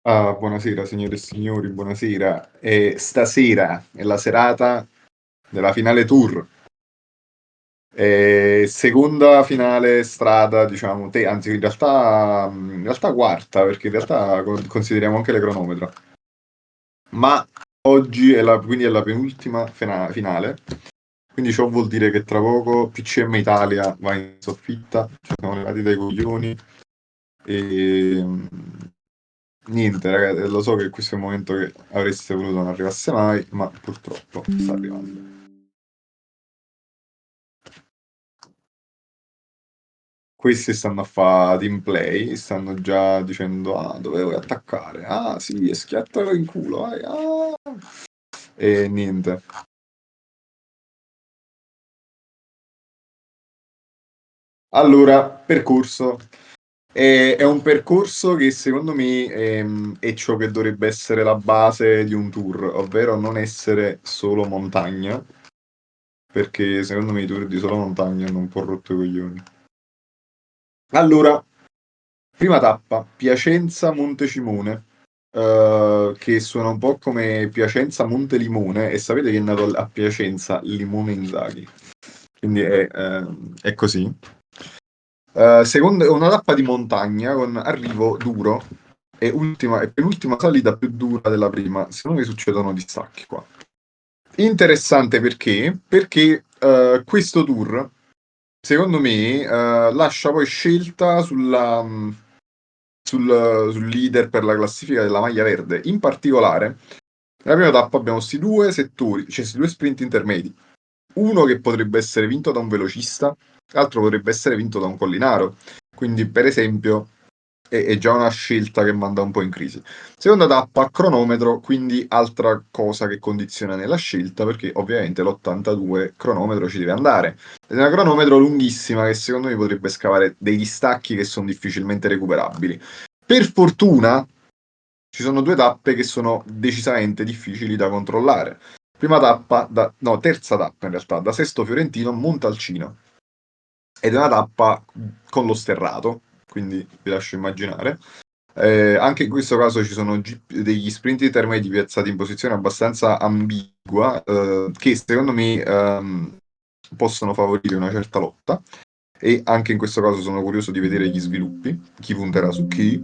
Ah, buonasera signore e signori, buonasera. Stasera è la serata della finale tour. Seconda finale strada, diciamo, anzi in realtà quarta, perché in realtà consideriamo anche le cronometra. Ma oggi quindi è la penultima finale, quindi ciò vuol dire che tra poco PCM Italia va in soffitta, ci siamo levati dai coglioni e niente, ragazzi, lo so che questo è un momento che avreste voluto non arrivasse mai, ma purtroppo sta arrivando. Questi stanno a fare team play, stanno già dicendo, ah, dove vuoi attaccare? Ah, sì, e schiattalo in culo, vai, ah. E niente. Allora, percorso. È un percorso che secondo me è ciò che dovrebbe essere la base di un tour, ovvero non essere solo montagna, perché secondo me i tour di solo montagna hanno un po' rotto i coglioni. Allora, prima tappa, Piacenza Montecimone, che suona un po' come Piacenza Montelimone, e sapete che è nato a Piacenza Limone Inzaghi, quindi è così. Seconda, una tappa di montagna con arrivo duro e penultima salita più dura della prima. Secondo me succedono distacchi qua. Interessante perché questo tour, secondo me, lascia poi scelta sul leader per la classifica della maglia verde. In particolare, nella prima tappa abbiamo questi due settori, cioè questi due sprint intermedi. Uno che potrebbe essere vinto da un velocista, l'altro potrebbe essere vinto da un collinaro. Quindi, per esempio, è già una scelta che manda un po' in crisi. Seconda tappa, cronometro, quindi altra cosa che condiziona nella scelta, perché ovviamente l'82 cronometro ci deve andare. Ed è una cronometro lunghissima che secondo me potrebbe scavare degli stacchi che sono difficilmente recuperabili. Per fortuna ci sono due tappe che sono decisamente difficili da controllare. Prima tappa, no, terza tappa in realtà, da Sesto Fiorentino a Montalcino. Ed è una tappa con lo sterrato, quindi vi lascio immaginare. Anche in questo caso ci sono degli sprint intermedi piazzati in posizione abbastanza ambigua, che secondo me possono favorire una certa lotta. E anche in questo caso sono curioso di vedere gli sviluppi, chi punterà su chi.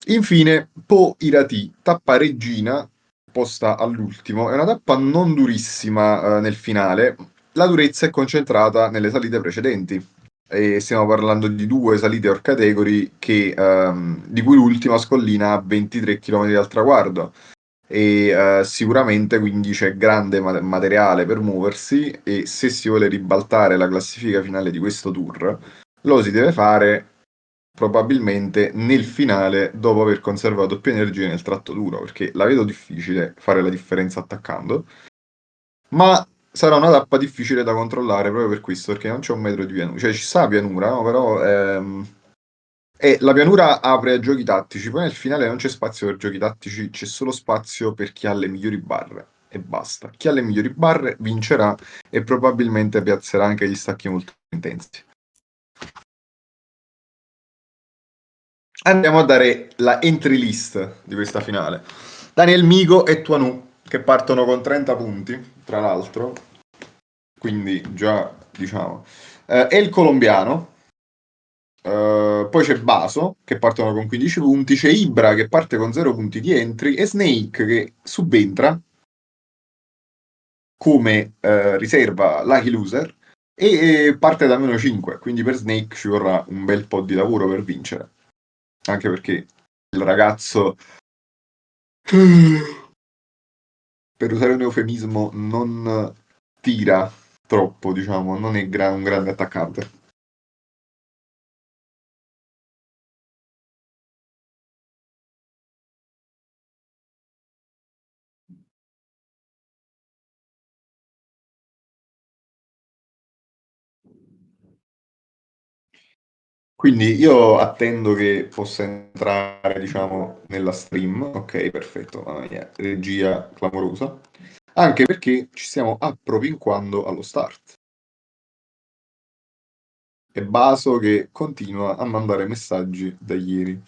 Infine, Po Irati, tappa regina, posta all'ultimo. È una tappa non durissima nel finale. La durezza è concentrata nelle salite precedenti. E stiamo parlando di due salite or category di cui l'ultima scollina a 23 km al traguardo. Sicuramente quindi c'è grande materiale per muoversi e se si vuole ribaltare la classifica finale di questo tour, lo si deve fare probabilmente nel finale dopo aver conservato più energie nel tratto duro, perché la vedo difficile fare la differenza attaccando, ma sarà una tappa difficile da controllare proprio per questo, perché non c'è un metro di pianura, cioè ci sta pianura, no? Però e la pianura apre a giochi tattici, poi nel finale non c'è spazio per giochi tattici, c'è solo spazio per chi ha le migliori barre. E basta. Chi ha le migliori barre vincerà e probabilmente piazzerà anche gli stacchi molto intensi. Andiamo a dare la entry list di questa finale. Daniel Migo e Tuanu, che partono con 30 punti, tra l'altro, quindi già diciamo. E il colombiano, poi c'è Baso, che partono con 15 punti, c'è Ibra che parte con 0 punti di entry e Snake che subentra come riserva Lucky Loser e parte da meno 5, quindi per Snake ci vorrà un bel po' di lavoro per vincere, anche perché il ragazzo per usare un eufemismo, non tira troppo, diciamo, non è un grande attaccante. Quindi io attendo che possa entrare, diciamo, nella stream. Ok, perfetto, mamma mia, regia clamorosa. Anche perché ci stiamo appropinquando allo start. È Baso che continua a mandare messaggi da ieri.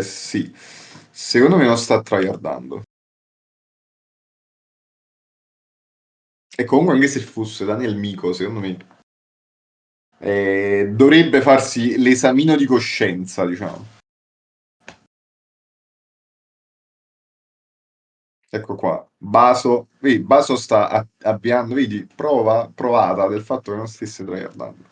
Sì. Secondo me non sta tryhardando. E comunque anche se fosse Daniel Mico, secondo me dovrebbe farsi l'esamino di coscienza, diciamo. Ecco qua, vedi, Baso sta avviando, vedi, provata del fatto che non stesse tryhardando.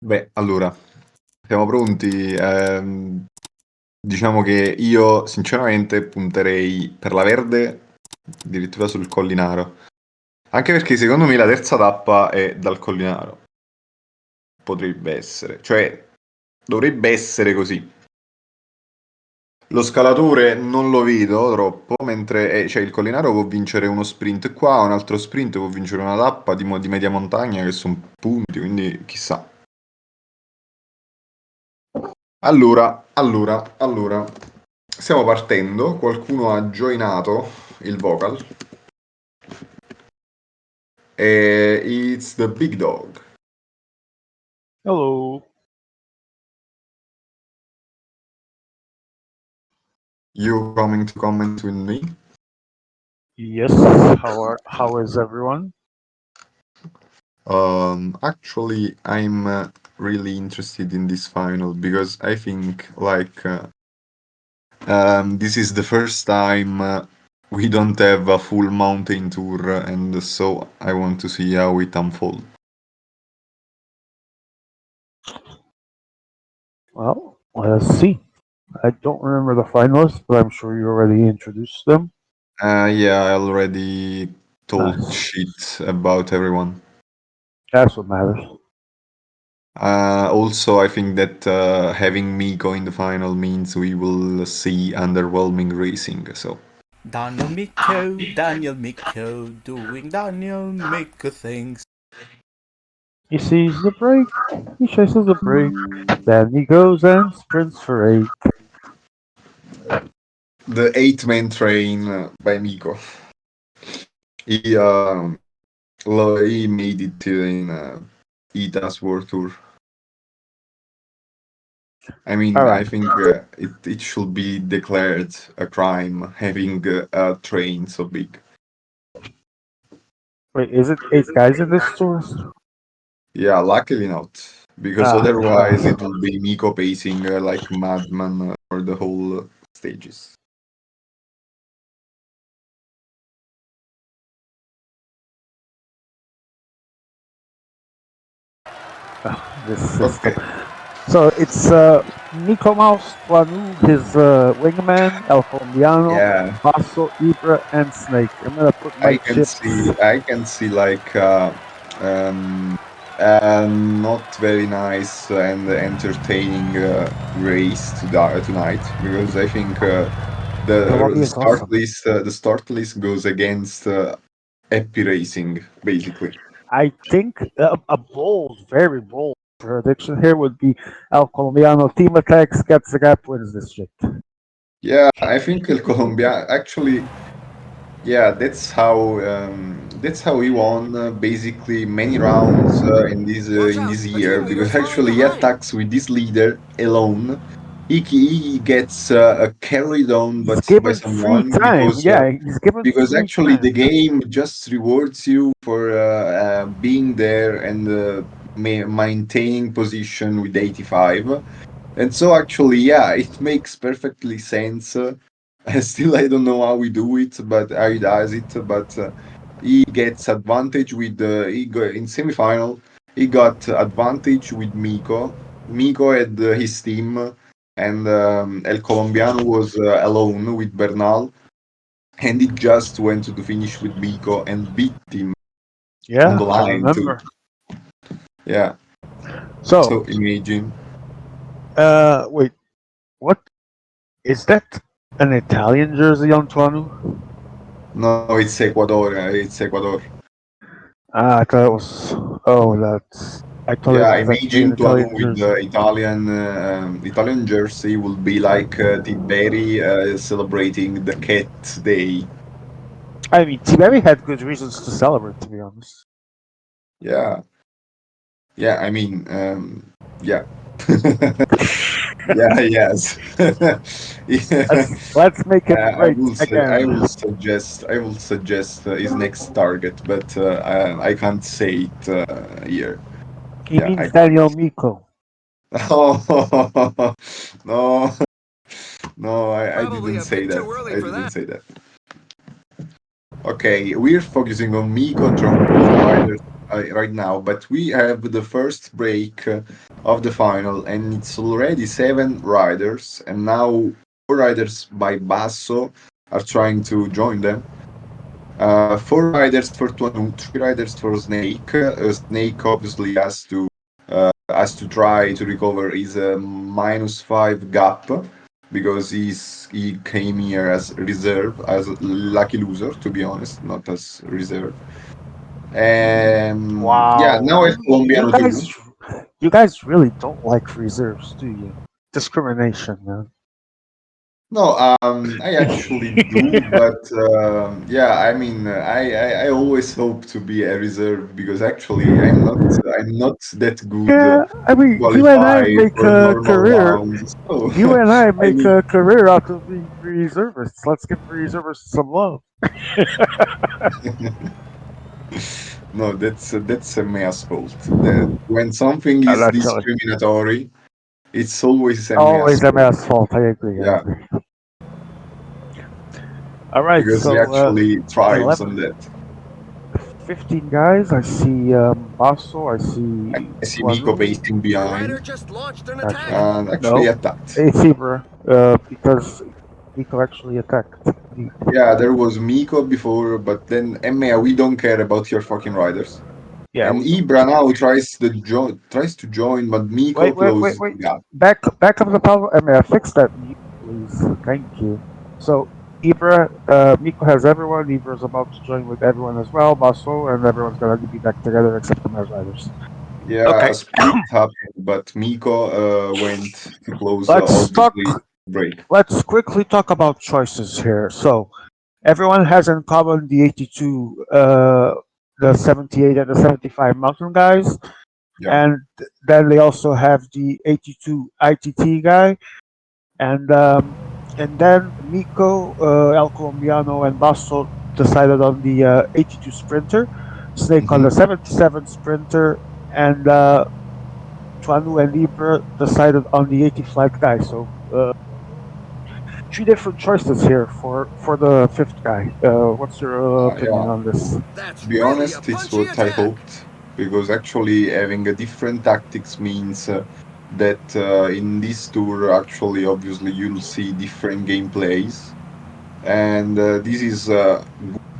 Beh, allora, siamo pronti. Diciamo che io sinceramente punterei per la verde addirittura sul Collinaro. Anche perché secondo me la terza tappa è dal Collinaro. Potrebbe essere, cioè dovrebbe essere così. Lo scalatore non lo vedo troppo, mentre cioè, il Collinaro può vincere uno sprint qua, un altro sprint può vincere una tappa di media montagna che sono punti, quindi chissà. Allora, stiamo partendo, qualcuno ha joinato il vocal e it's the big dog. Hello. You coming to comment with me? Yes. How is everyone? Actually, I'm really interested in this final because I think this is the first time we don't have a full mountain tour, and so I want to see how it unfolds. Well, let's see. I don't remember the finalists, but I'm sure you already introduced them. Yeah, I already told Nice. shit about everyone. That's what matters. Also, I think that having Miko in the final means we will see underwhelming racing. So Daniel Miko, doing Daniel Miko things. He sees the break, he chases the break, then he goes and sprints for 8. the eight-man train by Miko. He he made it in ITA's World Tour. I mean, I Alright. think it should be declared a crime having a train so big. Wait, is it 8 guys in this tour? Yeah, luckily not, because Ah, otherwise nice. it will be Miko pacing like madman for the whole stages. This system. Okay. So it's Nico Mouse, Planu, his wingman, El Colombiano, Yeah, Basso, Ibra, and Snake. I'm gonna put my chips. I can see like um, not very nice and entertaining race tonight because I think the Colombia the is start awesome. list goes against happy racing, basically. I think a bold, very bold prediction here would be El Colombiano team attacks, gets the gap, wins this shit. Yeah, I think El Colombia actually. Yeah, that's how he won basically many rounds in this year because actually he attacks with this leader alone. He gets carried on He's by given free someone time. Yeah, he's given because free actually the time. game just rewards you for being there and maintaining position with 85. And so actually, yeah, it makes perfectly sense. Still, I don't know how we do it, but how he does it. But he gets advantage with in semifinal. He got advantage with Miko. Miko had his team, and El Colombiano was alone with Bernal, and he just went to the finish with Miko and beat him on Yeah, the I line too. remember. Yeah. So, So imagine. wait, what is that? An Italian jersey on Tuanu? No, it's Ecuador. It's Ecuador. Ah, I thought it was. Oh, that's. I thought it Yeah, was actually an imagine Tuanu Italian with the jersey. Italian jersey will be like Tiberi celebrating the Cat Day. I mean, Tiberi had good reasons to celebrate, to be honest. Yeah, yeah. I mean, yeah, yeah, yes. Yeah. Let's make it great again. I will suggest his next target, but I can't say it here. He Yeah, I means can't. Daniel Miko. Oh no, no, I didn't say that. I didn't say that. Okay, we're focusing on Miko joining the riders right now, but we have the first break of the final, and it's already 7 riders, and now 4 riders by Basso are trying to join them. 4 riders for Tuanu, 3 riders for Snake. Snake obviously has to try to recover his -5 gap because he came here as reserve, as lucky loser, to be honest, not as reserve. Yeah, Wow, now it's Colombiano too. you guys really don't like reserves, do you? Discrimination, man. No, I actually do, but yeah, I mean, I always hope to be a reserve because actually I'm not that good Yeah, I to mean, you and I qualify make for a normal career. rounds. So You and I I make need a career out of being reservists. Let's give reservists some love. no, that's a man's fault. That when something is Naturally. discriminatory, it's always a man's Always a fault. man's fault. I agree. I Yeah, agree. All right, because he so actually thrives on 11, that. 15 guys. I see Basso. I see I see Miko Tuanu. pacing behind Actually, and actually no. attacked. It's Ibra, because Nico actually attacked. The, Yeah, there was Miko before, but then Emmea, we don't care about your fucking riders. yeah, And we don't. Ibra now tries to join, but Miko closes the Wait. gap. Back up the power. I mean, fix that mute, please. Thank you. So, Ibra, Miko has everyone. Ibra's about to join with everyone as well, Basso, and everyone's gonna be back together except the Maz Riders. Yeah, Okay, a split happened, but Miko went to close let's talk. obviously break. Let's quickly talk about choices here. So, everyone has in common the 82, the 78, and the 75 mountain guys, Yeah. and then they also have the 82 ITT guy, and then Miko, El Colombiano, and Basso decided on the 82 Sprinter, Snake on Hmm. the 77 Sprinter, and Tuanu and Libra decided on the 80 Flight guy. So 3 different choices here for the fifth guy. What's your opinion Yeah, on this? to be honest, it's what I hoped because actually having a different tactics means that in this tour, actually, obviously, you'll see different gameplays, and this is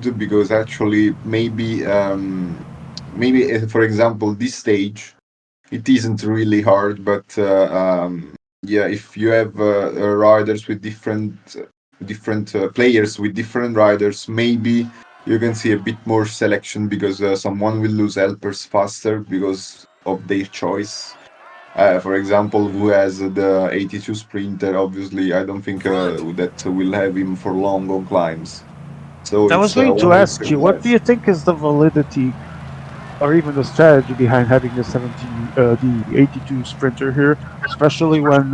good because actually maybe for example this stage it isn't really hard, but yeah, if you have riders with different players with different riders, maybe you can see a bit more selection because someone will lose helpers faster because of their choice. For example, who has the 82 sprinter, obviously, I don't think that will have him for long on climbs. So I was it's going to one ask extra you, what do class. you think is the validity or even the strategy behind having the 82 sprinter here, especially when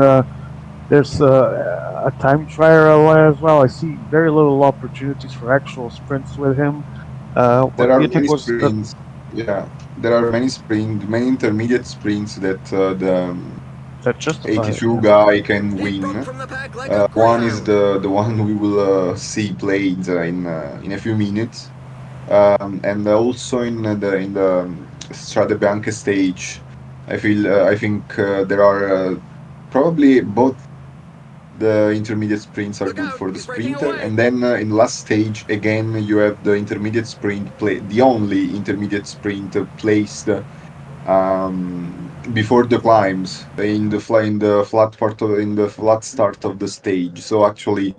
there's a time trial as well. I see very little opportunities for actual sprints with him. There What do are you think many was the sprints. Yeah, there are many intermediate sprints that the that justify it? 82 Yeah. guy can win. One is the one we will see played in a few minutes, and also in the Strade Bianche stage. I think there are probably both the intermediate sprints are good for the sprinter, and then in the last stage again you have the intermediate sprint play, the only intermediate sprint placed before the climbs in the flat in the flat start of the stage. So actually,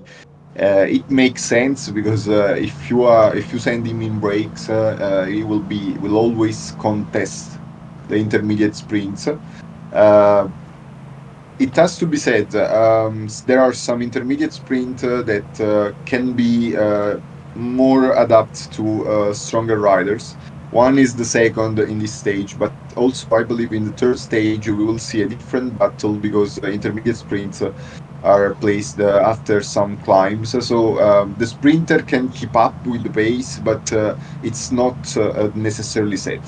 it makes sense because if you send him in breaks, he will always contest the intermediate sprints. It has to be said, there are some intermediate sprint that can be more adapt to stronger riders. One is the second in this stage, but also I believe in the third stage we will see a different battle because intermediate sprints are placed after some climbs. So the sprinter can keep up with the pace, but it's not necessarily set.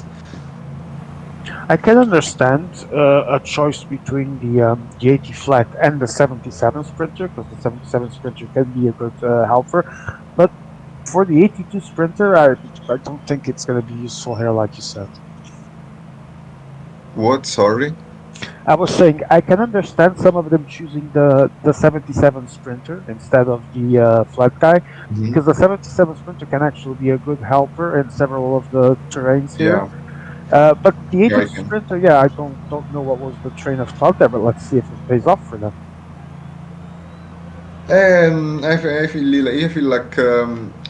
I can understand a choice between the 80 flat and the 77 sprinter because the 77 sprinter can be a good helper, but for the 82 sprinter, I don't think it's going to be useful here, like you said. What? Sorry. I was saying I can understand some of them choosing the 77 sprinter instead of the flat guy Mhm. because the 77 sprinter can actually be a good helper in several of the terrains here. Yeah, But the yeah, I 82 can. sprinter, yeah, I don't know what was the train of thought there, but let's see if it pays off for them. I feel like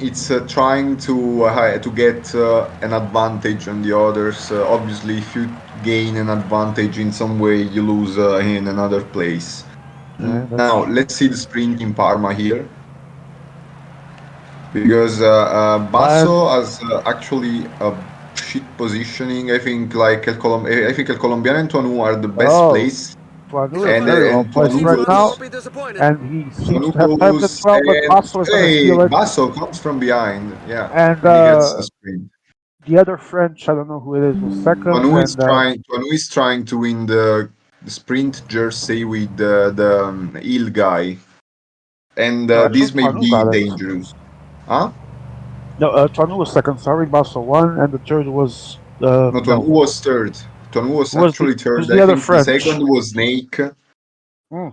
it's trying to get an advantage on the others. Obviously, if you gain an advantage in some way, you lose in another place. Yeah, Now, that's let's true. see the sprint in Parma here, because Plan. Basso has actually a shit positioning. I think El Colombiano and Tuanu are the best Oh, place, Tuanu is very well and placed Tuanu right now, goes. and he seems Tuanu to have timed it goes well, but and Basso is going to hey, steal it. Basso comes from behind, yeah, And and he gets the sprint. the other French, I don't know who it is, was second, and Tuanu is trying to win the sprint jersey with the Hill guy, and no, actually this may Tuanu be got it. dangerous. Huh? No, Tuanu was second. Sorry, Basso won, and the third was No, Tuanu no. was third. Tuanu was actually Who's third. the I other think the French? second was Snake, Mm.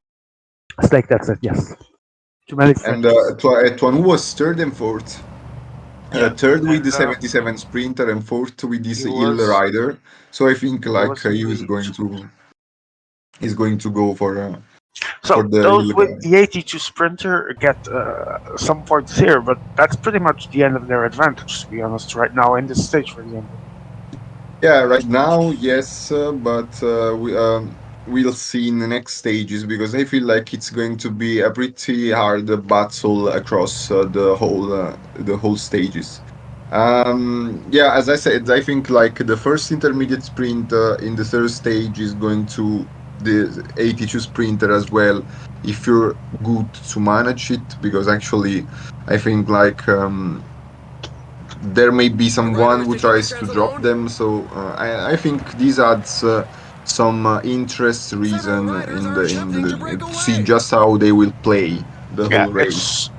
Snake. That's it. Yes. Too many and Frenches. Tuanu was third and fourth. Yeah, Third with and the 77 sprinter and fourth with this he Hill was rider. So I think he like was in he the. is going to go So for the those Hill with guy. the 82 Sprinter get some points here, but that's pretty much the end of their advantage, to be honest. Right now in this stage, for example. Yeah, right now, yes, but we'll see in the next stages because I feel like it's going to be a pretty hard battle across the whole stages. Yeah, as I said, I think like the first intermediate sprint in the third stage is going to the 82 sprinter as well. If you're good to manage it, because actually, I think like there may be someone who tries to drop them. So I think this adds some interest reason in to see just how they will play the Yeah, whole race.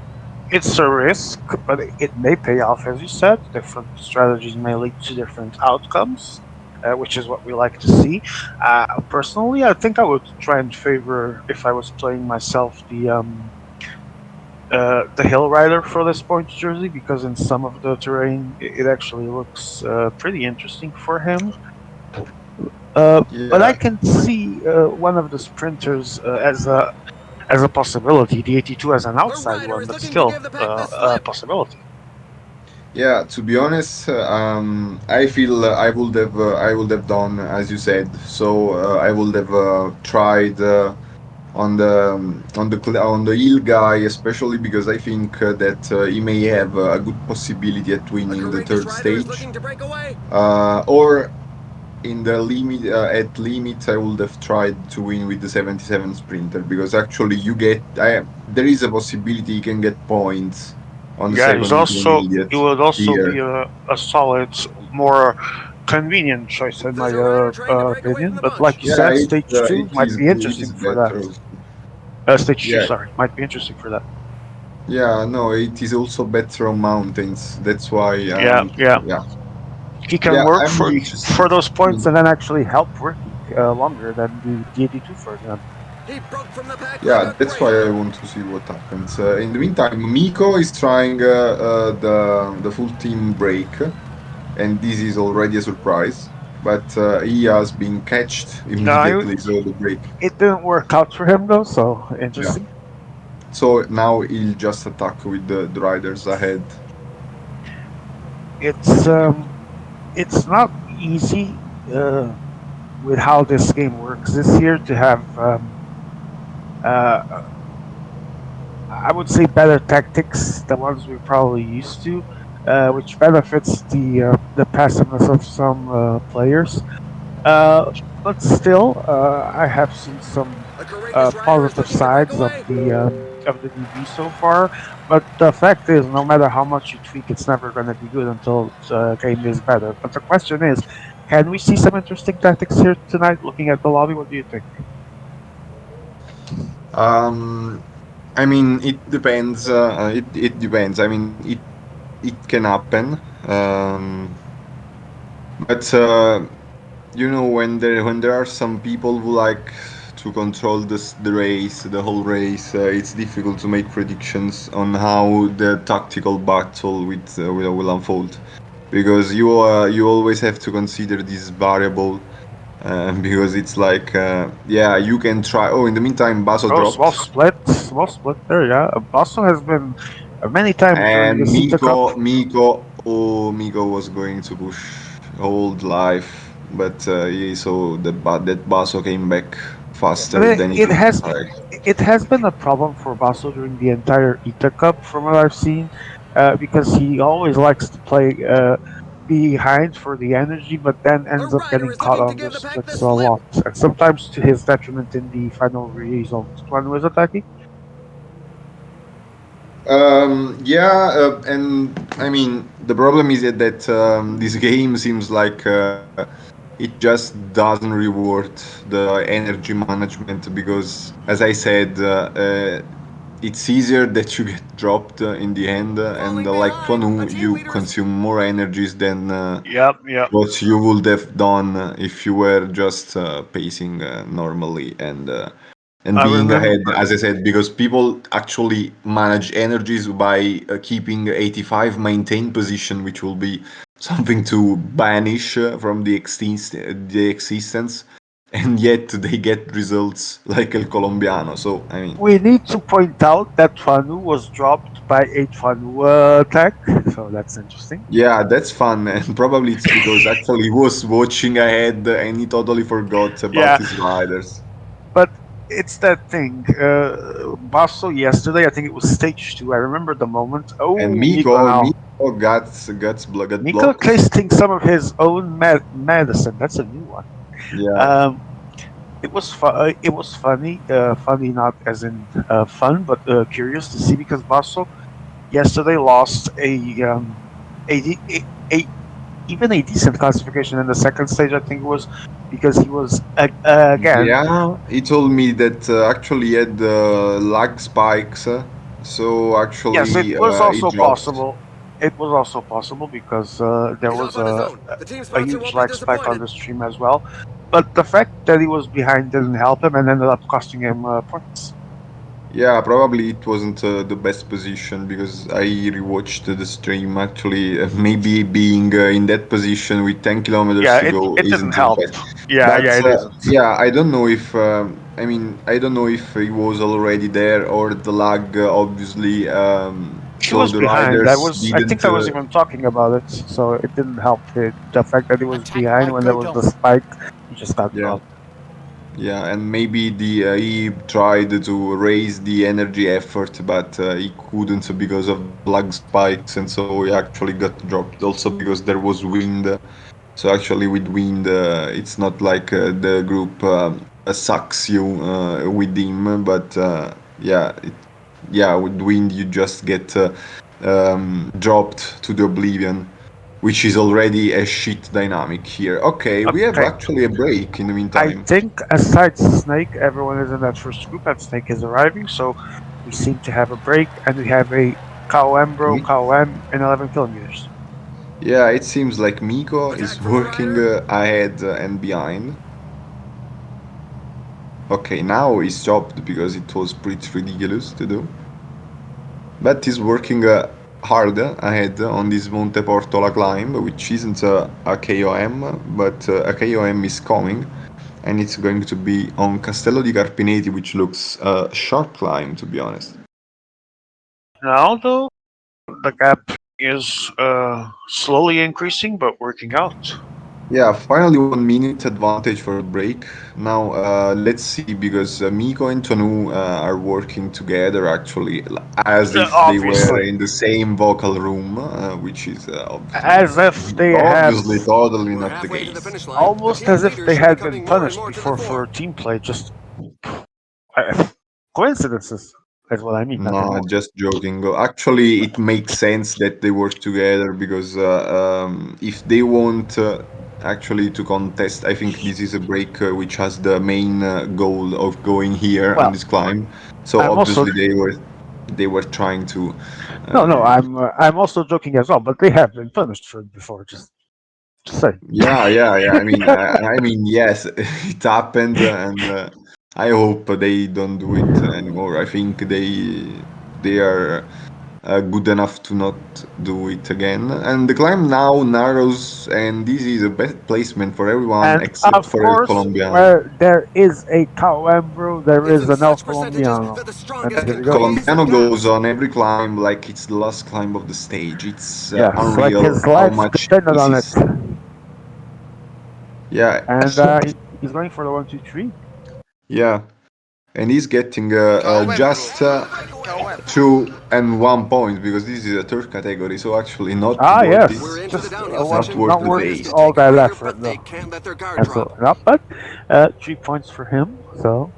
it's a risk, but it may pay off, as you said. Different strategies may lead to different outcomes, which is what we like to see. Personally, I think I would try and favor, if I was playing myself, the Hill Rider for this points jersey because in some of the terrain it actually looks pretty interesting for him. But I Yeah, can see one of the sprinters as a possibility. The 82 as an outside one, but still a possibility. Yeah, to be honest, I feel I would have done as you said. So I would have tried on the heel guy, especially because I think that he may have a good possibility at A winning the courageous third rider is stage. looking to break away. Or in the limit at limit, I would have tried to win with the 77 sprinter because actually there is a possibility you can get points on the Yeah, second it intermediate would also be here. a solid, more convenient choice in my There's a rider trying to break away from opinion. the But bunch. like you Yeah, said, stage two might be it is interesting for that. better also. Stage two, Yeah, sorry, might be interesting for that. yeah, no, it is also better on mountains. That's why, Yeah, yeah. yeah, He can yeah, work I'm interested. for those I points mean, and then actually help Ricky longer than the 82, for example. He broke from the pack like yeah, a that's why I greyhound. want to see what happens. In the meantime, Miko is trying the full team break, and this is already a surprise. But he has been catched No, immediately, so the break. it didn't work out for him though, so Yeah. interesting. So now he'll just attack with the riders ahead. It's um, it's not easy with how this game works this year to have uh, I would say better tactics, the ones we're probably used to, which benefits the passiveness of some players. But still, I have seen some A courageous rider is positive looking to break sides away. of the DB so far. But the fact is, no matter how much you tweak, it's never going to be good until the game is better. But the question is, can we see some interesting tactics here tonight? Looking at the lobby, what do you think? Um, I mean, it depends. It depends. I mean, it can happen. But when there are some people who like to control the race, the whole race, it's difficult to make predictions on how the tactical battle will unfold because you always have to consider this variable because it's like yeah, you can try. Oh, in the meantime, Basso Oh, dropped. small split there. Yeah, Boston has been many times during the And Sita Cup. Miko was going to push old life, but he saw that Basso came back But faster than he it could has try. it has been a problem for Basso during the entire ITA Cup, from what I've seen, because he always likes to play behind for the energy, but then A ends up rider getting is caught looking to on the give the pack the splits a slip. lot, and sometimes to his detriment in the final result. One was attacking. Yeah, and I mean the problem is that this game seems like it just doesn't reward the energy management because, as I said, it's easier that you get dropped in the end, and Falling like behind. A Tuanu, team you leader's consume more energies than Yep, yep. what you would have done if you were just pacing normally and I being ahead, remember. as I said, because people actually manage energies by keeping 85 maintain position, which will be something to banish from the existence, and yet they get results like El Colombiano. So I mean, We need to point out that Fanu was dropped by a Fanu attack, so that's interesting. yeah, that's fun, and probably it's because actually he was watching ahead and he totally forgot about Yeah, his riders. but it's that thing. Basso yesterday, I think it was stage two. I remember the moment. And Oh, Miko Miko now. got Miko blocked. tasting some of his own medicine. That's a new one. Yeah, Um, it was funny. Funny not as in fun, but curious to see because Basso yesterday lost a, de- a even a decent classification in the second stage. I think it was because he was again. yeah. He told me that actually he had lag spikes, so Yes, it actually was he also dropped. possible. It was also possible because there He's off was on his own. The team a sponsor huge won't be lag spike on disappointed. the stream as well. But the fact that he was behind didn't help him and ended up costing him points. Yeah, probably it wasn't the best position because I rewatched the stream. Actually, maybe being in that position with 10 kilometers Yeah, to go it didn't isn't the help. best. Yeah, But yeah, it isn't. yeah, I don't know if I mean I don't know if he was already there or the lag obviously He so was the behind. riders I think didn't. I was even talking about it, so it didn't help the fact that he was behind when there was the spike. He just got Yeah. dropped. Yeah, and maybe he tried to raise the energy effort, but he couldn't because of the lag spikes, and so he actually got dropped. Also because there was wind. So actually, with wind, it's not like the group sucks you with him, but yeah, with wind you just get dropped to the oblivion, which is already a shit dynamic here. Okay, we have Okay, actually a break in the I meantime. think aside Snake, everyone is in that first group, and Snake is arriving, so we seem to have a break, and we have a Kawembro, Mhm. Kawem in 11 kilometers. Yeah, it seems like Miko Attack is from the working rear. ahead and behind. Okay, now he's stopped because it was pretty ridiculous to do. But he's working hard ahead on this Monte Portola climb, which isn't a KOM, but a KOM is coming. And it's going to be on Castello di Carpineti, which looks a sharp climb, to be honest. Now, though, the gap is slowly increasing, but working out. Yeah, finally 1 minute advantage for the break. Now let's see because Miko and Tonu are working together actually, as if they were Obviously, in the same vocal room, which is as if they had, obviously totally We're not the halfway to the case. finish line. The almost team as if leaders they should be had been coming more and punished more to the before for fore. team play. Just coincidences is what I mean, nothing No, more. just joking. Actually, it makes sense that they work together because if they want actually to contest, I think this is a break which has the main goal of going here on Well, this climb. So I'm also obviously they were trying to. no. Um, I'm also joking as well. But they have been punished for it before. Just say. yeah. I mean, yes, it happened, and I hope they don't do it anymore. I think they are good enough to not do it again. And the climb now narrows, and this is a best placement for everyone And except of for El course, Colombiano. where there is a Coimbro, there It's is in an El such percentages Colombiano. that the And strongest here can we El go. create some Colombiano goes gaps. on every climb like it's the last climb of the stage. It's Yes, like unreal his how life much depended on it. pieces. Yeah, And he's going for the 1, 2, 3. yeah, and he's getting just KOM. 2 and 1 point because this is a third category, so actually not Ah, worth yes, it. We're into the just downhill Not section. worth not The the worth leaders pace. can all take a that breather, effort but they though. can't let their guard And so, drop. not but 3 points for him. So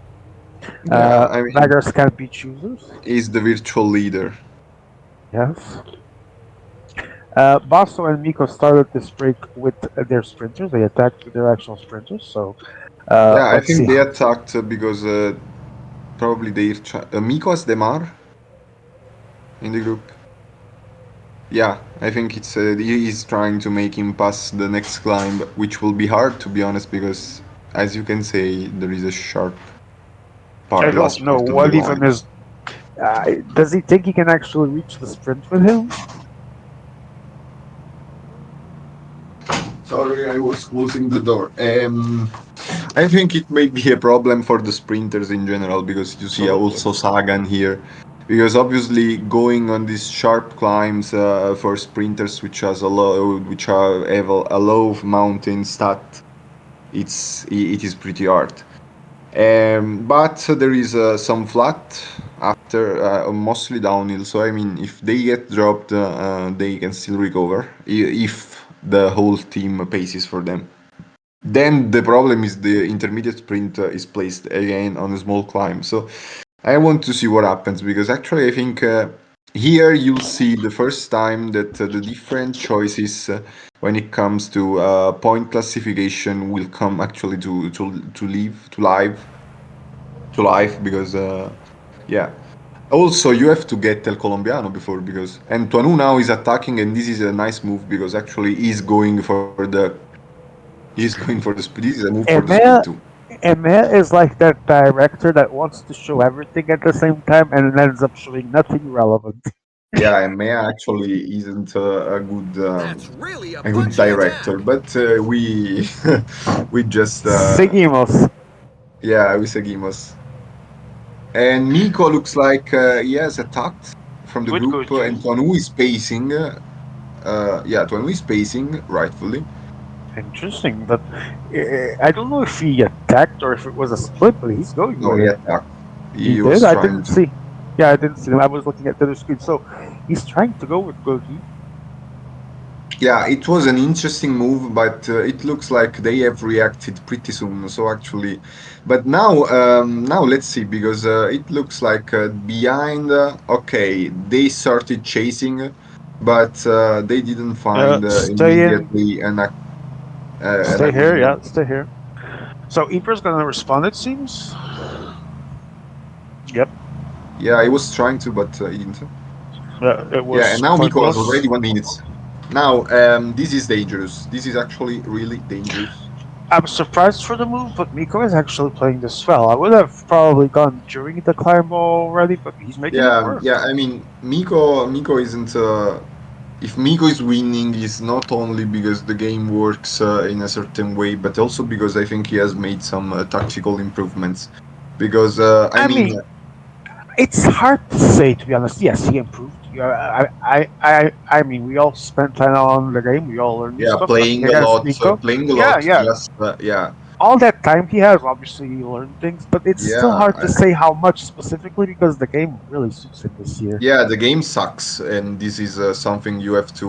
Yeah, I mean, beggars can't be choosers. he's the virtual leader. Yes. Basso and Miko started this break with their sprinters. They attacked with their actual sprinters. So Yeah, I let's see. think they attacked because probably Miko has Demar in the group. Yeah, I think it's he's trying to make him pass the next climb, which will be hard to be honest because, as you can say, there is a sharp I part, don't last know part of the what even climb. is. Does he think he can actually reach the sprint with him? Sorry, I was closing the door. I think it may be a problem for the sprinters in general because you see Absolutely. also Sagan here. Because obviously going on these sharp climbs for sprinters which have a low mountain stat, it is pretty hard. But there is some flat after mostly downhill. So I mean, if they get dropped, they can still recover if the whole team paces for them. Then the problem is the intermediate sprint is placed again on a small climb. So I want to see what happens because actually I think here you'll see the first time that the different choices when it comes to point classification will come actually to live to live to life because yeah. Also, you have to get El Colombiano before because and Tuanu now is attacking and this is a nice move because actually he's going for the speed. This is a move for the speed Emir, too. Emir is like that director that wants to show everything at the same time and then ends up showing nothing relevant. Yeah, and Mea actually isn't That's really a a good punchy director, attack. but we we just Seguimos. yeah we seguimos. And Miko looks like he has attacked from the With group, and Goju. Tuanu is pacing. Yeah, Tuanu is pacing rightfully. Interesting, but I don't know if he attacked or if it was a split, but he's going No, with he it. attacked. He He did? was I trying didn't to. see. Yeah, I didn't see him. I was looking at the other screen. So he's trying to go with Goju. Yeah, it was an interesting move, but it looks like they have reacted pretty soon. So actually, but now let's see because it looks like behind. Okay, they started chasing, but they didn't find Stay in. immediately an Stay here. agreement. Yeah, stay here. So Ibra's gonna respond, it seems. Yep. Yeah, I was trying to, but he didn't. It Yeah, and was now Miko has pointless. already 1 minute. Now, this is dangerous. This is actually really dangerous. I'm surprised for the move, but Miko is actually playing this well. I would have probably gone during the climb already, but he's making it Yeah, work. yeah. I mean, Miko isn't. If Miko is winning, it's not only because the game works in a certain way, but also because I think he has made some tactical improvements. Because I I mean, mean, it's hard to say, to be honest. Yes, he improved. Yeah, I mean, we all spent time on the game. We all learned new yeah, stuff. I think against Miko, playing a yeah, lot. yeah, Just yeah, all that time he has, obviously he learned things, but it's still yeah. hard to say how much specifically because the game really suits him this year. Yeah, the game sucks, and this is something you have to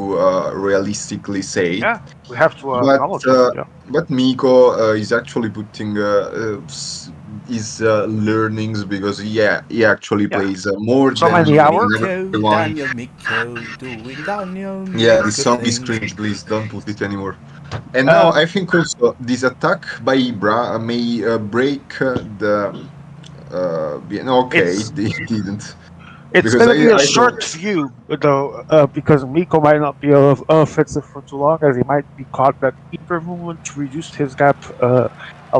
realistically say. Yeah, we have to But acknowledge it. Yeah, Miko is actually putting his learnings because yeah, he actually yeah. plays more So than many hours. everyone. Miko, doing Daniel Yeah, make this a song is thing. cringe. Please don't put it anymore. And now I Um, think also this attack by Ibra may break the. Okay, it's it didn't It's because going to be a I thought. short view, though, because Miko might not be offensive for too long, as he might be caught that Eater movement reduced his gap a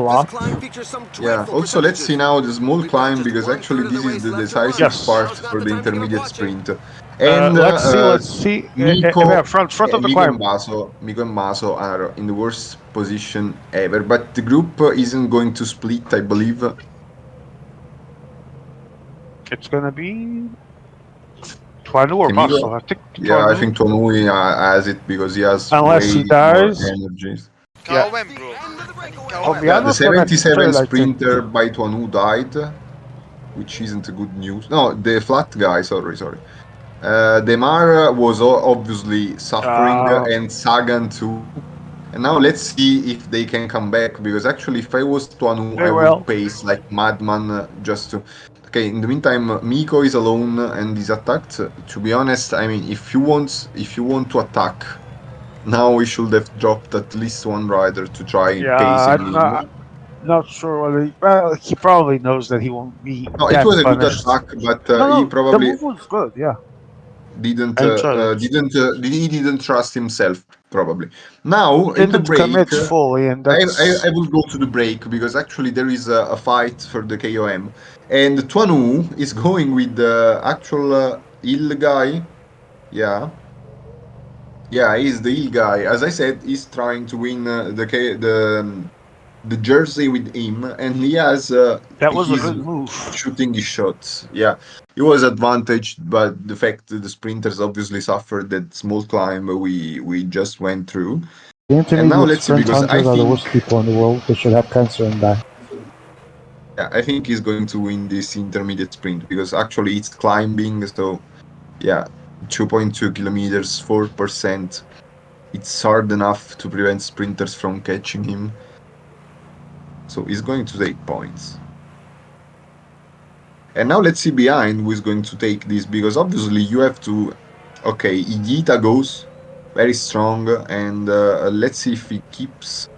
This lot. climb features some Yeah. dreadful Also, let's see percentages. now the small We've got climb just because one actually third of the this is race the left to run. decisive Yes. part Now's not for the the time to give up intermediate watching. sprint. And Let's see. Let's see. Yeah, Miko, front of the Miko and climb. Baso, Miko and Baso are in the worst position ever. But the group isn't going to split, I believe. It's going to be Tuanu or Okay, Miko. Basso. I think Yeah, I Tuanu, think Tonui has it because he has unless he way more dies. energies. Yeah. KOM, bro. Yeah, the Obiano's going to 77 third, I think. sprinter by Tuanu died, which isn't good news. No, the flat guy, sorry. Demar was obviously suffering, Uh, and Sagan too. And now let's see if they can come back. Because actually, if I was Tuanu, I very would well. pace like madman just to. Okay, in the meantime, Miko is alone and is attacked. To be honest, I mean, if you want to attack, now we should have dropped at least one rider to try Yeah, pacing I'm him. not sure whether. Well, he probably knows that he won't be No, it that was a good punished. attack, but No, he no, the probably move was good. Yeah, didn't I enjoyed it. he didn't trust himself probably. Now in the Didn't break, commit fully, and I that's will go to the break because actually there is a fight for the KOM, and Tuanu is going with the actual ill guy. Yeah, yeah, he's the ill guy. As I said, he's trying to win the jersey with him, and he has that was a he's good move. shooting his shots. Yeah, he was advantaged, but the fact that the sprinters obviously suffered that small climb we just went through. The And now intermediate let's see sprint because I hunters are the think worst people in the world. They should have cancer and die. yeah, I think he's going to win this intermediate sprint because actually it's climbing. So yeah, 2.2 kilometers, 4%. It's hard enough to prevent sprinters from catching him. So he's going to take points. And now let's see behind who is going to take this because obviously you have to. Okay, ITA goes very strong, and let's see if he keeps.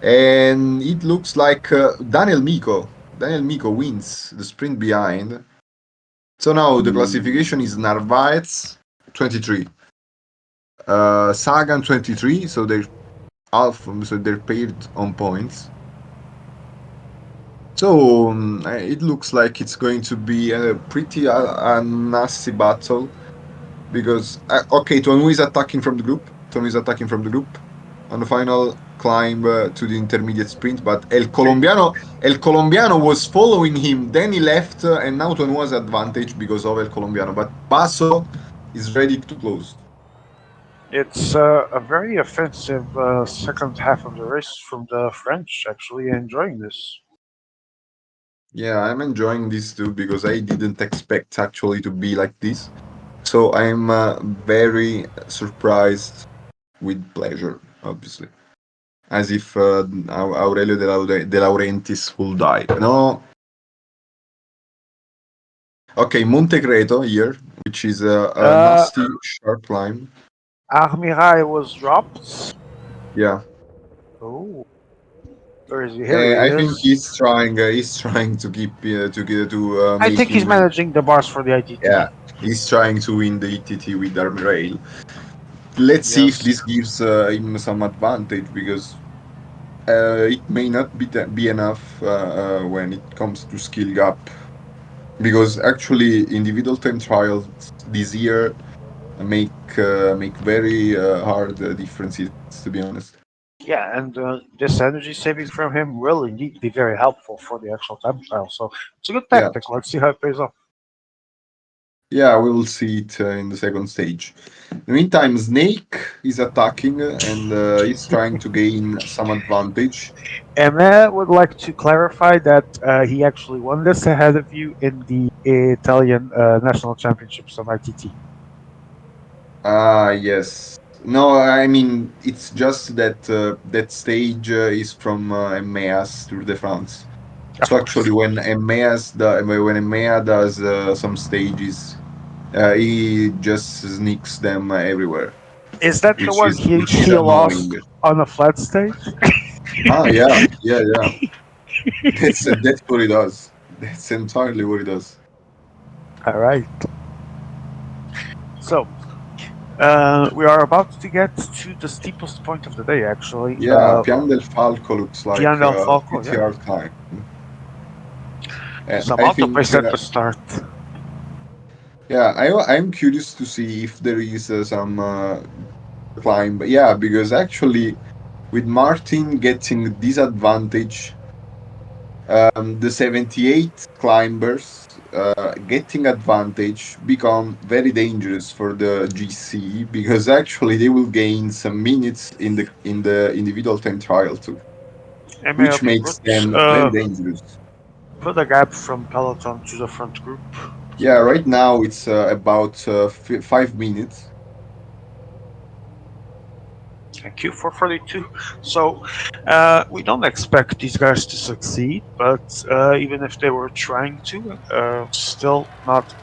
And it looks like Daniel Miko. Daniel Miko wins the sprint behind. So now the classification is Narvaez 23, Sagan 23. So they're so they're paired on points. So it looks like it's going to be a pretty nasty battle because okay, Tonu is attacking from the group. Tonu is attacking from the group on the final climb to the intermediate sprint, but El Colombiano was following him. Then he left, and now Tonu has advantage because of El Colombiano. But Basso is ready to close. It's a very offensive second half of the race from the French, actually enjoying this. Yeah, I'm enjoying this too because I didn't expect actually to be like this. So I'm very surprised with pleasure, obviously. As if Aurelio De Laurentiis will die. No. Okay, Monte Creto here, which is a Uh, nasty sharp climb. Armirai was dropped. Yeah, Oh, where is he? Here he I think is. he's trying to keep to I think he's making managing the bars for the ITT. yeah, he's trying to win the ETT with Army Rail. Let's see if Yes. this gives him some advantage because it may not be enough when it comes to skill gap. Because actually, individual time trials this year make very hard differences. To be honest. Yeah, and this energy saving from him will indeed be very helpful for the actual time trial. So it's a good Yeah, tactic. Let's see how it pays off. yeah, we will see it in the second stage. In the meantime, Snake is attacking and he's trying to gain some advantage. Emma would like to clarify that he actually won this ahead of you in the Italian National Championships of ITT. Ah, yes. No, I mean it's just that that stage is from EMEA's Tour de France. Of So course. actually, when EMEA does some stages, he just sneaks them everywhere, Is that the which one is which is he lost annoying. on a flat stage? Ah, yeah, yeah, yeah. That's what he does. That's entirely what he does. All right. So we are about to get to the steepest point of the day, actually. Yeah, Pian del Falco looks like Pian del a Falco, pretty yeah. hard climb. And Some I auto think, pace at the start. yeah, I'm curious to see if there is some climb. Yeah, because actually, with Martin getting disadvantage, the 78 climbers getting advantage become very dangerous for the GC because actually they will gain some minutes in the individual time trial too, which MAOP makes them very dangerous. put a gap from peloton to the front group. Yeah, right now it's about 5 minutes. Thank you for 42. So we don't expect these guys to succeed, but even if they were trying to, still not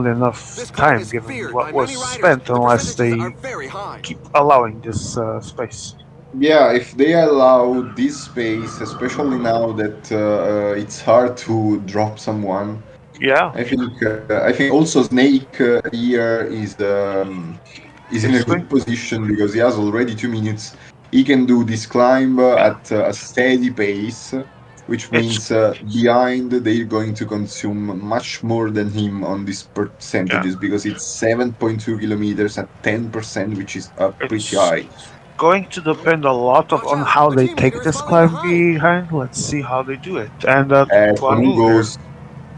enough This climb time is given feared what by was many riders. spent The unless percentages are they very high. keep allowing this space. Yeah, if they allow this space, especially now that it's hard to drop someone, Yeah, I think also Snake here is in a it's good going. position because he has already 2 minutes. He can do this climb at a steady pace, which It's means behind they're going to consume much more than him on these yeah. percentages because it's 7.2 kilometers at 10%, which is pretty It's high. going to depend a lot of Watch on out, how the they team leader take is this falling climb behind. behind. Let's see how they do it. And Tuanu Tuanu here. goes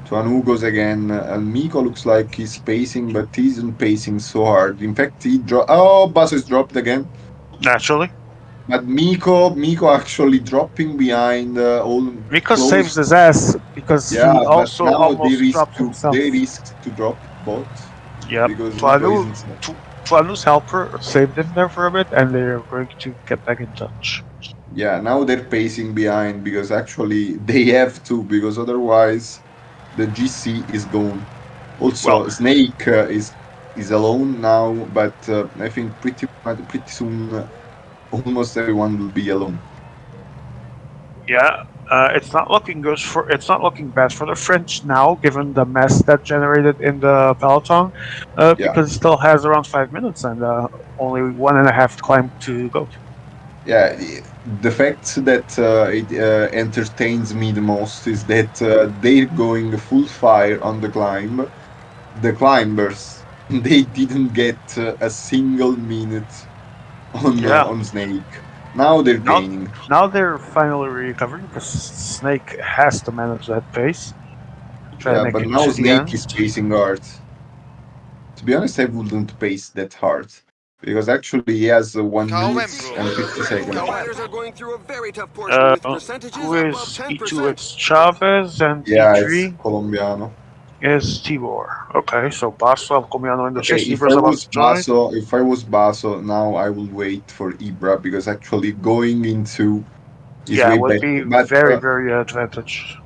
Tuanu goes again, and Miko looks like he's pacing, but he isn't pacing so hard. In fact, he Oh, Basso is dropped again. Naturally, But Miko actually dropping behind, all Miko saves close. his ass because Yeah, he but also now almost dropped himself. they risk to drop both Yep. because Miko isn't. Tuanu's helper saved him there for a bit, and they're going to get back in touch. Yeah, now they're pacing behind because actually they have to because otherwise the GC is gone. Well, Also, Snake is alone now, but I think pretty soon almost everyone will be alone. yeah, it's not looking bad for the French now, given the mess that generated in the peloton, Yeah, because it still has around 5 minutes and only one and a half climb to go. yeah. The fact that it entertains me the most is that they're going full fire on the climb. The climbers they didn't get a single minute Yeah, on Snake. Now they're Now, gaining. now they're finally recovering because Snake has to manage that pace. Try to Yeah, make but it now to the Snake end. is chasing hard. To be honest, I wouldn't pace that hard. Because actually he has 1 minute and 50 seconds. The riders are going through a very tough portion Uh, with percentages who above is E2? 10%. It's Chavez, and Yeah, it's E3 Colombiano. is Tibor. Okay, so Basso, Comiano in the Okay, chase. Iber's about to join. If I was Baso, now I will wait for Ibra because actually going into is Yeah, way would better. be But very, very yeah, advantageous.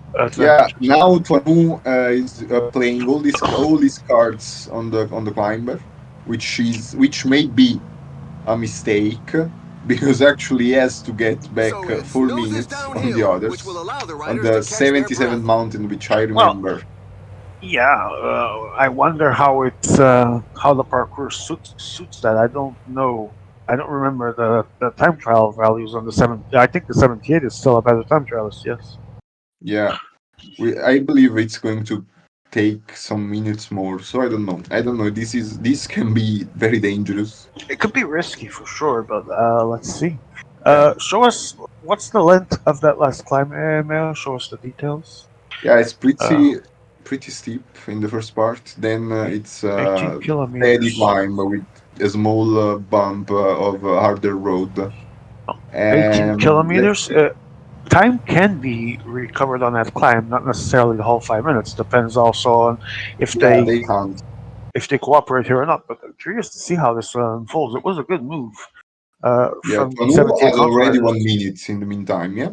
now Tuanu is playing all these cards on the climber, which may be a mistake because actually he has to get back So it's 4 minutes noses on the downhill, which will others allow the on riders the to catch their 77 breath. mountain, which I Well, remember. yeah, I wonder how how the parkour suits that. I don't know. I don't remember the time trial values on the seven. I think the 78 is still a better time trialist. Yes, Yeah, I believe it's going to take some minutes more. So I don't know. I don't know. This can be very dangerous. it could be risky for sure, but let's see. Yeah, Show us what's the length of that last climb, Mail. Show us the details. yeah. It's Uh, pretty steep in the first part. Then it's 18 steady kilometers. climb with a small bump of harder road. 18 And let's kilometers. see. Time can be recovered on that climb, not necessarily the whole 5 minutes. Depends also on if Yeah, they they can't. if they cooperate here or not. But I'm curious to see how this unfolds. It was a good move Yeah, from the Tonu 78 has mountain already riders. 1 minute in the meantime. Yeah,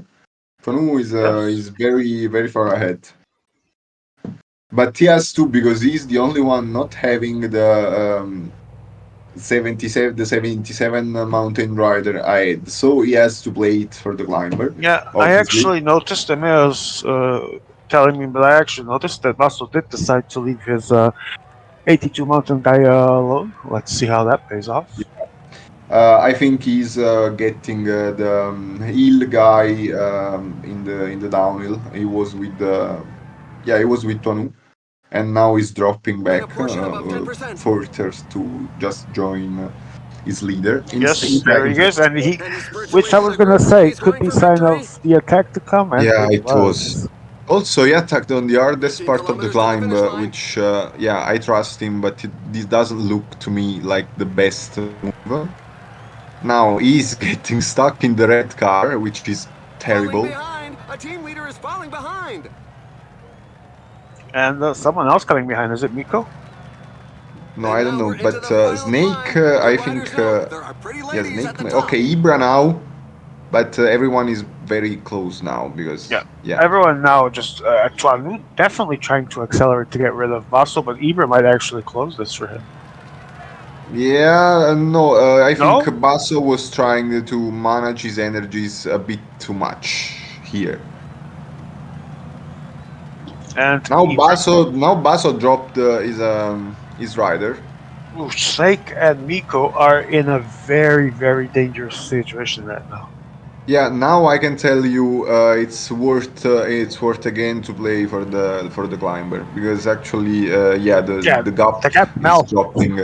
Tonu Yes. is very far ahead. But he has to because he's the only one not having the 77 mountain rider ahead. So he has to play it for the climber, Yeah, I obviously. actually noticed Emil's telling me, but I actually noticed that Basso did decide to leave his 82 mountain guy alone. Let's see how that pays off. I think he's getting the hill guy in the downhill. He was with he was with Tonu, and now he's dropping In a back portion above 10%. further to just join his leader. Yes, there In he is, and And he's which virtually I was sugar. gonna say, He's could going be for sign victory. of the attack to come, and Yeah, it it was. was. Also, he attacked on the hardest 15 part of the kilometers to the climb, finish line. which, yeah, I trust him, but this doesn't look to me like the best move. Now he's getting stuck in the red car, which is Falling terrible. behind. A team leader is falling behind. And someone else coming behind. Is it Miko? No, And I don't now know, we're into but the final Snake, climb. The I riders think, know there are pretty yeah, ladies at Snake. the top. Okay, Ibra now, but everyone is very close now because, Yeah. yeah. Everyone now just Tuanu definitely trying to accelerate to get rid of Basso, but Ibra might actually close this for him. Yeah, no, I think No? Basso was trying to manage his energies a bit too much here. And Now Basso dropped his rider. Snake and Miko are in a very, very dangerous situation right now. Yeah, now I can tell you it's worth again to play for the climber because actually yeah Yeah, the gap the gap is melted. dropping.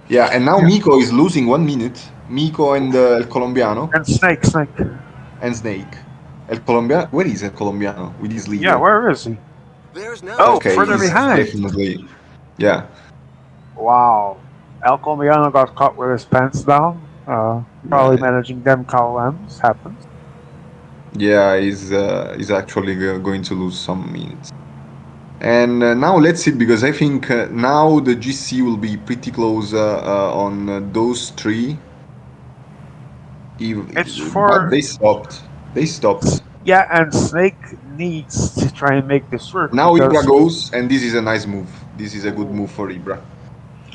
Yeah, and now Yeah. Miko is losing 1 minute. Miko and El Colombiano And Snake. and Snake. El Colombiano, where is El Colombiano with his Yeah, leader? where is he? There's now a Oh, Okay, chance further for he's behind. respect. definitely yeah. Wow. El Colombiano got caught with his pants down. Probably Yeah, managing them KLMs. Happens. yeah, he's actually going to lose some minutes. And now let's see, because I think now the GC will be pretty close on those three. It's But for. they stopped. They stopped. Yeah, and Snake needs to try and make this work Now Ibra because. goes, and this is a nice move. This is a good Ooh, move for Ibra.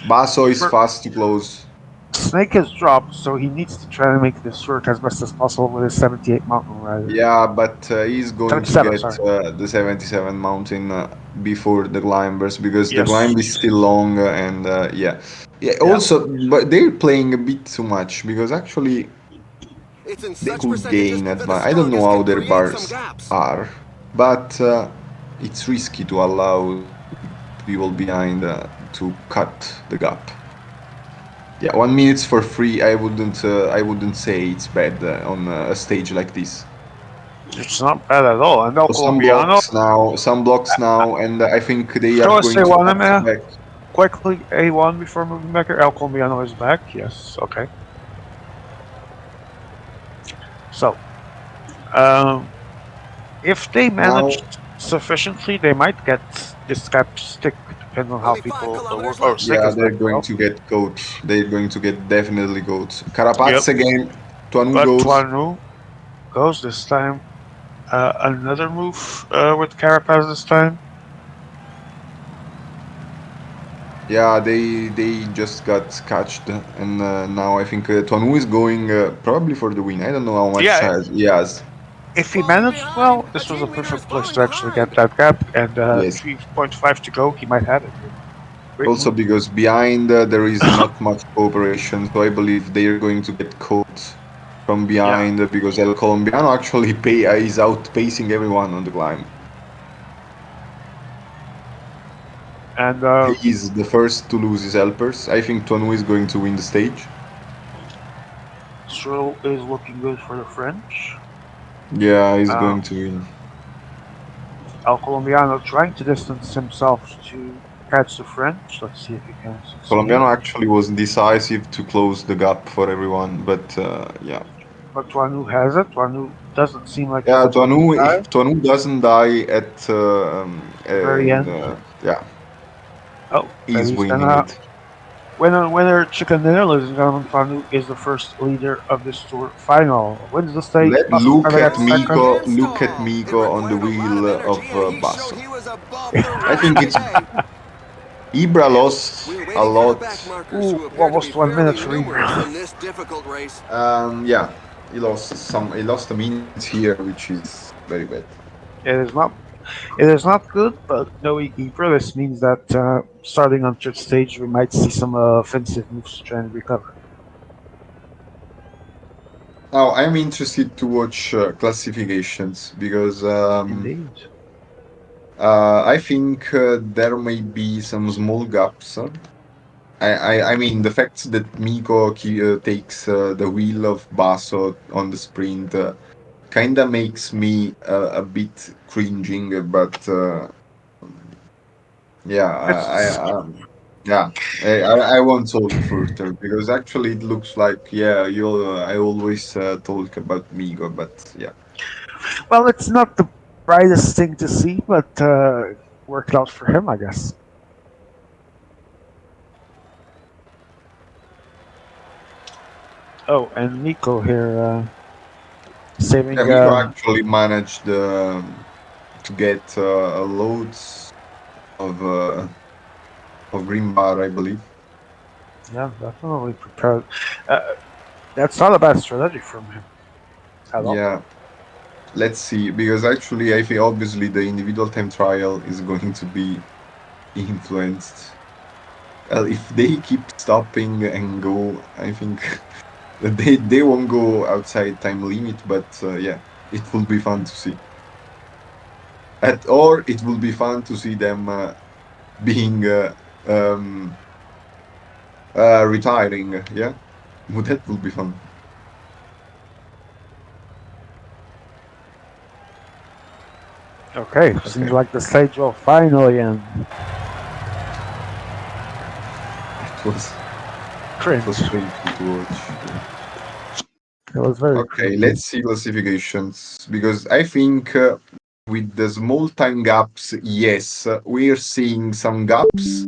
Basso is for, fast to close. Snake has dropped, so he needs to try and make this work as best as possible with his 78 Mountain Rider. Yeah, but he's going to 77, get sorry. the 77 mountain before the climbers because the Yes. climb is still long and yeah. Yeah, Yeah. also, but they're playing a bit too much because actually It's in they such could percentages gain that the advantage. I don't know strongest how can their create some bars gaps. are, but it's risky to allow people behind to cut the gap. Yeah, 1 minute for free. I wouldn't say it's bad on a stage like this. It's not bad at all. And El So Colombiano, some blocks now, and I think they are show us going to A1, pass Emma. back. Quickly, A1 before moving back here. El Colombiano is back. Yes, okay. So, um, if they Now, manage sufficiently, they might get this cap stick, depending on how Only 5 people kilometers work. Oh, left. stick yeah, is back they're as going well. to get coach. They're going to get definitely coach. Yep. Carapaz again. Tuanu But goes. Tuanu goes this time. Another move with Carapaz this time. Yeah, they just got catched, and now I think Tuanu is going probably for the win. I don't know how much Yeah, he has. if he Falling managed well, behind. A this was a team leader is perfect place falling to actually get behind. that gap. And Yes. 3.5 to go, he might have it here. Great Also move. because behind there is not much cooperation, so I believe they are going to get caught from Yeah, behind because El Colombiano actually is outpacing everyone on the climb. and He is the first to lose his helpers. I think Tuanu is going to win the stage. Stroll is looking good for the French. Yeah, he's Uh, going to win. El Colombiano trying to distance himself to catch the French. Let's see if he can succeed. Colombiano actually was decisive to close the gap for everyone, but yeah. But Tuanu has it. Tuanu doesn't seem like he Yeah, would want to Tuanu, die. if Tuanu doesn't die The very end. yeah, Oh, he's he's winning gonna it. winner chicken dinner, ladies and gentlemen. Tuanu is the first leader of this tour final. Wins the stage. Basso Look at Fabregat Oh, a second. Miko. grand Look at stall. It Miko on the required a lot wheel of of energy, and he showed Basso. he was above the I rest think it's today. Ibra lost We're a waiting for the lot. back markers, Ooh, who appear to be almost 1 minute fairly for numerous Ibra. in this difficult race. Yeah, he lost some. He lost a minute here, which is very bad. It is not. It is not good, but no Ibra. This means that starting on third stage, we might see some offensive moves to try and recover. Now I'm interested to watch classifications because Indeed. I think there may be some small gaps. I mean, the fact that Miko takes the wheel of Basso on the sprint kind of makes me a bit cringing, but yeah, It's yeah, I won't talk further because actually it looks like yeah, you I always talk about Miko, but yeah. well, it's not the brightest thing to see, but worked out for him, I guess. Oh, and Nico here Yeah, saving. Miko actually managed to get loads of green bar, I believe. Yeah, definitely prepared. Uh, that's not a bad strategy from him at all. Yeah, let's see, because actually I think obviously the individual time trial is going to be influenced. Well, if they keep stopping and go, I think that they won't go outside time limit, but yeah, it will be fun to see. Or it will be fun to see them being um, retiring. Yeah, well, that will be fun. Okay, seems Okay, like the stage will finally end. it was it was Cringe. painful to watch. It was very Okay, cringe. let's see classifications because I think with the small time gaps, yes, we're seeing some gaps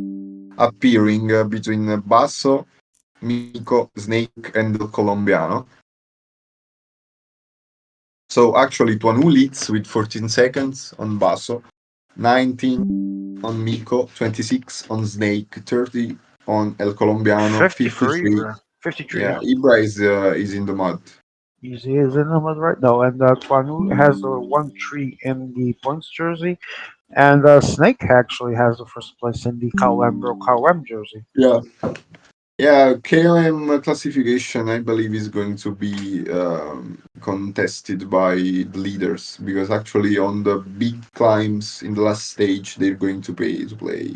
appearing between Basso, Miko, Snake, and El Colombiano. So actually, Tuanu leads with 14 seconds on Basso, 19 on Miko, 26 on Snake, 30 on El Colombiano, 50 for 53. Ibra. 53, Yeah, yeah. Ibra is in the mud. Easy is in the mud right now. And Tuanu has the 1-3 in the points jersey. And Snake actually has the first place in the Kawem jersey. Yeah. Yeah, KOM classification, I believe, is going to be contested by the leaders because actually on the big climbs in the last stage, they're going to pay to play.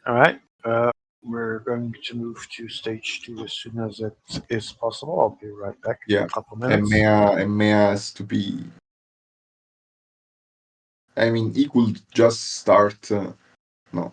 All right. we're going to move to stage 2 as soon as it is possible. I'll be right back in Yeah, a couple minutes. EMEA has to be. I mean, he could just start. No.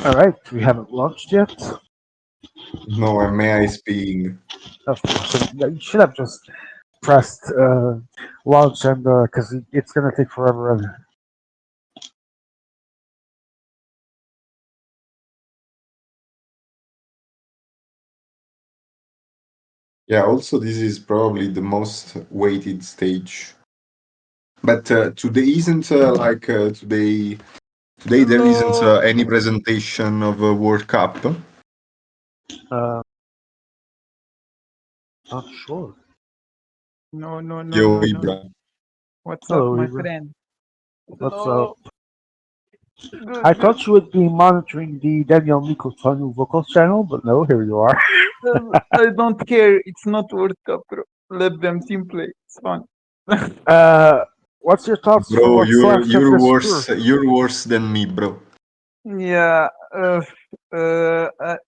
All right, we haven't launched yet. No, EMEA is being. Of course, you should have just pressed launch and because it's gonna take forever. And Yeah, also, this is probably the most weighted stage. But today isn't like today. Today there isn't any presentation of a World Cup. not sure. No, no, no, Yo, no, no. Ibra. What's Hello, up, my Ibra. friend? What's Hello. up? Good, I good. thought you would be monitoring the Daniel Miko Tonu vocals channel, but no, here you are. I don't care. It's not World Cup, bro. Let them team play. It's fun. What's your thoughts for Bro, what's left of you're this worse. tour? You're worse than me, bro. Yeah.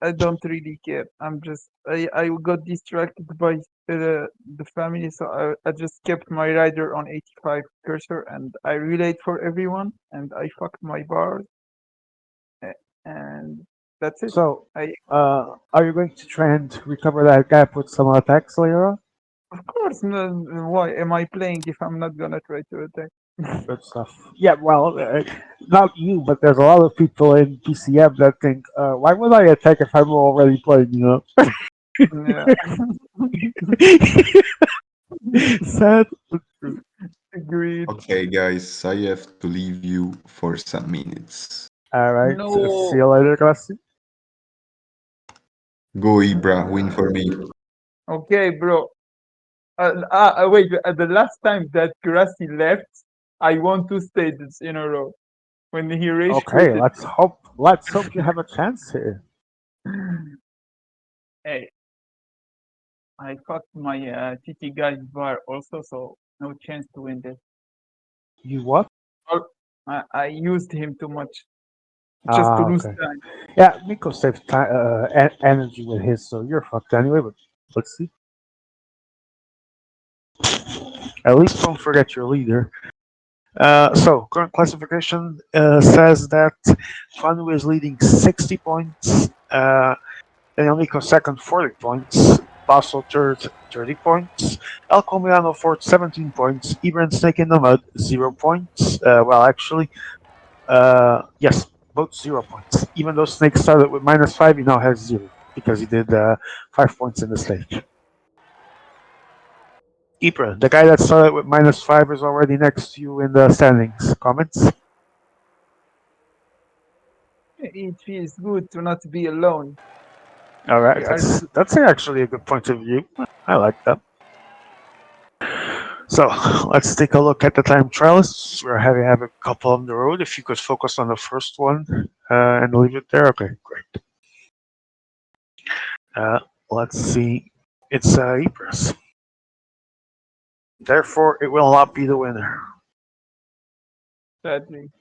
I don't really care. I got distracted by the family, so I just kept my rider on 85 cursor, and I relayed for everyone, and I fucked my bars, and that's it. So, I are you going to try and recover that gap with some attacks later on? Of course, no, why am I playing if I'm not gonna try to attack? Good stuff. Yeah, well, not you, but there's a lot of people in PCM that think, why would I attack if I'm already playing, you know? Yeah. Sad, but true. Agreed. Okay, guys, I have to leave you for some minutes. Alright, No. see you later, Klassi. Go, Ibra, win for me. Okay, bro. Wait. The last time that Grassy left, I won 2 stages in a row when he rage Okay, quitted. let's hope you have a chance here. Hey, I fucked my TT guy's bar also, so no chance to win this. You what? Oh, I used him too much just to lose Okay. time. Yeah, Miko saved energy with his, so you're fucked anyway, but let's see. At least don't forget your leader. So, current classification says that Fanu is leading 60 points, Daniel Miko second, 40 points, Basso third, 30 points, El Comiano fourth, 17 points, Ibran Snake in the Mud, 0 points. Yes, both 0 points. Even though Snake started with -5, he now has 0 because he did 5 points in the stage. Ibra, the guy that started with -5 is already next to you in the standings. Comments? It feels good to not be alone. All right, We are that's actually a good point of view. I like that. So let's take a look at the time trialists. We're having have a couple on the road. If you could focus on the first one and leave it there. Okay, great. Let's see. It's Ypres. Therefore, it will not be the winner. Sadly.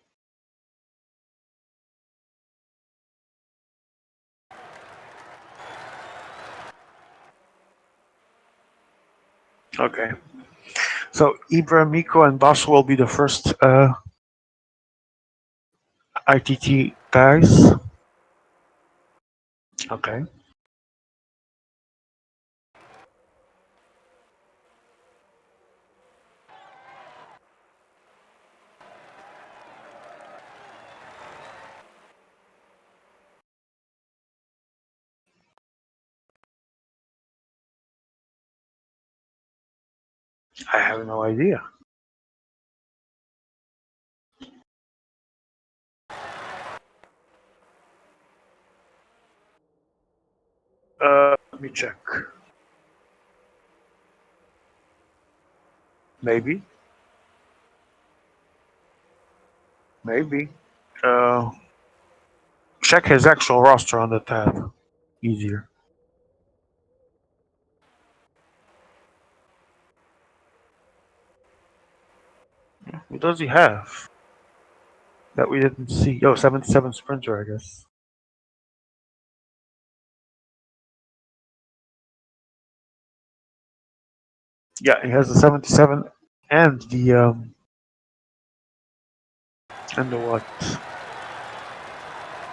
Okay. So Ibra, Miko, and Bas will be the first ITT guys. Okay. I have no idea. Let me check. Maybe. Maybe. Check his actual roster on the tab. Easier. Who does he have? That we didn't see. Oh, 77 Sprinter, I guess. Yeah, he has the 77 and the what?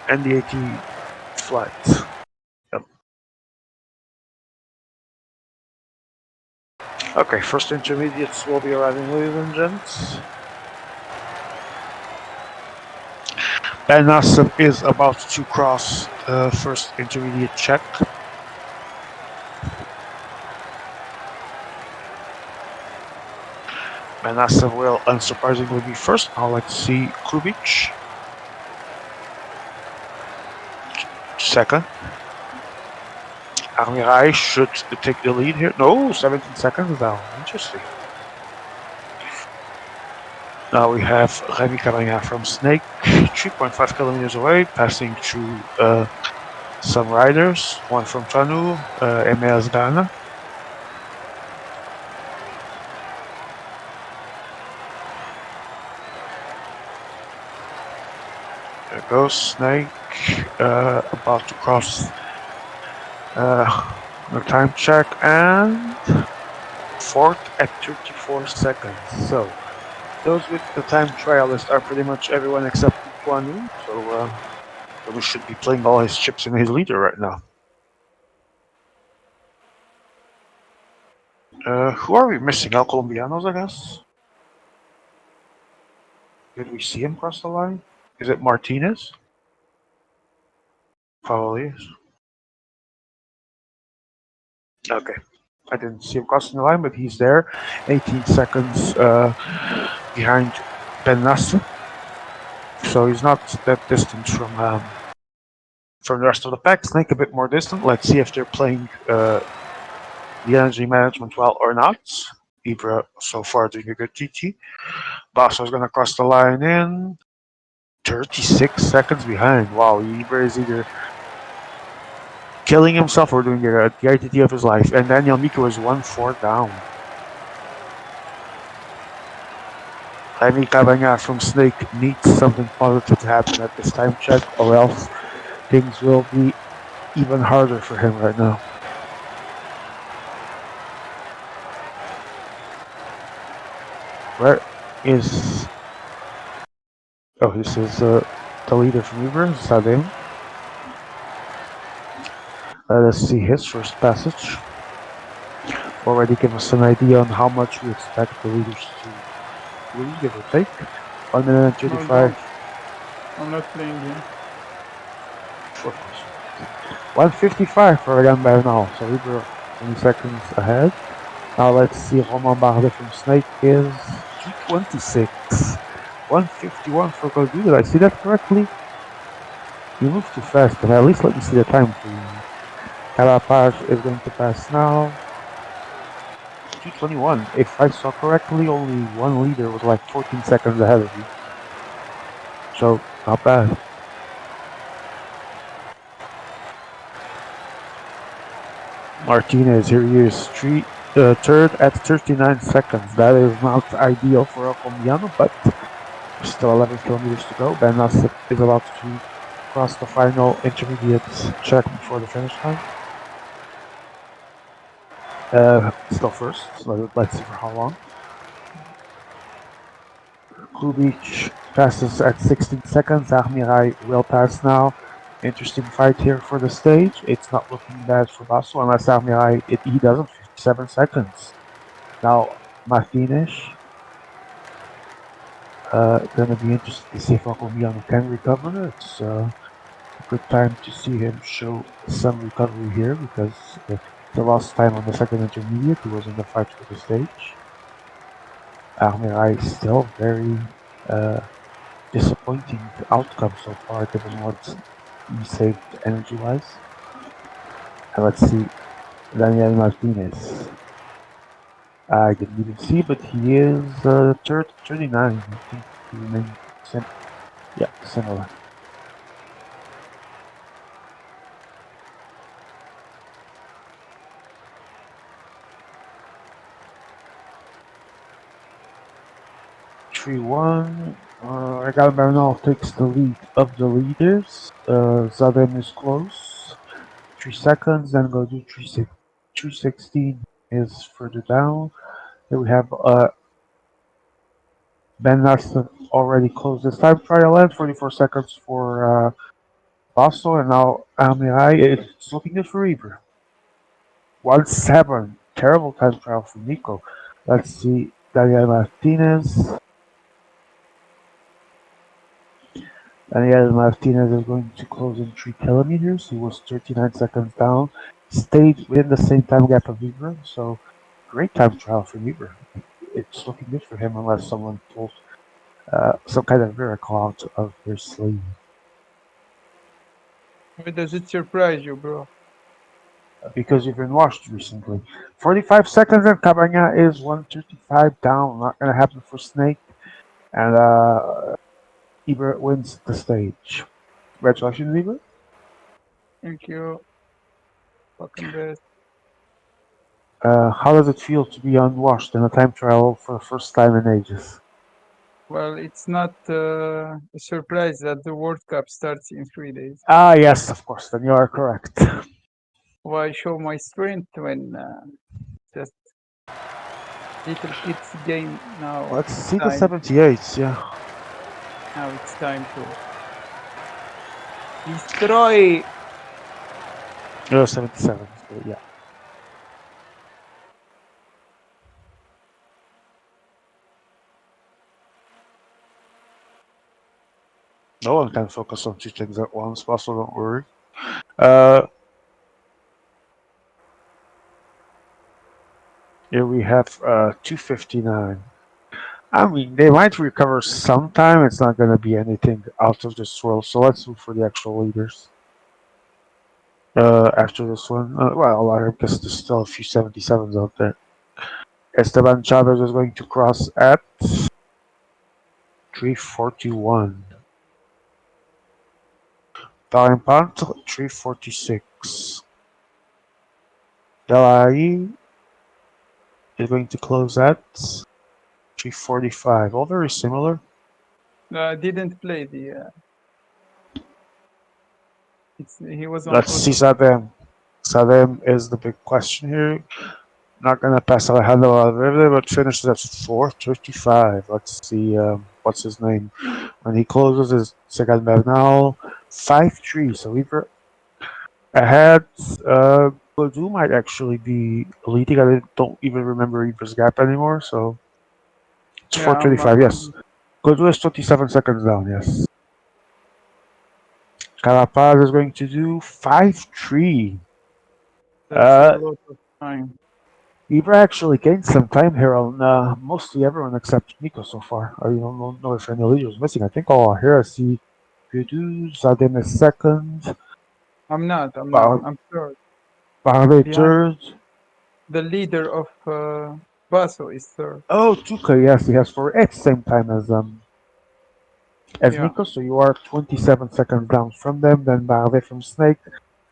And the 80 flat. Yep. Okay, first intermediates will be arriving, ladies and gents. Ben Nasser is about to cross the first intermediate check. Ben Nasser will unsurprisingly be first. Now let's see Kubic. Second. Armirai should take the lead here. No, 17 seconds down. Interesting. Now we have Remy Cavagna from Snake, 3.5 kilometers away, passing through some riders. One from Tanu, Emeas Ghana. There goes Snake, about to cross the time check, and fourth at 34 seconds. So those with the time trialist are pretty much everyone except Tanu. So we should be playing all his chips in his leader right now. Who are we missing? El Colombianos, I guess? Did we see him cross the line? Is it Martinez? Probably is. Okay. I didn't see him crossing the line, but he's there. 18 seconds behind Ben Nasser. So he's not that distant from the rest of the pack. Snake a bit more distant. Let's see if they're playing the energy management well or not. Ibra so far doing a good TT. Basso is going to cross the line in 36 seconds behind. Wow, Ibra is either killing himself or doing the ITT of his life. And Daniel Miko is 1-4 down. Jaime Cavagna from Snake needs something positive to happen at this time check, or else things will be even harder for him right now. Where is... Oh, this is the leader from Uber, Sadem. Let us see his first passage. Already give us an idea on how much we expect the leaders to lose, give or take. 1 minute and 35. I'm not playing him. 155 for Regan Bernal, so we were 20 seconds ahead. Now let's see, Romain Bardet from Snake is 226. 151 for Goldu. Did I see that correctly? You moved too fast, but at least let me see the time for you. Calapage is going to pass now. 2:21. If I saw correctly, only one leader was like 14 seconds ahead of you. So, not bad. Martinez, here he is, third at 39 seconds. That is not ideal for El Colombiano, but still 11 kilometers to go. Ben Nasser is about to cross the final intermediate check before the finish line. Still first. Let's see for how long. Kubic passes at 16 seconds. Armirai will pass now. Interesting fight here for the stage. It's not looking bad for Basso unless Armirai, he doesn't. 57 seconds. Now, Martinez. Gonna be interesting to see if Colombiano can recover. It's a good time to see him show some recovery here because the last time on the second intermediate he was in the fight for the stage. Armirai still very disappointing outcome so far given what he saved energy-wise. And let's see, Daniel Martinez. I didn't even see, but he is 39. I think he remains similar. Regal Bernal takes the lead of the leaders. Zadem is close. 3 seconds, then go to 316 is further down. Here we have Ben Nasser already closed his time trial and 44 seconds for Basso, and now Amirai. It's looking good for Eber. 1-7. Terrible time trial for Nico. Let's see. Daniel Martinez. Daniel Martinez is going to close in 3 kilometers. He was 39 seconds down. Stayed within the same time gap of Eber. So, great time trial for Eber. It's looking good for him unless someone pulls some kind of miracle out of their sleeve. Why does it surprise you, bro? Because you've been washed recently. 45 seconds and Cabana is 135 down. Not gonna happen for Snake. And Eber wins the stage. Congratulations, Eber. Thank you. Fucking best. How does it feel to be unwashed in a time trial for the first time in ages? Well, it's not a surprise that the World Cup starts in 3 days. Ah, yes, of course. Then you are correct. Why show my strength when just little kids game now? Let's see the time. 78s, yeah. Now it's time to destroy. 77, yeah. No one can focus on 2 things at once, also don't worry. Here we have 259. I mean, they might recover sometime. It's not going to be anything out of this world. So let's move for the actual leaders. After this one, well, I guess there's still a few 77s out there. Esteban Chavez is going to cross at 341. Darren Pant, 346. Delay is going to close at 345. All very similar. Didn't play the. He was on. Let's see Sadem. Sadem is the big question here. Not gonna pass Alejandro Valverde, but finishes at 4:35. Let's see what's his name. When he closes is Segal Bernal 5-3. So Eber ahead. Godou might actually be leading. I don't even remember Eber's gap anymore. So it's 4:35. Yes, Godou is 27 seconds down. Yes. Carapaz is going to do 5-3. That's a lot of time. Eber actually gained some time here on mostly everyone except Nico so far. I don't know if any leader was missing. I think here I see Godou, Zadem is second. I'm not. I'm third. Bardet third. The leader of Basso is third. Oh, Tuca, yes, he has 4 at the same time as Yeah. Nico, so you are 27 seconds down from them. Then Bardet from Snake,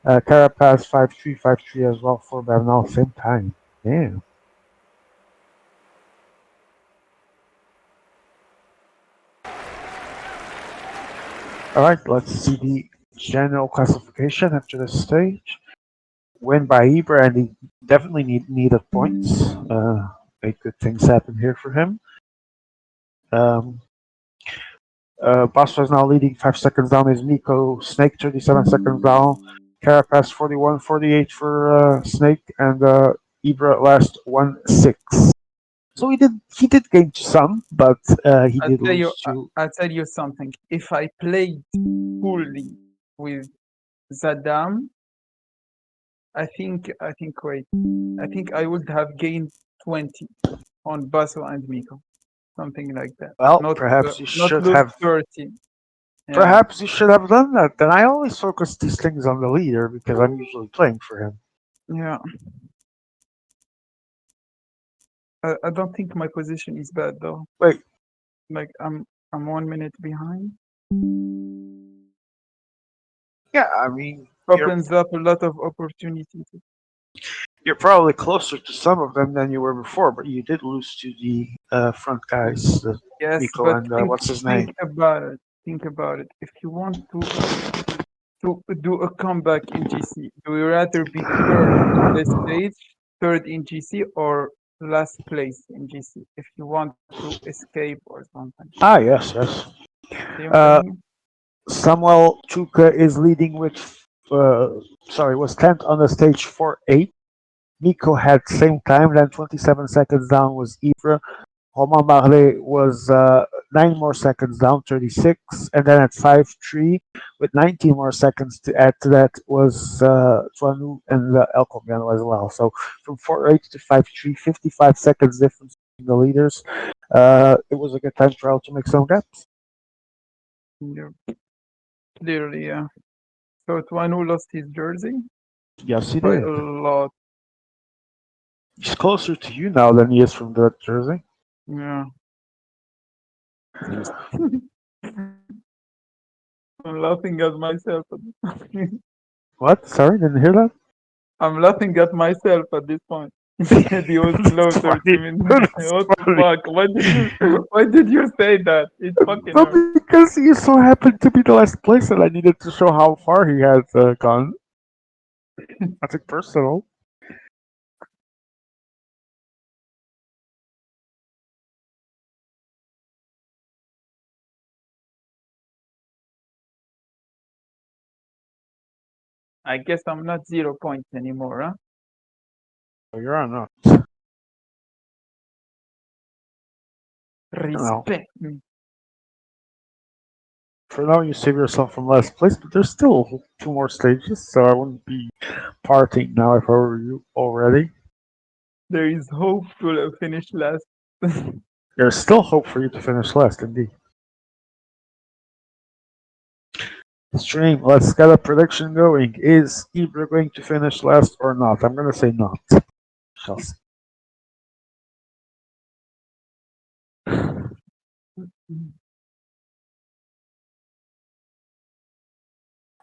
Carapaz 5-3, 5-3 as well for Bernal, same time. Yeah. All right, let's see the general classification after this stage. Win by Ibra, and he definitely needed points. Made good things happen here for him. Basso is now leading 5 seconds down is Nico. Snake 37 seconds down. Carapaz 41, 48 for Snake, and Ibra at last 1-6. So he did gain some, but he I'll did tell you, lose to. I'll tell you something. If I played fully with Zadam, I think wait, I think I would have gained 20 on Basso and Miko, something like that. Well, Not perhaps you not should lose have. 30. Yeah, Perhaps you should have done that. Then I always focus these things on the leader because I'm usually playing for him. yeah. I don't think my position is bad though. Wait, Like I'm 1 minute behind. yeah, I mean, Opens up a lot of opportunities. you're probably closer to some of them than you were before, but you did lose to the front guys, the Yes, Miko but and what's his think name? about it. Think about it. If you want to do a comeback in GC, do you rather be third in this stage, third in GC, or last place in GC? If you want to escape or something. Ah, yes, yes. See what I mean? Samuel Chuka is leading with, was 10th on the stage 4-8. Miko had same time, then 27 seconds down was Ibra. Romain Marley was 9 more seconds down, 36. And then at 5-3, with 19 more seconds to add to that, was Tuanu and El Comiano as well. So from 4-8 to 5-3, 55 seconds difference between the leaders. It was a good time for El to make some gaps. Yeah. Clearly, yeah. So Tuanu lost his jersey Yes, he by did. a lot. He's closer to you now than he is from the jersey. Yeah. I'm laughing at myself. What? Sorry, didn't hear that? I'm laughing at myself at this point. He said he was That's closer to funny. me. That's What the funny. fuck? Why did you say that? It's fucking But because he so happened to be the last place and I needed to show how far he had gone. Nothing personal. I guess I'm not 0 points anymore, huh? Oh, you're on up. No. Respect me. For now, you save yourself from last place, but there's still 2 more stages, so I wouldn't be partying now if I were you already. There is hope to finish last. There's still hope for you to finish last, indeed. Stream, let's get a prediction going. Is Ibra going to finish last or not? I'm gonna say not. Shall see.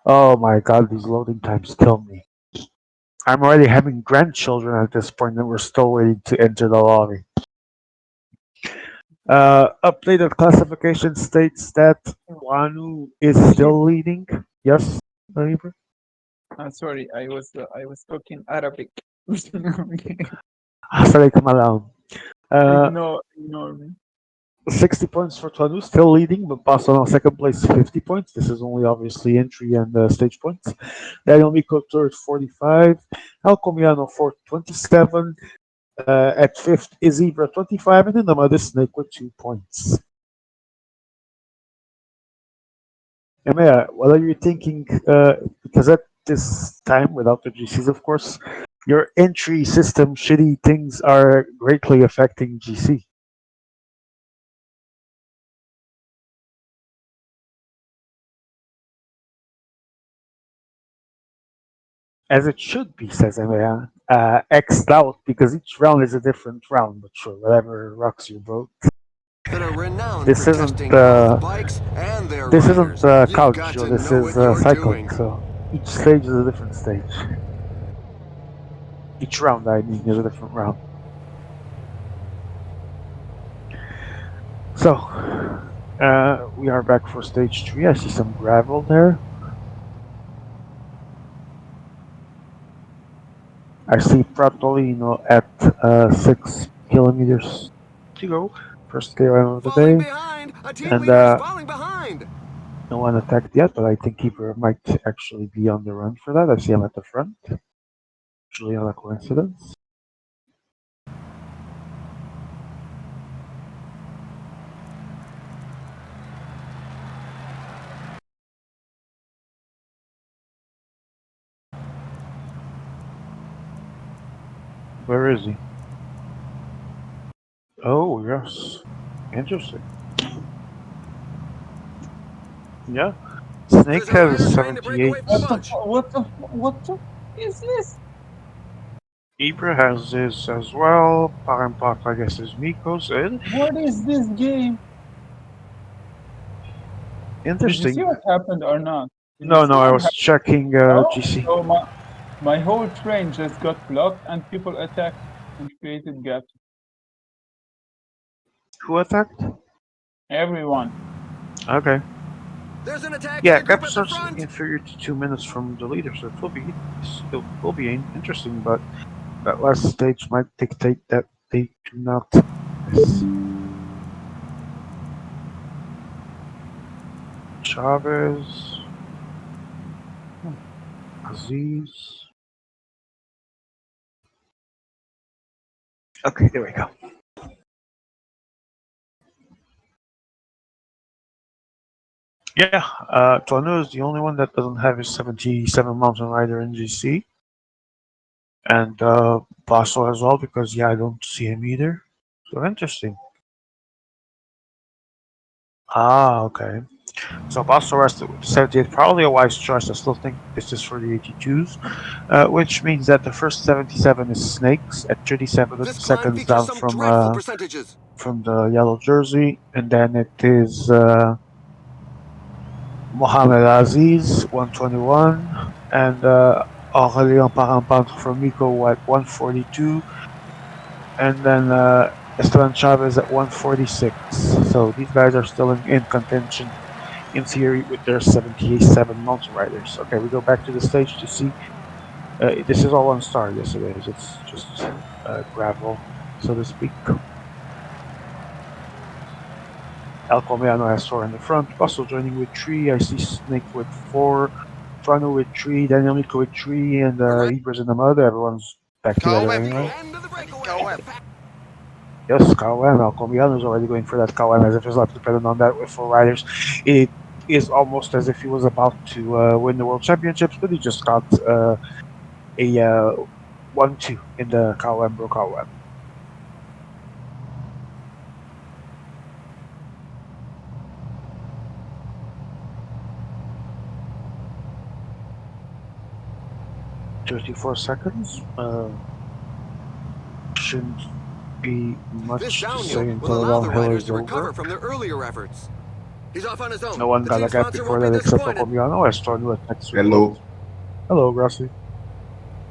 Oh my god, these loading times kill me. I'm already having grandchildren at this point and we're still waiting to enter the lobby. Updated classification states that Wanu is still leading. Yes, Ibra? Sorry, I was talking Arabic. Assalamualaikum alam. Ignore me. 60 points for Tuanu, still leading, but Barcelona second place, 50 points. This is only obviously entry and stage points. Daniel Miko third, 45. El Comiano fourth, 27. At fifth is Ibra, 25. And then the Mother Snake with 2 points. Emea, what are you thinking? Because at this time, without the GCs, of course, your entry system shitty things are greatly affecting GC. As it should be, says Emea. X'd out because each round is a different round. But sure, whatever rocks you, bro. That are renowned This for isn't testing both bikes and their this isn't riders. You've couch, got Joe. to This know is what you're cycling. doing. So each stage is a different stage. Each round, I mean, is a different round. So we are back for stage 3. I see some gravel there. I see Pratolino at 6 kilometers to go. First KOM of the Falling day. behind! A team And leader is falling behind! no one attacked yet, but I think Keeper might actually be on the run for that. I see him at the front. Actually, not a coincidence. Where is he? Oh, yes. Interesting. Yeah. Snake There's a rider has trying to break away 78. from the bunch. What the is this? Ibra has his as well. Parampak, I guess, is Miko's. What is this game? Did you see Interesting. what happened or not? Did you No, see no, I what was happened? checking No? GC. So my whole train just got blocked and people attacked and created gaps. Who attacked? Everyone. Okay. There's an attacking Yeah, group gap at the starts front! inferior to 2 minutes from the leader, so it will be interesting, but that last stage might dictate that they do not miss. Chavez, Aziz. Okay, there we go. Yeah, Tuano is the only one that doesn't have his 77 mountain rider in GC. And Basso as well, because yeah, I don't see him either. So interesting. Ah, okay. So Basso rested with 78, probably a wise choice. I still think this is for the 82s, which means that the first 77 is Snakes at 37 This climb seconds features down some dreadful from percentages. the yellow jersey, and then it is Mohamed Aziz 121 and Aurélien Parampante from Miko at 142, and then Esteban Chavez at 146. So these guys are still in contention in theory with their 77 mountain riders. Okay, we go back to the stage to see. This is all one star. Yes, it is. It's just gravel, so to speak. El Comiano has 4 in the front. Bustle joining with 3. I see Snake with 4. Trano with 3. Daniel Miko with 3. And Ibra's in the mud. Everyone's back together anyway. End of the breakaway. Yes, KOM. El Comiano is already going for that KOM as if his life depended on that with 4 riders. It is almost as if he was about to win the World Championships, but he just got a 1-2 in the KOM Bro KOM. "34 seconds. Shouldn't be This much to downhill say will until the allow the downhill riders is to recover over. from their earlier efforts. He's off on his own. No one The got team a gap sponsor before won't be that except for disappointed. Comiano. I started with next week. Hello. Hello, Grassi.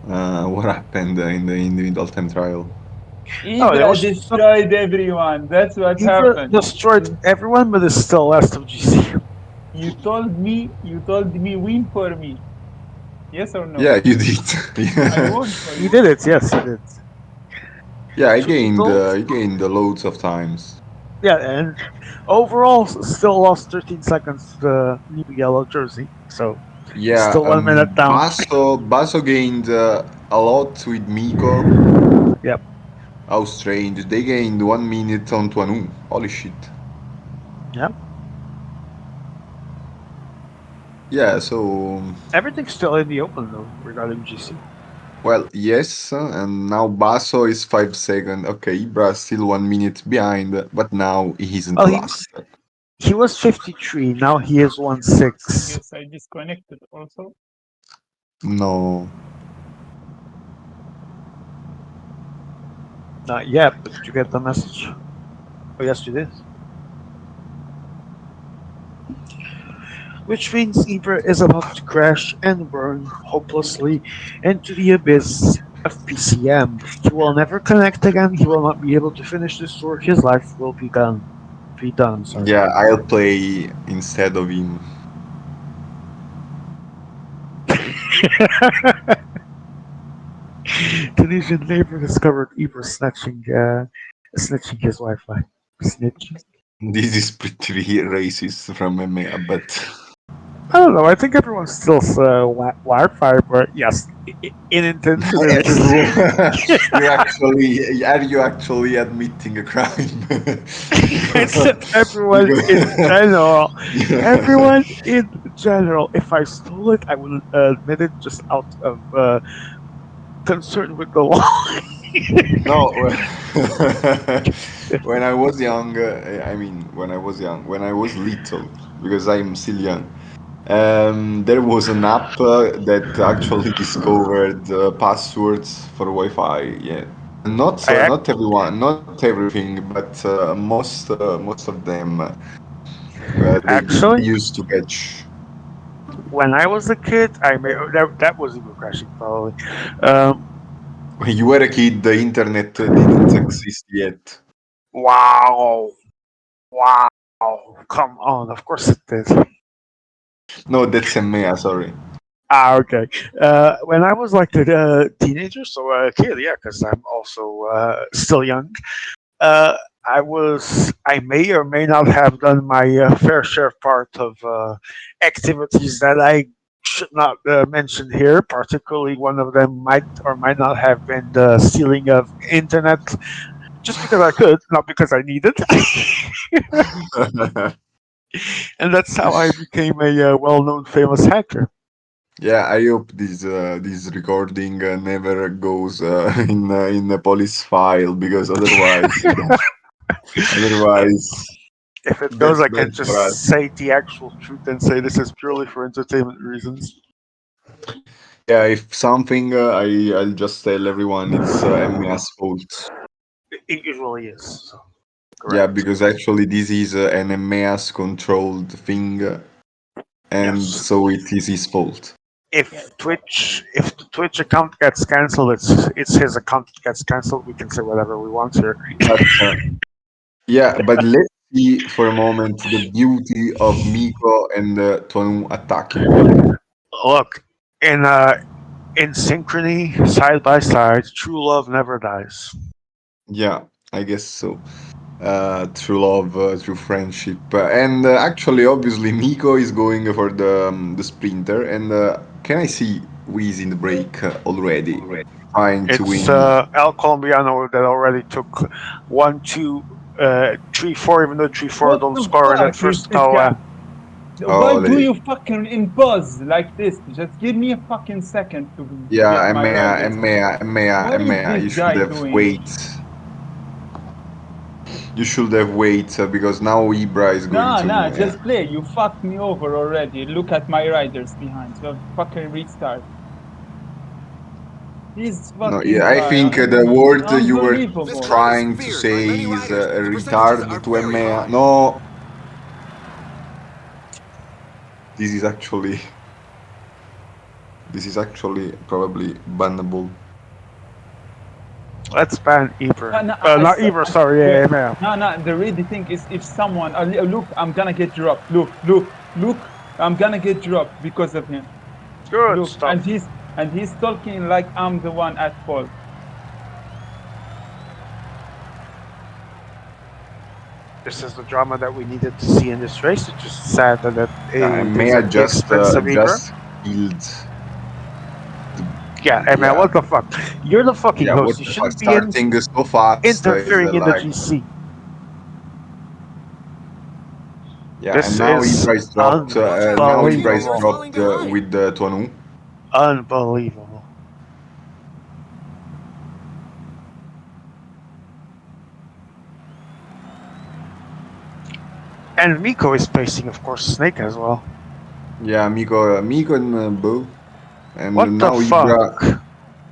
What happened in the individual time trial? Oh, it Ibra was destroyed everyone. That's what Ibra happened. destroyed everyone, but is still last of GC. You told me win for me. Yes or no? Yeah, you did. I Yeah, won for He you. did it, yes, he did. yeah. Truth be told, I gained loads of times. yeah, and overall, still lost 13 seconds to the new yellow jersey. So he's Yeah, still 1 minute down. Basso gained a lot with Miko. Yep. How strange. They gained 1 minute on Tuanu. Holy shit. Yep. Yeah, so Everything's still in the open though regarding GC. well, yes, and now Basso is 5 seconds. Okay, Ibra is still 1 minute behind, but now he isn't Well, last. he was 53. Now he is 1-6. Yes, I disconnected also. No. Not yet, but did you get the message? Oh, yes, you did. Which means Ibra is about to crash and burn hopelessly into the abyss of PCM. He will never connect again. He will not be able to finish this tour. His life will be gone. Be done. Sorry. Yeah, I'll play instead of him. Tunisian neighbor discovered Ibra snitching his Wi-Fi. Snitching. This is pretty racist from EMEA, but I don't know. I think everyone steals Wi-Fi, but yes, unintentionally. are you actually admitting a crime? I said everyone in Because- general. Everyone in general. If I stole it, I would admit it just out of concern with the law. No, when I was young, when I was little, because I'm still young, there was an app that actually discovered passwords for Wi-Fi. Yeah, not I not everyone, not everything, but most of them they actually, used to catch. when I was a kid, I may that was even crashing probably. Um, When you were a kid, the internet didn't exist yet. wow, wow, come on! Of course it did. No, that's EMEA, sorry. Ah, okay. When I was like a teenager, so a kid, yeah, because I'm also still young. Uh, I may or may not have done my fair share part of activities that I should not mention here. Particularly, one of them might or might not have been the stealing of internet, just because I could, not because I needed. And that's how I became a well-known, famous hacker. Yeah, I hope this recording never goes in a police file because otherwise If it goes, that's I bad can for us. just say the actual truth and say this is purely for entertainment reasons. Yeah, if something, I'll just tell everyone it's MEA's fault. It usually is. So, Yeah, correct. because actually this is an MEA's controlled thing, and Yes. so it is his fault. If the Twitch account gets cancelled, it's his account that gets cancelled. We can say whatever we want here. But yeah, but let's see for a moment the beauty of Miko and Tonu attacking. Look, in synchrony, side by side, true love never dies. Yeah, I guess so. Through love, through friendship, and actually, obviously, Miko is going for the sprinter. And can I see who is in the break already, trying to It's win? El Colombiano that already took 1, 2, 3, 4. Even though 3, 4 What don't the score in that fuck is first this guy? Why do Ole. you fucking impose like this? Just give me a fucking second to get Yeah, my Emea, riders. Emea, Emea, What is Emea. this You should guy have doing? wait. You should have wait because now Ibra is going Nah, to. nah, Yeah. just play. You fucked me over already. Look at my riders behind. So fucking restart. This No, fucking yeah, I guy, think the word you were This unbelievable. crowd is trying to feared by say many is riders. The percentages retard are to very EMEA. high. No, this is actually probably bannable. let's ban Eber. No, no, Not Eber. I Sorry, swear. yeah, man. No, no, the really thing is if someone, look, I'm gonna get dropped. Look, I'm gonna get dropped because of him. Good Look, stuff. and he's talking like I'm the one at fault. This is the drama that we needed to see in this race. It's just sad that Yeah, it is EMEA at the expense of Eber. just killed. Yeah, hey man, Yeah, what the fuck? You're the fucking yeah. What host. You the fuck? shouldn't be Starting so fast is interfering in the like GC. yeah, and This now is Ibra is dropped. Watch out, Now your Ibra is teammates are unbelievable. falling dropped behind. with Tuanu. Unbelievable. And Miko is pacing, of course, Snake as well. Yeah, Miko and Bo, What and the now Ibra. fuck?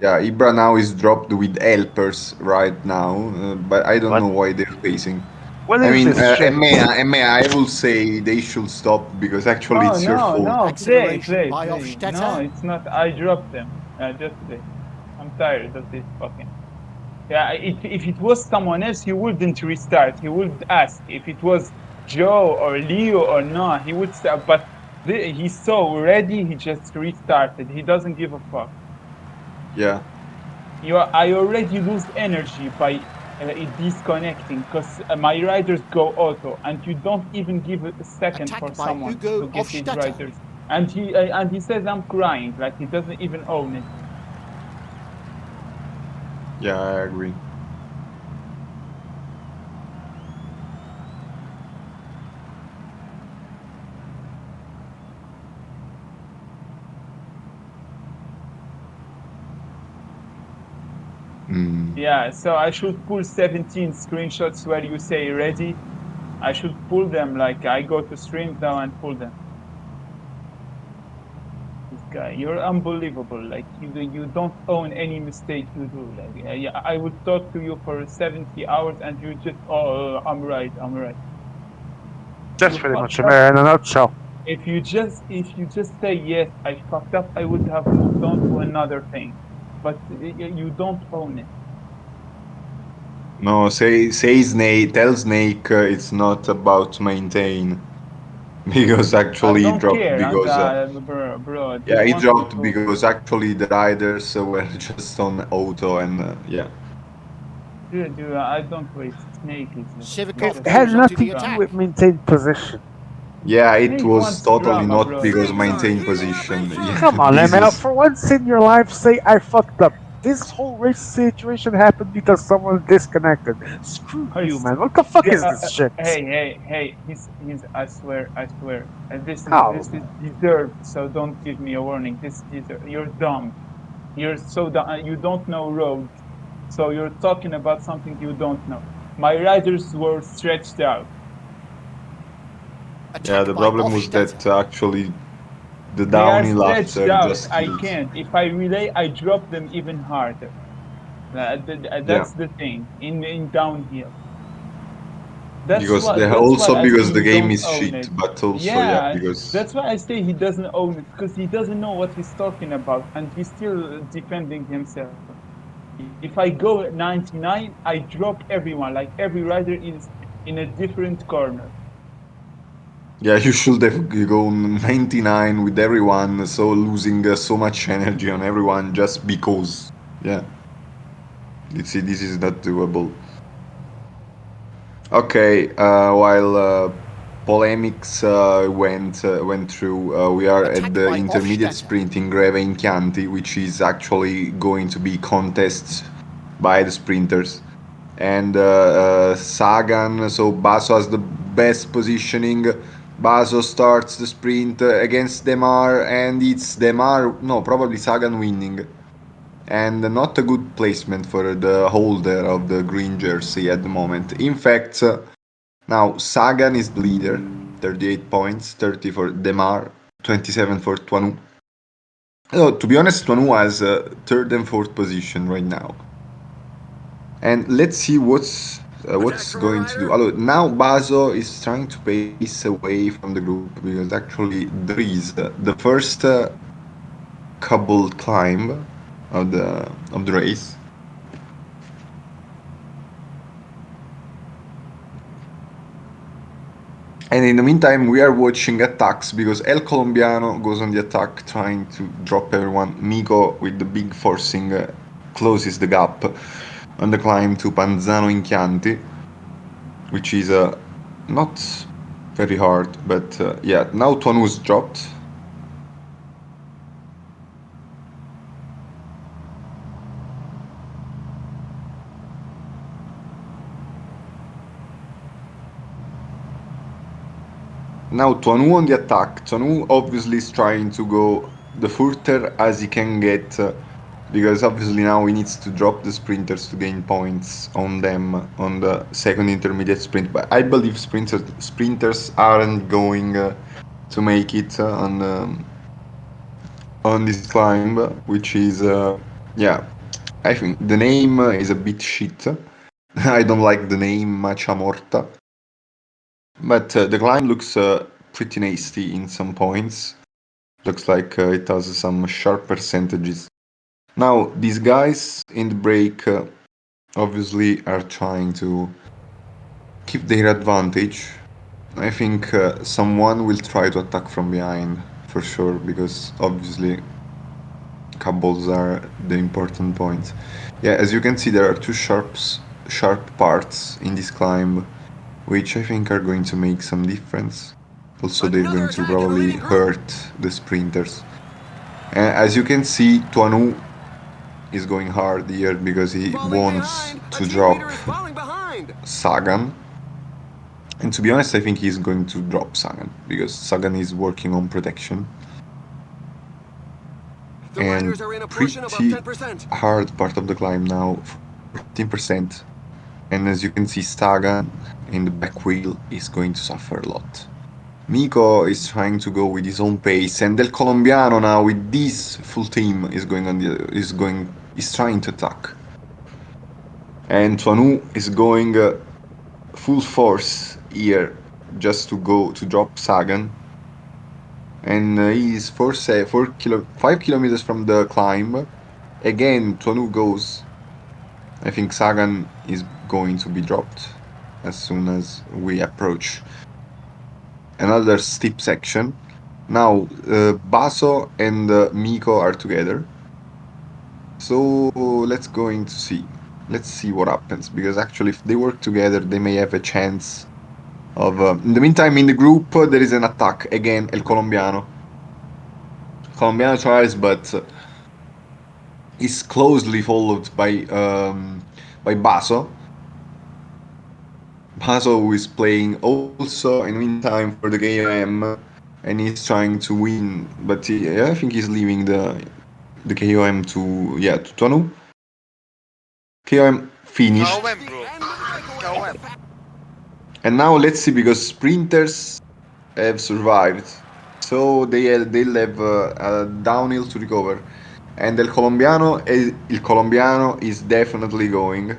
Yeah, Ibra now is dropped with helpers right now, but I don't What? know why they're facing. What I is mean, this shit? EMEA, I will say they should stop because actually No, it's your no, fault. no, play, Acceleration play, by play. No, Hofstetter. it's not. I dropped them. Just play. I'm tired of this fucking. Yeah, if it was someone else, he wouldn't restart. He would ask. If it was Joe or Leo or no, he would start. But he's so ready, he just restarted. He doesn't give a fuck. Yeah, I already lose energy by it disconnecting because my riders go auto, and you don't even give a second for Attack by someone Hugo to get his Hofstetter. riders. And he says I'm crying, like he doesn't even own it. yeah, I agree. Mm. Yeah, so I should pull 17 screenshots where you say ready. I should pull them, like I go to streams now and pull them. This guy, you're unbelievable. Like you don't own any mistake you do. Like yeah, I would talk to you for 70 hours and you just, oh, I'm right, I'm right. That's You pretty much fucked it, up. man, in a nutshell. If you just say yes, I fucked up, I would have moved on to another thing. But you don't own it. No, say Snake, tell Snake it's not about maintain because I actually he don't dropped care, and because bro, do yeah, you he want me dropped to? because actually the riders were just on auto and yeah. Dude, I don't wait. Snake is It Sivakov just had moves on to wanting the nothing to do drama. with attack. maintained position. Yeah, it Snake was wants totally drama, not bro. because Streams are maintain heating up in position. Yeah, 5. Come on, this ML. is For once in your life, say I fucked up. This whole race situation happened because someone disconnected. Screw you, He's, man. What the fuck yeah, is this shit? hey. He's. I swear. This is Oh, deserved. So don't give me a warning. This deserve. You're dumb. You're so dumb. You don't know roads. So you're talking about something you don't know. My riders were stretched out. yeah. Attack The by problem was that Hofstetter. actually the They are downhill stretched after out. just I killed. can't. If I relay, I drop them even harder. Yeah, That's the thing in downhill. That's because what the that's why also I say because the you game don't is own shit, it. but also yeah Yeah, because that's why I say he doesn't own it because he doesn't know what he's talking about and he's still defending himself. If I go at 99, I drop everyone. Like every rider is in a different corner. yeah you should have go 99 with everyone, so losing so much energy on everyone just because yeah. Let's see, this is not doable. Okay, while polemics went through, we are at Attack the by intermediate Hofstetter. sprint in Greve in Chianti, which is actually going to be contests by the sprinters. And Sagan, so Basso has the best positioning. Basso starts the sprint against Demar, and it's Demar, no, probably Sagan winning. And not a good placement for the holder of the green jersey at the moment. In fact, now Sagan is the leader, 38 points, 30 for Demar, 27 for Tuanu. Oh, to be honest, Tuanu has third and fourth position right now. And let's see Attacks what's from a going to do. rider. Although now Bazo is trying to pace away from the group because actually there is the first couple climb of the race. And in the meantime, we are watching attacks because El Colombiano goes on the attack trying to drop everyone. Miko with the big forcing closes the gap on the climb to Panzano in Chianti, which is not very hard, but yeah, now Tuanu's dropped. Now Tuanu on the attack. Tuanu obviously is trying to go the further as he can get because obviously now he needs to drop the sprinters to gain points on them on the second intermediate sprint. But I believe sprinters aren't going to make it on this climb, which is Yeah, I think the name is a bit shit. I don't like the name Macha Morta. But the climb looks pretty nasty in some points. Looks like it has some sharp percentages. Now, these guys in the break obviously are trying to keep their advantage. I think someone will try to attack from behind for sure, because obviously cobbles are the important point. Yeah, as you can see, there are two sharp parts in this climb, which I think are going to make some difference. Also, they're Another going to attack in the probably leading group. hurt the sprinters. As you can see, Tuanu is going hard here because he Falling wants behind. A to team drop leader is falling behind. Sagan. And to be honest, I think he's going to drop Sagan because Sagan is working on protection. The And riders are in a portion above pretty 10%. hard part of the climb now, 14%. And as you can see, Sagan in the back wheel is going to suffer a lot. Miko is trying to go with his own pace, and Del Colombiano now with this full team is trying to attack. And Tuanu is going full force here just to go to drop Sagan. And he's 5 kilometers from the climb. Again, Tuanu goes. I think Sagan is going to be dropped as soon as we approach another steep section. Now, Baso and Miko are together. So let's going to see. Let's see what happens, because actually if they work together, they may have a chance of... in the meantime, in the group, there is an attack. Again, El Colombiano. Colombiano tries, but is closely followed by Baso. Baso, who is playing also in the meantime for the KOM, and he's trying to win, but I think he's leaving the KOM to Tuanu. KOM finished. KOM, bro. KOM. And now let's see, because sprinters have survived, so they'll have a downhill to recover. And El Colombiano is definitely going.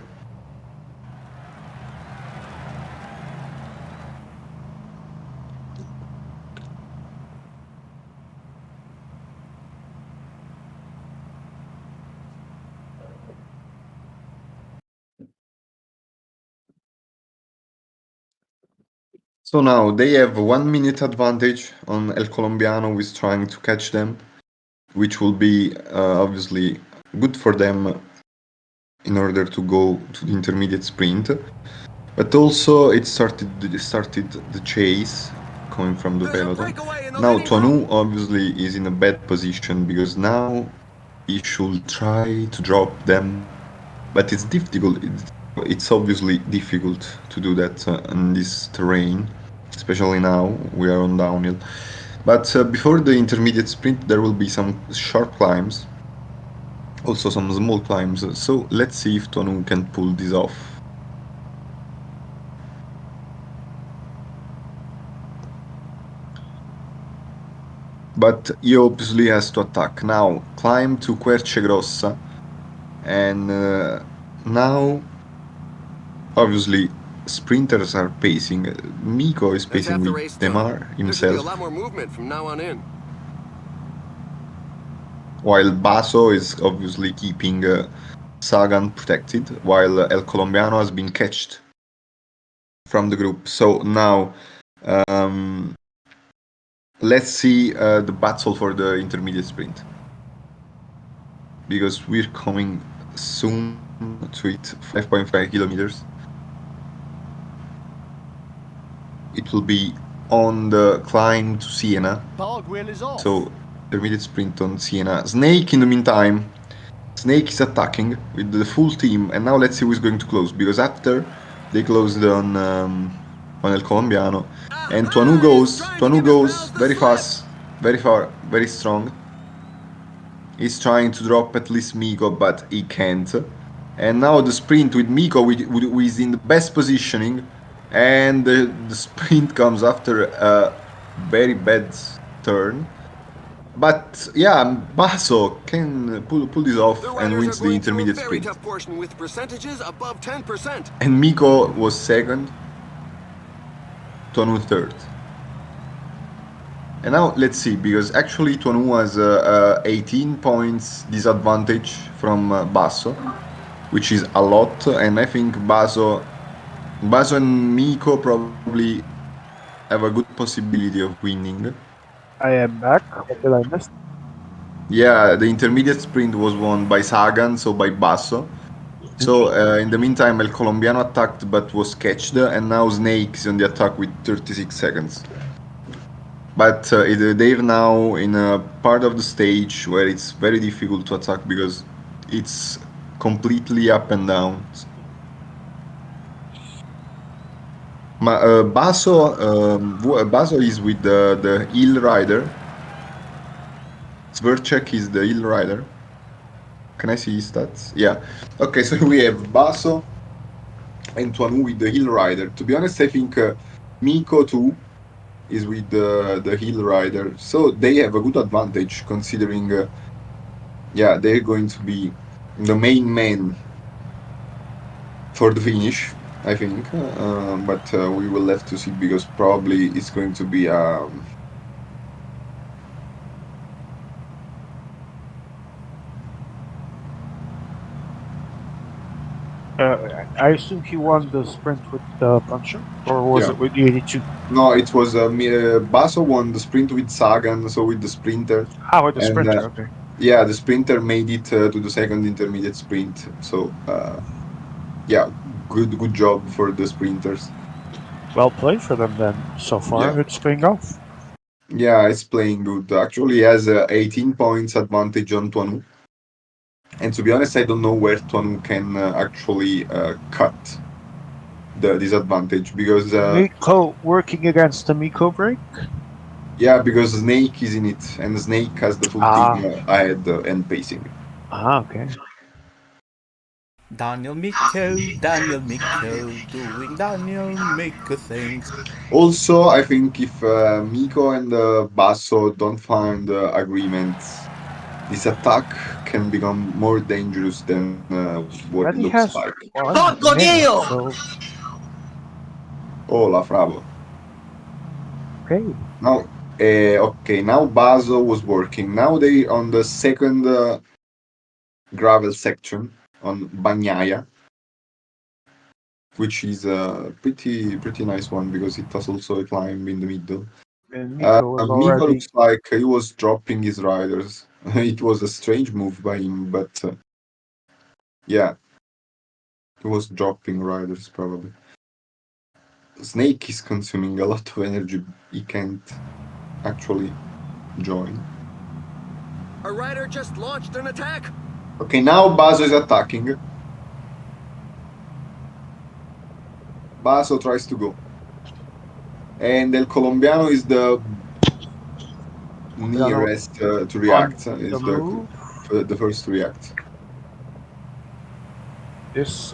So now they have 1 minute advantage on El Colombiano, who is trying to catch them, which will be obviously good for them in order to go to the intermediate sprint. But also it started the chase coming from the There's a peloton. breakaway in the Now leading group. Tuanu obviously is in a bad position, because now he should try to drop them, but it's difficult. It's obviously difficult to do that on this terrain, especially now we are on downhill. But before the intermediate sprint, there will be some sharp climbs, also some small climbs. So let's see if Tuanu can pull this off. But he obviously has to attack. Now, climb to Querce Grossa. And now, obviously, sprinters are pacing. Miko is That's pacing half the with race Demar done. There should be a himself, lot more movement from now on in. while Baso is obviously keeping Sagan protected, while El Colombiano has been catched from the group. So now, let's see the battle for the intermediate sprint, because we're coming soon to it. 5.5 kilometers. It will be on the climb to Siena. So intermediate sprint on Siena. Snake in the meantime. Snake is attacking with the full team, and now let's see who's going to close, because after they closed on El Colombiano, and Tuanu goes very fast, very far, very strong. He's trying to drop at least Miko, but he can't. And now the sprint with Miko, who is in the best positioning, and the sprint comes after a very bad turn. But yeah, Basso can pull this off The and riders are wins the going through a intermediate very sprint. tough portion with percentages above 10%. And Miko was second, Tonu third. And now let's see, because actually Tonu has 18 points disadvantage from Basso, which is a lot, and I think Basso and Miko probably have a good possibility of winning. I am back. What did I miss? Yeah, the intermediate sprint was won by Sagan, so by Basso. So in the meantime, El Colombiano attacked but was catched, and now Snake is on the attack with 36 seconds. But they're now in a part of the stage where it's very difficult to attack because it's completely up and down. Basso is with the Hill Rider. Sverchek is the Hill Rider. Can I see his stats? Yeah. Okay, so we have Basso and Tuanu with the Hill Rider. To be honest, I think Miko too is with the Hill Rider. So they have a good advantage considering, yeah, they're going to be the main man for the finish, I think. But we will have to see because probably it's going to be. I assume he won the sprint with the puncher, or was Yeah. it with the 82? No, it was Basso won the sprint with Sagan, so with the sprinter, Ah, with the and sprinter. Okay. yeah, the sprinter made it to the second intermediate sprint. So yeah, good job for the sprinters. Well played for them then. So Yeah, far, it's paying off. yeah, it's playing good. Actually, he has 18 points advantage on Tuanu. And to be honest, I don't know where Tuanu can actually cut the disadvantage because Miko working against the Miko break. yeah, because Snake is in it, and Snake has the full team Ah, ahead and pacing. okay. Daniel Miko, doing Daniel Miko things. Also, I think if Miko and Basso don't find agreement, this attack can become more dangerous than what it But he looks has like. one minute, so Oh, la Fravo. okay. Now, okay, now Basso was working. Now they on the second gravel section on Bagnaia, which is a pretty nice one because it has also a climb in the middle. And Miko was Miko already looks like he was dropping his riders. It was a strange move by him, but yeah, he was dropping riders probably. Snake is consuming a lot of energy. He can't actually join. A rider just launched an attack. Okay, now Baso is attacking. Baso tries to go. And El Colombiano is the Milano nearest to on react. the Is move. the first to react. This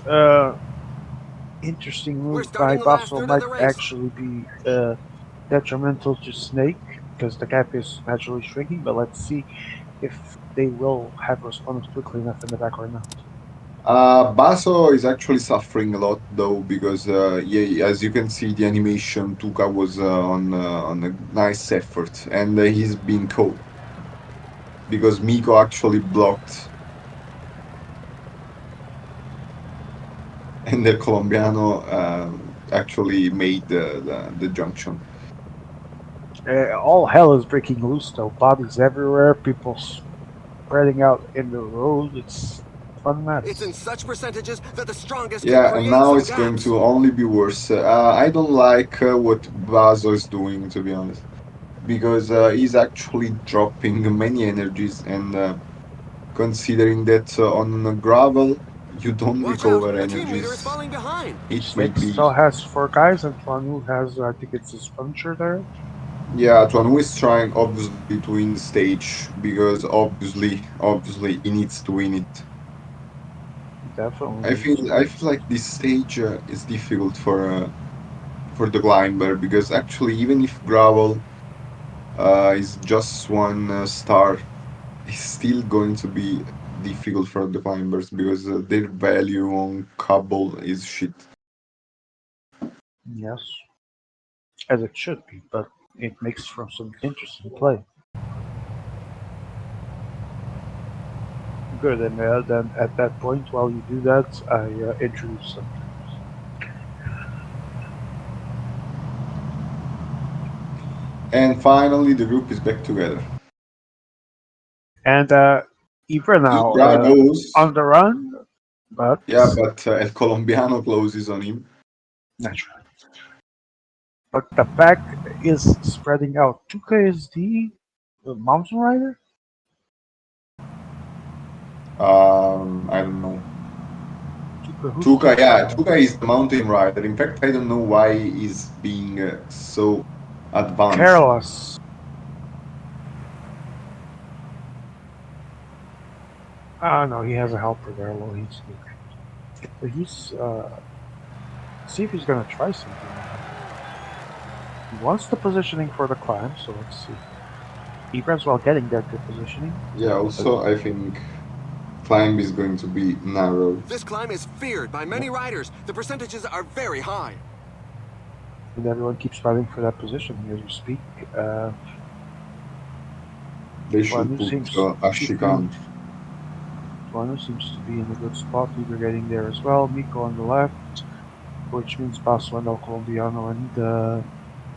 interesting We're move by starting the last Basso third of might the race. actually be detrimental to Snake because the gap is naturally shrinking. But let's see if they will have responded quickly enough in the back or not. Baso is actually suffering a lot though because yeah, as you can see, the animation Tuca was on a nice effort, and he's been caught because Miko actually blocked, and the Colombiano actually made the junction. All hell is breaking loose though. Bodies everywhere, people spreading out in the road. It's fun It's in mess. such percentages that the strongest can Yeah, and create now some it's going gaps. to only be worse. I don't like what Baso is doing, to be honest, because he's actually dropping many energies and. Considering that on gravel you don't Watch out, recover the team leader is energies, falling behind. it will Snake be. still has four guys, and Tuanu has, I think it's his puncher there. Yeah, Tuanu is trying obviously to win the stage because obviously he needs to win it. He definitely I needs feel to. I feel like this stage is difficult for the climber because actually even if gravel is just one star. It's still going to be difficult for the climbers because their value on Cobble is shit. Yes, as it should be, but it makes for some interesting play. Good, and then at that point, while you do that, I introduce some troops. And finally, the group is back together. And Ibra now Ibra goes. on the run, but Yeah, but El Colombiano closes on him. naturally. But the pack is spreading out. Tuca is the mountain rider? I don't know. Who's Tuca, yeah, Tuca is the mountain rider. In fact, I don't know why he's being so advanced. Careless. Ah, no, he has a helper there. Well, he's good. But he's, see if he's gonna try something. He wants the positioning for the climb, so let's see. Ibrahim's well getting there to positioning. Yeah, also, I think climb is going to be narrow. This climb is feared by many riders. The percentages are very high. And everyone keeps fighting for that position as we speak. They should Tuanu put seems Ashikan. Tuanu seems to be in a good spot. We're getting there as well. Miko on the left, which means Basso and El Colombiano and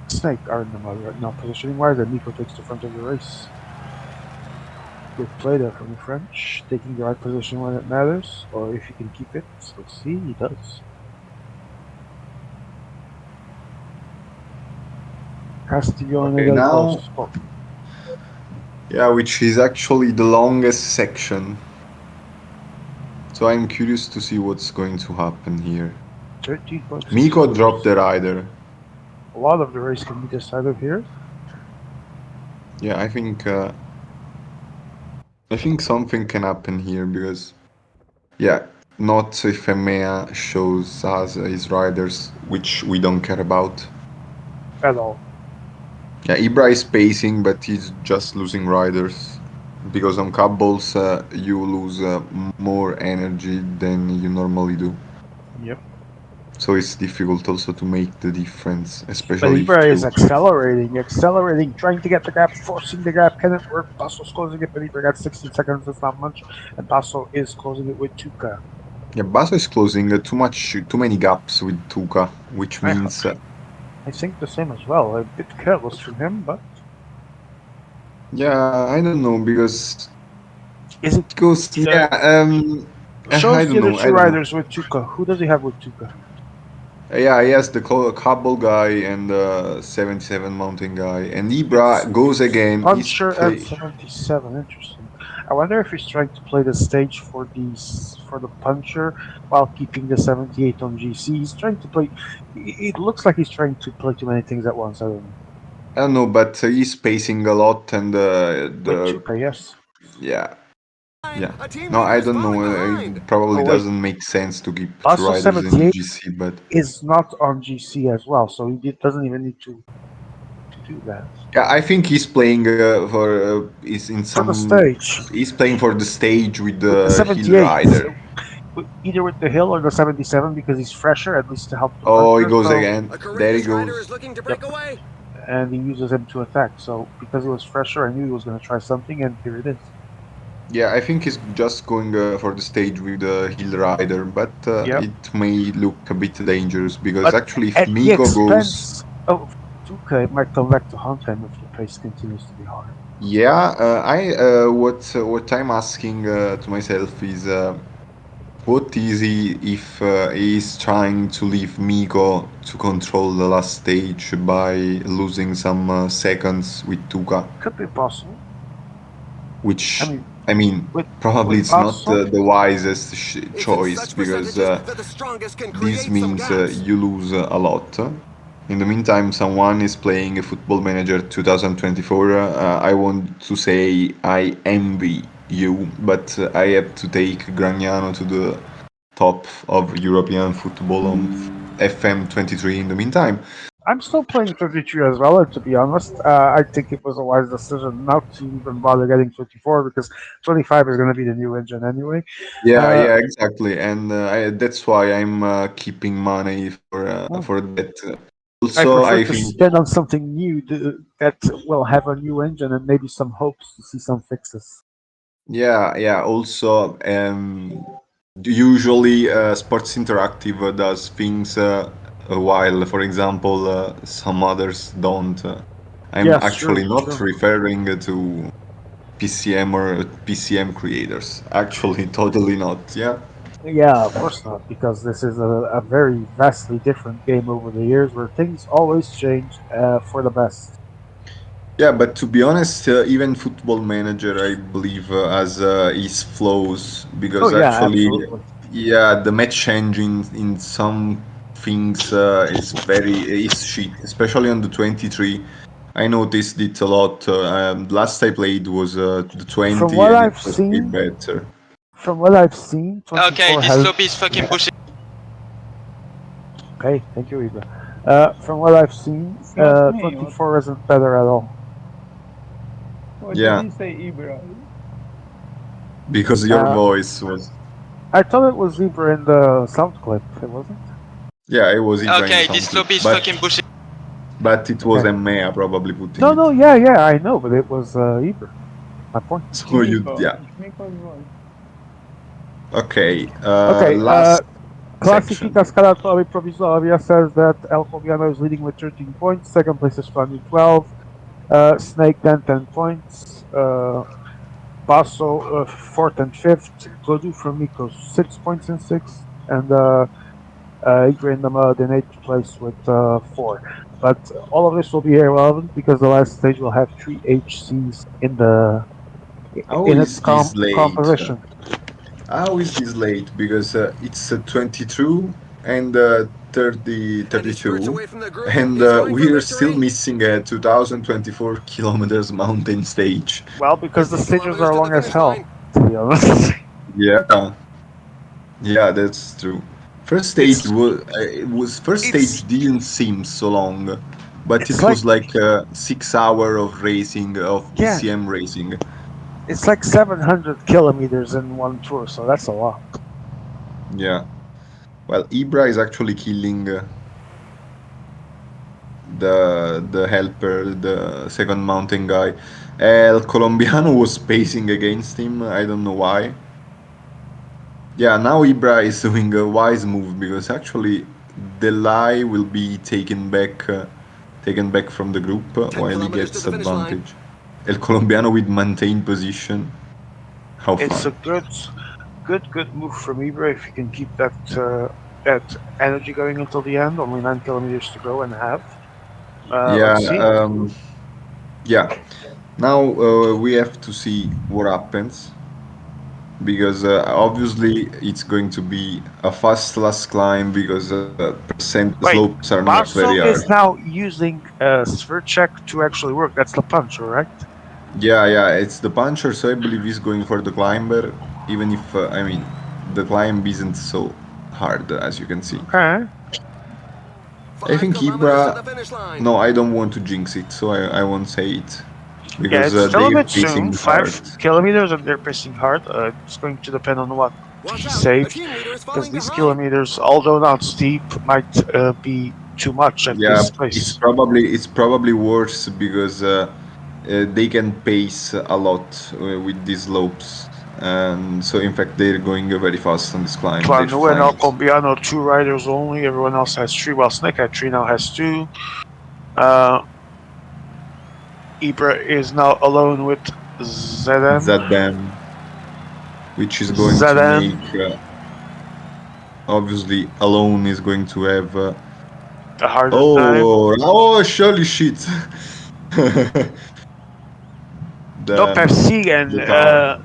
Snake are in the mud right now, positioning wise, and Miko takes the front of the race. Good play there from the French, taking the right position when it matters, or if he can keep it. Let's see, he does. Castiglione Okay, del now, Costo. yeah, which is actually the longest section. So I'm curious to see what's going to happen here. 13.6 Miko dropped the rider. A lot of the race can be decided here. Yeah, I think something can happen here because, yeah, not if EMEA shows us his riders, which we don't care about. At all. Yeah, Ibra is pacing, but he's just losing riders. Because on cobbles, you lose more energy than you normally do. Yep. So it's difficult also to make the difference, But especially if Ibra is you... accelerating, trying to get the gap, forcing the gap. Can it work? Basso's closing it, but Ibra got 16 seconds. That's not much. And Basso is closing it with Tuca. Yeah, Basso is closing too many gaps with Tuca, which means... I think the same as well. A bit careless from him, but... Yeah, I don't know, because... Is it... Because, yeah, Show I us the don't other know, two riders with Tuca. Who does he have with Tuca? Yeah, he has the cobble guy and the 77 mountain guy, and Ibra goes again. He's Puncher at 77. Interesting. I wonder if he's trying to play the stage for the puncher while keeping the 78 on GC. He's trying to play. It looks like he's trying to play too many things at once. I don't know. I don't know, but he's pacing a lot, and With the Tuca, yes. yeah. Yeah. A teammate No, I is don't know. falling behind. It probably Oh, wait. doesn't make sense to keep two Basso riders in the 78 GC, but is not on GC as well, so he doesn't even need to do that. yeah, I think he's playing is in For the some. stage. He's playing for the stage with With the the hill 78. rider. Either with the hill or the 77 because he's fresher, at least to help the Oh, he puncher. goes So, again. A There he courageous rider goes. is looking to break away. and he uses him to attack. So because he was fresher, I knew he was going to try something, and here it is. Yeah, I think he's just going for the stage with the hill rider, but Yep. it may look a bit dangerous because But actually, if at the Miko goes, expense of Tuca, it might come back to haunt him if the pace continues to be hard. yeah, what I'm asking to myself is, what is he if he's trying to leave Miko to control the last stage by losing some seconds with Tuca, Could be possible. which I mean, probably with it's not Basso, the wisest It's in choice such because percentages that the strongest can this create some means gaps. you lose a lot. In the meantime, someone is playing a Football Manager 2024. I want to say I envy you, but I have to take Gragnano to the top of European football on FM23 in the meantime. I'm still playing 33 as well, and to be honest, I think it was a wise decision not to even bother getting 24 because 25 is going to be the new engine anyway. Yeah, Uh, yeah, exactly, and that's why I'm keeping money well, for that. I Also, prefer I to think spend on something new that will have a new engine and maybe some hopes to see some fixes. yeah, yeah. Also, usually Sports Interactive does things while, for example, some others don't. I'm Yes, true, actually not true. referring to PCM or PCM creators. Actually, totally not. Yeah. Yeah, of course not, because this is a very vastly different game over the years where things always change for the best. Yeah, but to be honest, even Football Manager, I believe, has its flaws Oh, because yeah, actually, absolutely. yeah, the match engine in some things is shit, especially on the 23. I noticed it a lot. Last I played was the From 20, what and it I've was way seen, better. from what I've seen, Okay, 24 this has. slope is fucking bullshit. Okay, thank you, Ibra. From what I've seen, It's not me. 24 isn't better at all. What did Yeah, he say, Ibra? because your Uh, voice was, I thought it was Ibra in the sound clip. It wasn't. yeah, it was Ibra in the Okay, this sound clip, slope is fucking bullshit. but it was Okay. Emmea probably putting No, no, it. yeah, I know, but it was Ibra. My point. So you, Kimiko. yeah, Kimiko's voice. okay. Okay, Last section. Classifica Scalatoria Provisoria says that El Cobiano is leading with 13 points. Second place is Fanny 12. Snake then 10 points. Basso fourth and fifth. Godu from Miko 6 points in sixth. And Igor in the mud in eighth place with 4. But all of this will be irrelevant because the last stage will have 3 HCs How in its is this late? composition. How is this late? Because it's 22 and 30, And he spurts 32, away from the group. and He's going for we are still victory. missing a 2024 kilometers mountain stage. Well, because the 15 stages kilometers are to the long as finish hell, line. to be honest. Yeah, yeah, that's true. First stage It's was first it's stage didn't seem so long, but it's it like was like 6 hour of racing of yeah, PCM racing. it's like 700 kilometers in one tour, so that's a lot. Yeah. Well, Ibra is actually killing the helper, the second mountain guy. El Colombiano was pacing against him. I don't know why. Yeah, now Ibra is doing a wise move because actually Delay will be taken back from the group 10 while he kilometers to gets the finish line. advantage. El Colombiano with maintained position. How It's fun! a good move from Ibra if you can keep that energy going until the end. Only 9 kilometers to go and a half. Yeah, Let's see. yeah. Now we have to see what happens. Because obviously it's going to be a fast last climb because percent Wait, slopes are not very Basso hard. is now using sphere check to actually work. That's the punch, right? Yeah, yeah, it's the puncher, so I believe he's going for the climber, even if I mean the climb isn't so hard as you can see. Okay. I 5 think kilometers to Ibra. the finish line. No, I don't want to jinx it, so I won't say it Yeah, because it's still a they're bit soon. facing hard. 5 kilometers and they're pissing hard. It's going to depend on what Watch he out. A saved team leader is because falling these behind. kilometers, although not steep, might be too much at Yeah, this place. it's probably worse because they can pace a lot with these slopes, and so in fact they're going very fast on this climb. They're Planu and El flying. Colombiano, 2 riders only. Everyone else has 3. Well, Snake had 3, now has 2. Uh, Ibra is now alone with ZM. Zadam, which is going to ZM, make obviously alone is going to have a harder time. oh surely shit No the Pepsi and the tower.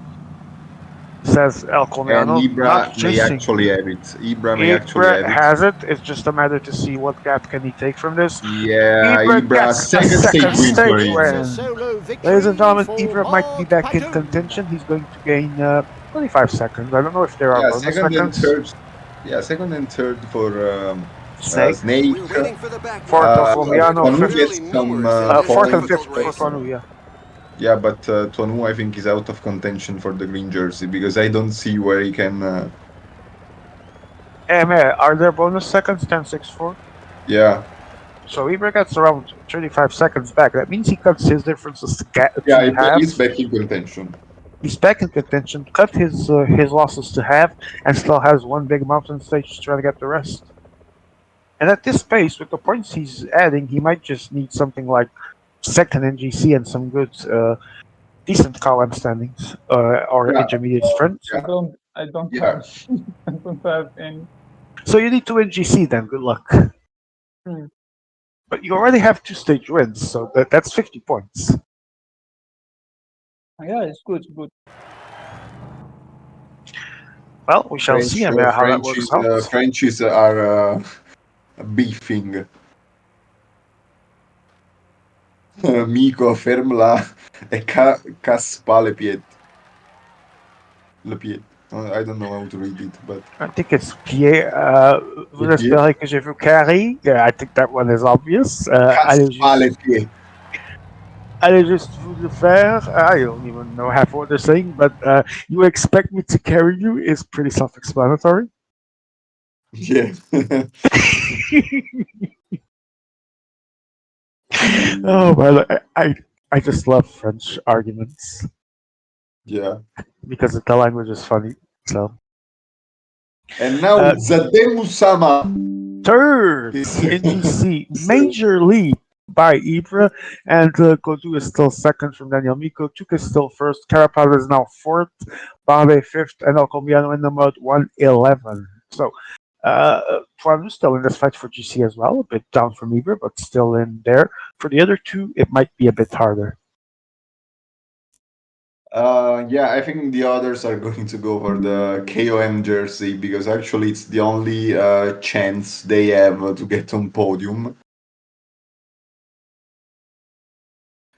says El And Colombiano. Not Ibra may jinxing. actually have it. Ibra may actually Ibra have it. has it. It's just a matter to see what gap can he take from this. Yeah, Ibra Ibra, gets a second second stage win for stage him. win. Ladies and gentlemen, Ibra might be back in contention. He's going to gain 25 seconds. I don't know if there are Yeah, bonus seconds. second and third Snake. Snake. We're waiting for the back. Fourth, Alcomiano. Tuanu Fifth. gets some Fourth and points. fifth for Tuanu, yeah. Yeah, but Tuanu, I think, is out of contention for the green jersey because I don't see where he can. Man, are there bonus seconds? 10-6-4? Yeah, So Ibra gets around 35 seconds back. That means he cuts his differences to yeah, he's halves. back in contention. He's back in contention, cut his losses to half, and still has one big mountain stage to try to get the rest. And at this pace, with the points he's adding, he might just need something like second NGC and some good, decent column standings or Yeah. intermediate sprint. Yeah. I don't Yeah. have I don't have any. So you need 2 NGC then. Good luck. Hmm. But you already have 2 stage wins, so that's 50 points. Yeah, it's good, good. Well, we shall see how that works out. Frenchies are beefing. Mico, ferme-la e caspa le pied. Le pied. I don't know how to read it, but... I think it's Pierre. Vous espérez que j'ai vu Carrie? Yeah, I think that one is obvious. Allez juste vous le faire. I don't even know half what they're saying, but you expect me to carry you is pretty self-explanatory. Yeah. Oh man, I just love French arguments. Yeah. Because the language is funny. So. And now Zademusama. Third NGC major lead by Ibra, and Kodu is still second from Daniel Miko. Chuk is still first. Carapaz is now fourth. Barbe fifth, and Alcomiano in the mud 111. So Tuanu's still in this fight for GC as well, a bit down from Ibra, but still in there. For the other two, it might be a bit harder. Yeah, I think the others are going to go for the KOM jersey because actually it's the only chance they have to get on podium.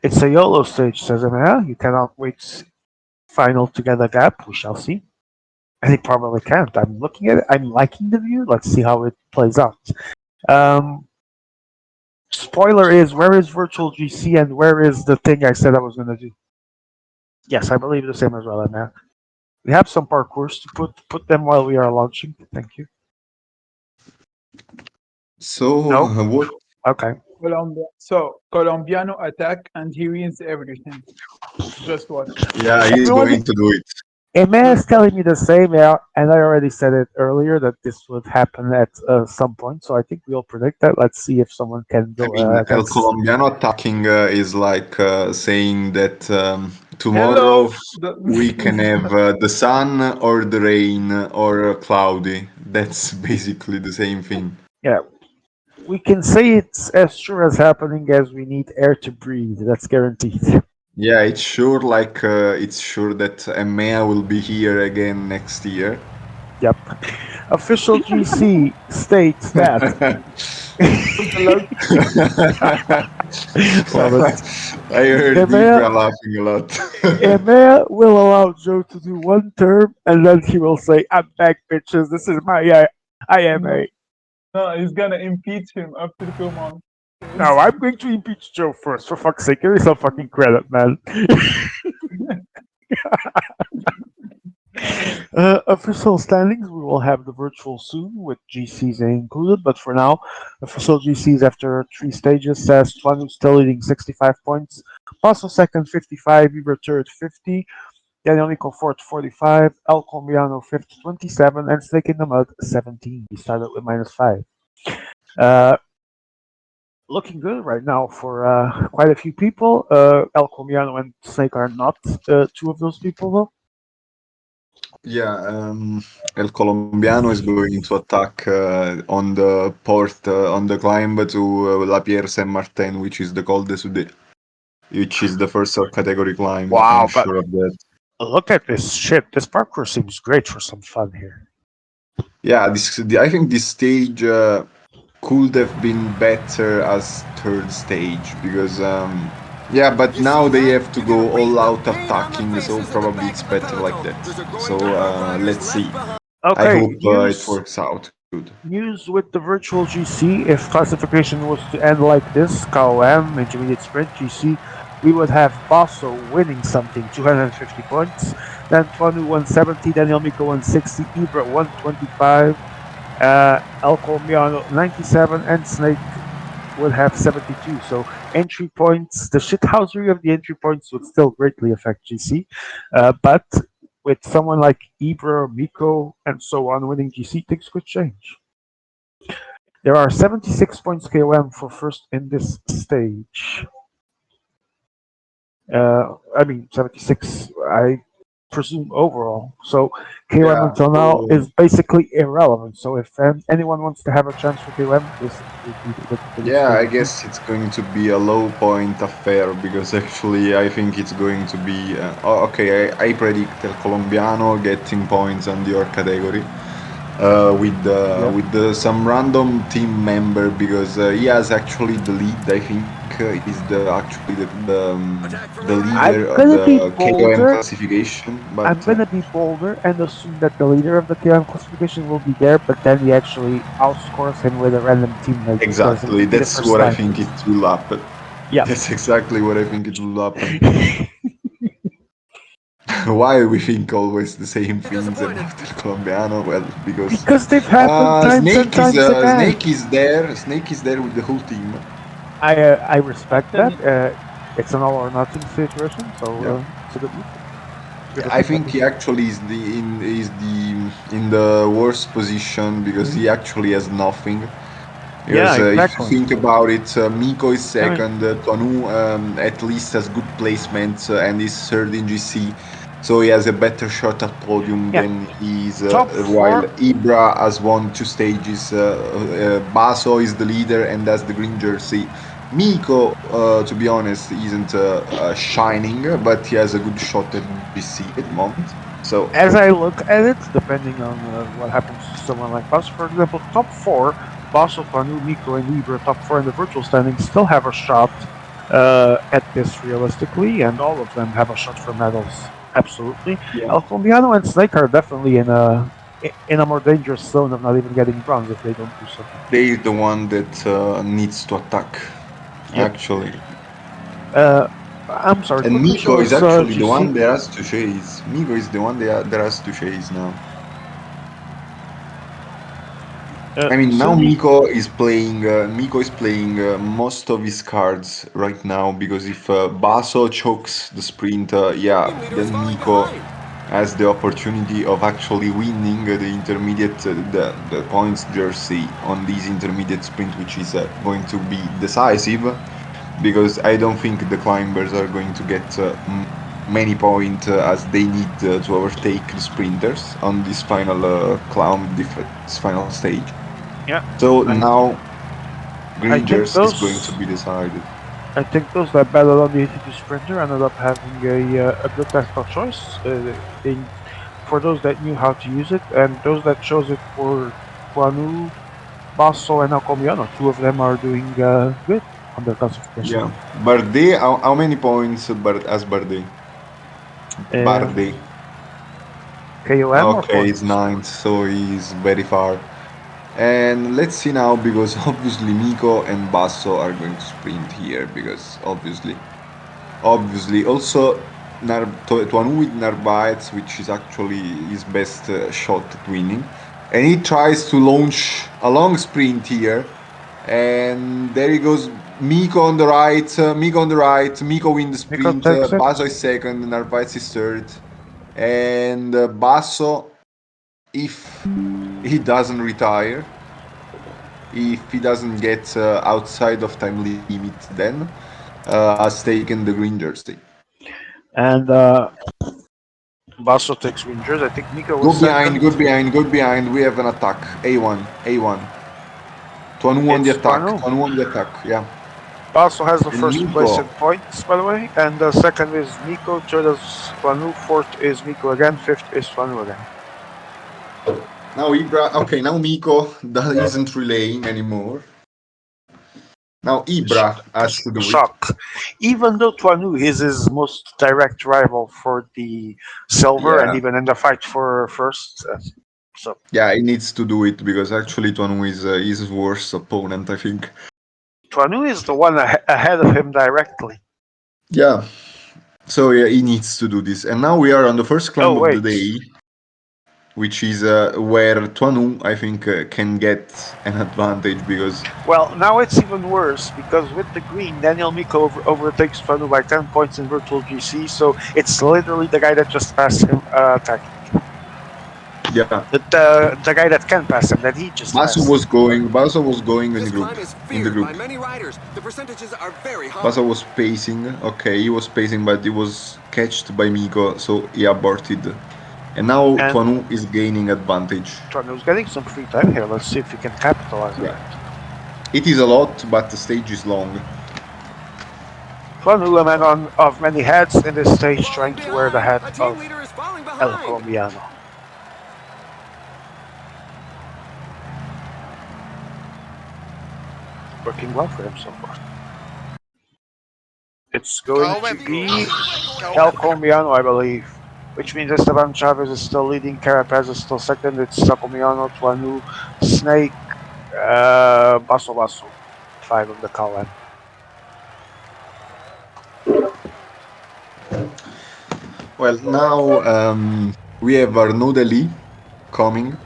It's a YOLO stage, says Emea. You cannot wait final to get a gap. We shall see. And he probably can't. I'm looking at it. I'm liking the view. Let's see how it plays out. Spoiler is, where is virtual GC and where is the thing I said I was going to do? Yes, I believe the same as well, man. We have some parkours to put them while we are launching. Thank you. So, no? What? Okay. So, Colombiano attack and he wins everything. Just watch. Yeah, he's going to do it. Emea is telling me the same, and I already said it earlier that this would happen at some point, so I think we'll predict that. Let's see if someone can go El Colombiano attacking is like saying that tomorrow we can have the sun or the rain or cloudy. That's basically the same thing. Yeah. We can say it's as sure as happening as we need air to breathe. That's guaranteed. Yeah, it's sure that EMEA will be here again next year. Yep. Official GC states that. I heard Ibra laughing a lot. EMEA will allow Joe to do one term and then he will say, I'm back, bitches. This is my IMA. No, he's gonna impeach him after 2 months. No, I'm going to impeach Joe first. For fuck's sake, give me some fucking credit, man. Official standings, we will have the virtual soon with GCs included, but for now, official GCs after 3 stages says Tuanu still leading 65 points, Paso second 55, Ibra third 50, Daniel Nico fourth 45, El Colombiano fifth 27, and Snake in the Mud 17. We started with -5. Looking good right now for quite a few people. El Colombiano and Snake are not 2 of those people, though. Yeah, El Colombiano is going to attack on the port, on the climb to La Pierre Saint Martin, which is the Col de Soudé, which is the first category climb. Wow, I'm sure of that. Look at this shit. This parkour seems great for some fun here. Yeah, I think this stage could have been better as 3rd stage because yeah, but now they have to go all out attacking, so probably it's better like that. So let's see. Okay, I hope it works out. news with the virtual GC. If classification was to end like this, KOM, intermediate sprint, GC, we would have Basso winning something, 250 points. Then Tuanu 170, Daniel Miko 160, Ibra 125, El Colombiano 97, and Snake would have 72. So entry points, the shithousery of the entry points would still greatly affect GC. But with someone like Ibra, Miko, and so on winning GC, things could change. There are 76 points KOM for first in this stage. I mean, 76, I presume overall. So KOM Yeah. until now So is basically irrelevant. So if anyone wants to have a chance for KOM, this would be the yeah, I stage. guess it's going to be a low point affair because actually I think it's going to be. Okay, I predict El Colombiano getting points on your category. Yeah. With some random team member because he has actually the lead. I think is the actually Attack from the the right. leader I'm of gonna be the KOM bolder. classification. I'm But gonna be bolder and assume that the leader of the KOM classification will be there, but then he actually outscores him with a random teammate because it exactly, would be the that's first what I time. think it will happen. Yeah. That's exactly what I think it will happen. Why we think always the same things Disappointed. about El Colombiano? Well, because Because they've happened times and times again. Snake is there. Snake is there with the whole team. I respect Tell that. me, It's an all or nothing situation, so Yeah. it's a good move. Good I opinion, at think he least. actually in the worst position because Mhm. he actually has nothing. Yeah, Because if you exactly. think about it, Miko is I mean, second, Tonu at least has good placements and is third in GC, so he has a better shot at podium yeah, than he's. top While four. Ibra has won two stages, Baso is the leader and has the green jersey. Miko, to be honest, isn't shining, but he has a good shot at GC at the moment. So As I look at it, depending on what happens to someone like us, for example, top four, Basso, Panu, Miko, and Ibra, top four in the virtual standings, still have a shot at this realistically, and all of them have a shot for medals. Absolutely. yeah, El Colombiano and Snake are definitely in a more dangerous zone of not even getting bronze if they don't do something. they is the one that needs to attack. Yep. Actually, Uh, I'm sorry. and Quickly Miko show is us actually the GC. one that has to chase. Miko is the one that has to chase now. I mean, now Sumi. Miko is playing most of his cards right now because if Basso chokes the sprint, yeah, Team leader is then falling Miko behind. has the opportunity of actually winning the intermediate, the points jersey on this intermediate sprint, which is going to be decisive. Because I don't think the climbers are going to get many points as they need to overtake the sprinters on this final this final stage. Yeah. So I now I green think jersey is going to those be decided. I think those that battled on the 82 Sprinter ended up having a good tactical choice. For those that knew how to use it, and those that chose it for Tuanu, Basso, and Alcomiano. Two of them are doing good on their classification. Yeah, Bardet. How many points as Bardet? Um, Bardet. KOM or Okay, it's points? ninth, so he's very far. And let's see now because obviously Miko and Basso are going to sprint here because obviously also Tuanu with Narvaez, which is actually his best shot at winning, and he tries to launch a long sprint here, and there he goes. Miko on the right, Miko on the right, Miko win the Miko sprint, takes it. Basso is second, Narvaez is third, and Basso, if he doesn't retire, if he doesn't get outside of time limit, then has taken the green jersey. And Basso takes Rangers. I think Miko Go was behind, second. go behind, go behind. We have an attack. A1, A1. Tuanu on the It's attack. Tuanu. Tuanu on the attack. Yeah. Basso has the And first place Miko. in points, by the way. And the second is Miko. Third is Tuanu. Fourth is Miko again. Fifth is Tuanu again. Now Ibra. Okay, now Miko isn't relaying anymore. Now Sh- Ibra has to do it. Shock. Even though Tuanu is his most direct rival for the silver and Yeah. even in the fight for first, So Yeah, he needs to do it because actually Tuanu is his worst opponent, I think. Tuanu is the one ahead of him directly. Yeah. So yeah, he needs to do this. And now we are on the first climb Oh of the wait, day, which is where Tuanu, I think, can get an advantage because well now it's even worse because with the green, Daniel Miko overtakes Tuanu by 10 points in virtual GC. So it's literally the guy that just passed him attacking. yeah, The guy that can pass him that he just passed. Basso was going in the This group. climb is In the feared group. by many riders. The percentages are very high. Basso was pacing. Okay, he was pacing, but he was catched by Miko, so he aborted. And now And Tuanu is gaining advantage. Tuanu's getting some free time here. Let's see if he can capitalize on Yeah. it. It is a lot, but the stage is long. Tuanu, a man of many hats in this stage, Falling trying to wear the behind. hat A team of leader is falling El behind. Colombiano. Working well for him so far. It's going Go to him. be Go El him. Colombiano, I believe. Which means Esteban Chavez is still leading, Carapaz is still second, it's Colombiano, Tuanu, Snake, Basso Basso. 5 of the column. Well, now we have Arnaud Deli coming.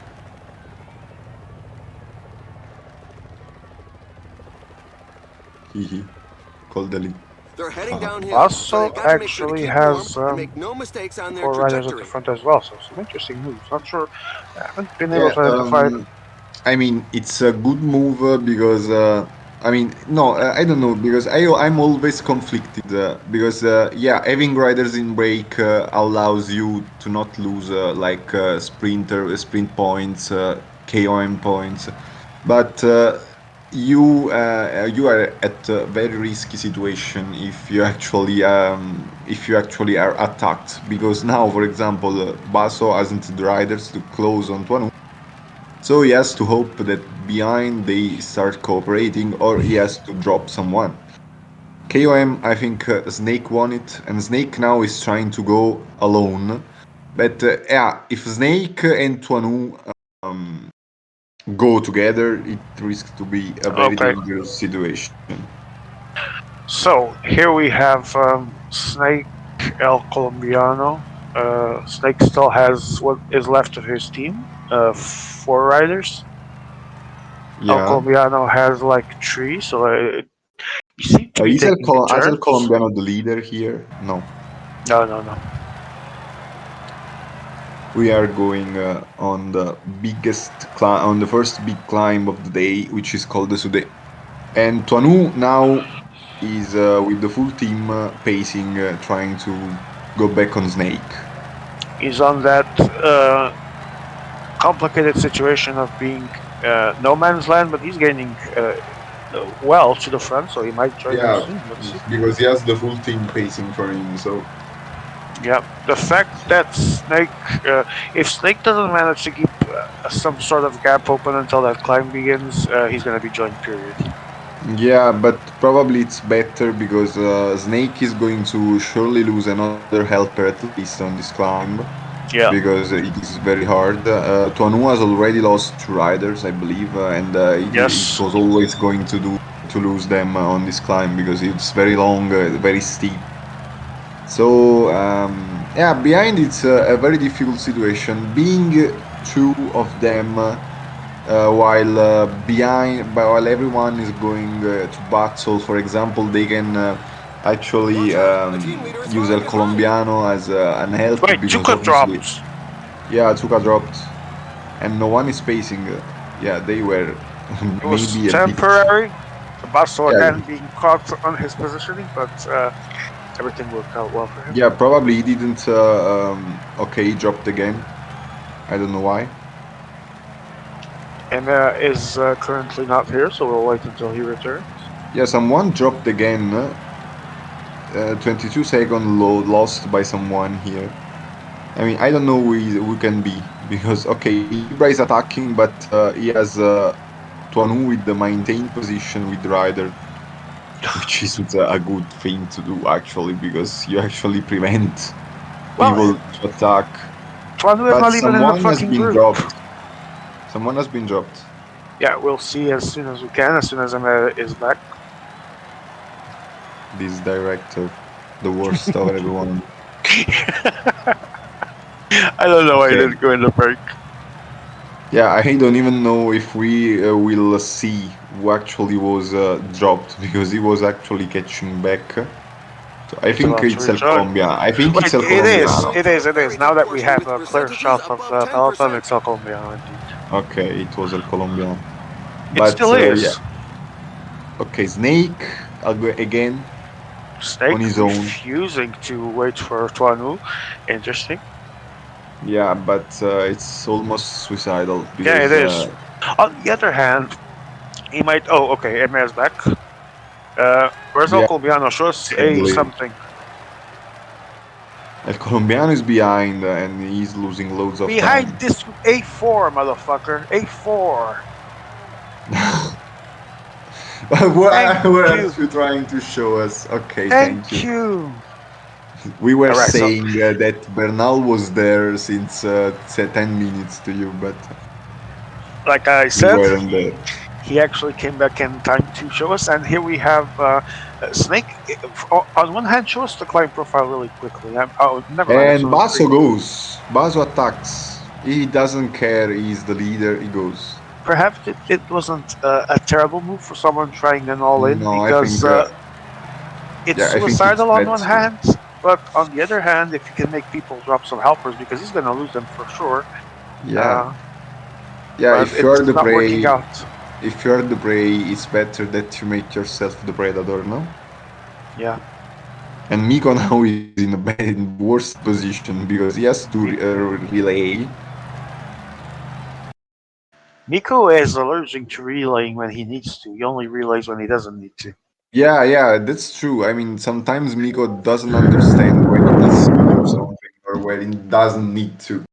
Hehe. Called Deli. They're heading downhill, so Basso they've got to make sure to actually keep warm has and make no mistakes on their 4 riders at the trajectory. front as well, so some interesting moves. Not sure, I haven't been able Yeah, to identify. I mean, it's a good move because I mean, no, I don't know because I'm always conflicted because yeah, having riders in break allows you to not lose like sprint points, KOM points, but you are at a very risky situation if you actually are attacked because now, for example, Basso hasn't the riders to close on Tuanu. So he has to hope that behind they start cooperating or he has to drop someone. KOM, I think Snake won it, and Snake now is trying to go alone. But yeah, if Snake and Tuanu um, go together, it risks to be a very Okay, dangerous situation. so here we have Snake El Colombiano. Snake still has what is left of his team, 4 riders. El Yeah. Colombiano has like 3, so you seem to be taking Is El turns. Colombiano the leader here? No. No. We are going on the on the first big climb of the day, which is called the Sude. And Tuanu now is with the full team pacing, trying to go back on Snake. He's on that complicated situation of being no man's land, but he's gaining well to the front, so he might join them Yeah, soon. Let's see. because he has the full team pacing for him. So Yeah, the fact that Snake, if Snake doesn't manage to keep some sort of gap open until that climb begins, he's gonna be joined. Period. yeah, but probably it's better because Snake is going to surely lose another helper at least on this climb Yeah. because it is very hard. Tuanu has already lost 2 riders, I believe, and it Yes. was always going to lose them on this climb because it's very long, very steep. So yeah, behind it's a very difficult situation. Being 2 of them, while everyone is going to battle, for example, they can actually Watch out, a team leader is use El falling behind. Colombiano as an help Wait, because Chuka obviously, dropped. yeah, Tuca dropped, and no one is pacing. Yeah, they were It was maybe a bit. temporary. Basso Yeah, again being caught on his positioning, but everything worked out well for him. yeah, probably he didn't. Okay, he dropped again. I don't know why. And is currently not here, so we'll wait until he returns. Yeah, someone dropped again. 22-second lost by someone here. I mean, I don't know who can be because okay, Ibra is attacking, but he has Tuanu with the maintained position with Ryder, which isn't a good thing to do actually because you actually prevent Well, people to attack. Tuanu is But not even in the someone has fucking been group. dropped. Someone has been dropped. Yeah, we'll see as soon as we can, as soon as Emma is back. This director, the worst of everyone. I don't know why I Okay. didn't go in the break. Yeah, I don't even know if we will see who actually was dropped because he was actually catching back. So I It's think about to it's El rejoin. Colombiano. I think it's Wait, El Colombiano. it is. Now that we have a clear shot of the peloton, it's El Colombiano indeed. Okay, it was El Colombiano. It But still is. yeah. Okay, Snake again Snake on his own. refusing to wait for Tuanu. Interesting. Yeah, but it's almost suicidal Yeah, it because is. On the other hand, he might. Oh, okay. Emma's back. Where's El yeah, Colombiano? Show us a sadly, something. El Colombiano is behind and he's losing loads of Behind time. this A4, motherfucker. A4. what Thank you. else you trying to show us? Okay, thank Thank you. you. We were Alright, so saying that Bernal was there since 10 minutes to you, but like I we said, weren't there. he actually came back in time to show us, and here we have Snake. On one hand, show us the client profile really quickly. Oh, never mind. And Episode Basso 3. goes. Basso attacks. He doesn't care. He's the leader. He goes. Perhaps it wasn't a terrible move for someone trying an all in No, I because think. it's Yeah, I think it's suicidal on bad one too. hand, but on the other hand, if you can make people drop some helpers because he's gonna lose them for sure. Yeah. Yeah, But if you're it's the not working prey, out. if you're the prey, it's better that you make yourself the predator, no? Yeah. And Miko now is in a bad, worst position because he has to relay. Miko is allergic to relaying when he needs to. He only relays when he doesn't need to. Yeah, that's true. I mean, sometimes Miko doesn't understand when he needs to do something or when he doesn't need to.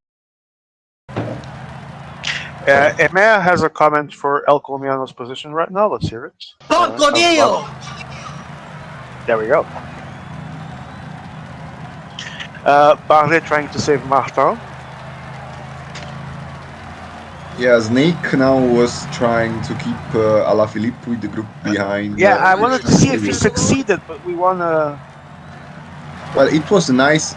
Emea has a comment for El Colombiano's position right now. Let's hear it. There we go. Bardet trying to save Martin. Yeah, Snake now was trying to keep Alaphilippe with the group behind. Yeah, I wanted to see if he which- succeeded, but we wanna. Well, it was a nice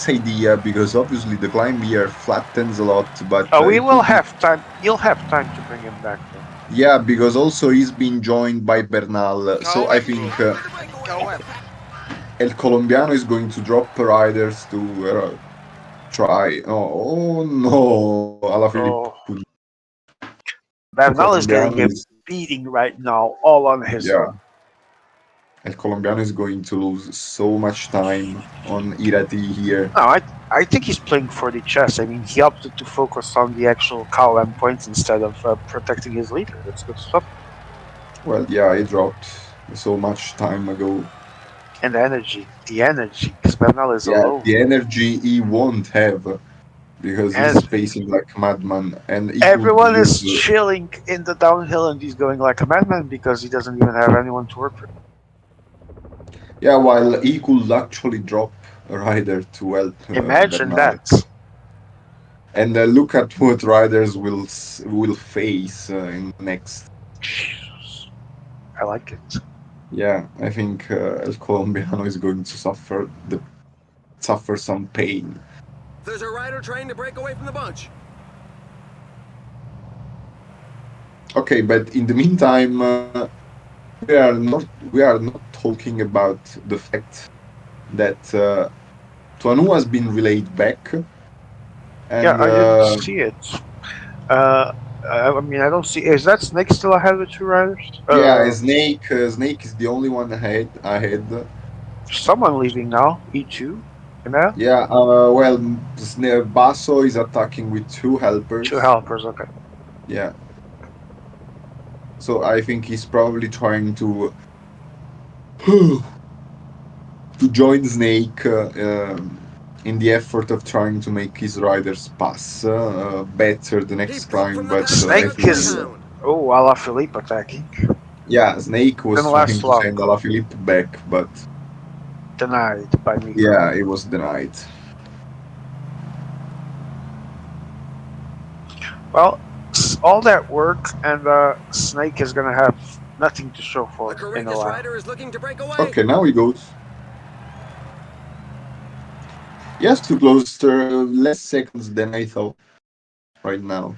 idea because obviously the climb here flattens a lot, but We it will would be- have time. You'll have time to bring him back. Though. Yeah, because also he's been joined by Bernal, so I think Go in. El Colombiano is going to drop riders to try. Oh no, Alaphilippe. Oh, Bernal is getting Colombiano a is beating right now, all on his yeah. own. El Colombiano is going to lose so much time on Irati here. No, I think he's playing for the chess. I mean, he opted to focus on the actual cow endpoints instead of protecting his leader. That's good stuff. Well, yeah, he dropped so much time ago. And the energy, because Bernal is Yeah, alone. the energy he won't have because he's And pacing like a madman, and he everyone could is lose. chilling in the downhill, and he's going like a madman because he doesn't even have anyone to work with. Yeah, while he could actually drop a rider to help Imagine Bernal. that. And look at what riders will face in next. Jesus. I like it. Yeah, I think El Colombiano is going to suffer some pain. There's a rider trying to break away from the bunch. Okay, but in the meantime, we are not talking about the fact that Tuanu has been relayed back, and Yeah, I didn't see it. I mean, I don't see. Is that Snake still ahead with two riders? yeah, Snake is the only one ahead. Someone leaving now. E2. Emma? Yeah, well, Basso is attacking with two helpers. Two helpers. Okay. Yeah. So I think he's probably trying to join Snake in the effort of trying to make his riders pass better the He next broke climb. from the But pack and I Snake got think is. down. Oh, Alaphilippe attacking. yeah, Snake was Then trying last to send lap. Alaphilippe back, but Denied by Miko. yeah, it was denied. Well, it's all that work, and Snake is gonna have nothing to show The for it in a courageous while. rider is looking to break away. Okay, now he goes. He has to close less seconds than I thought right now.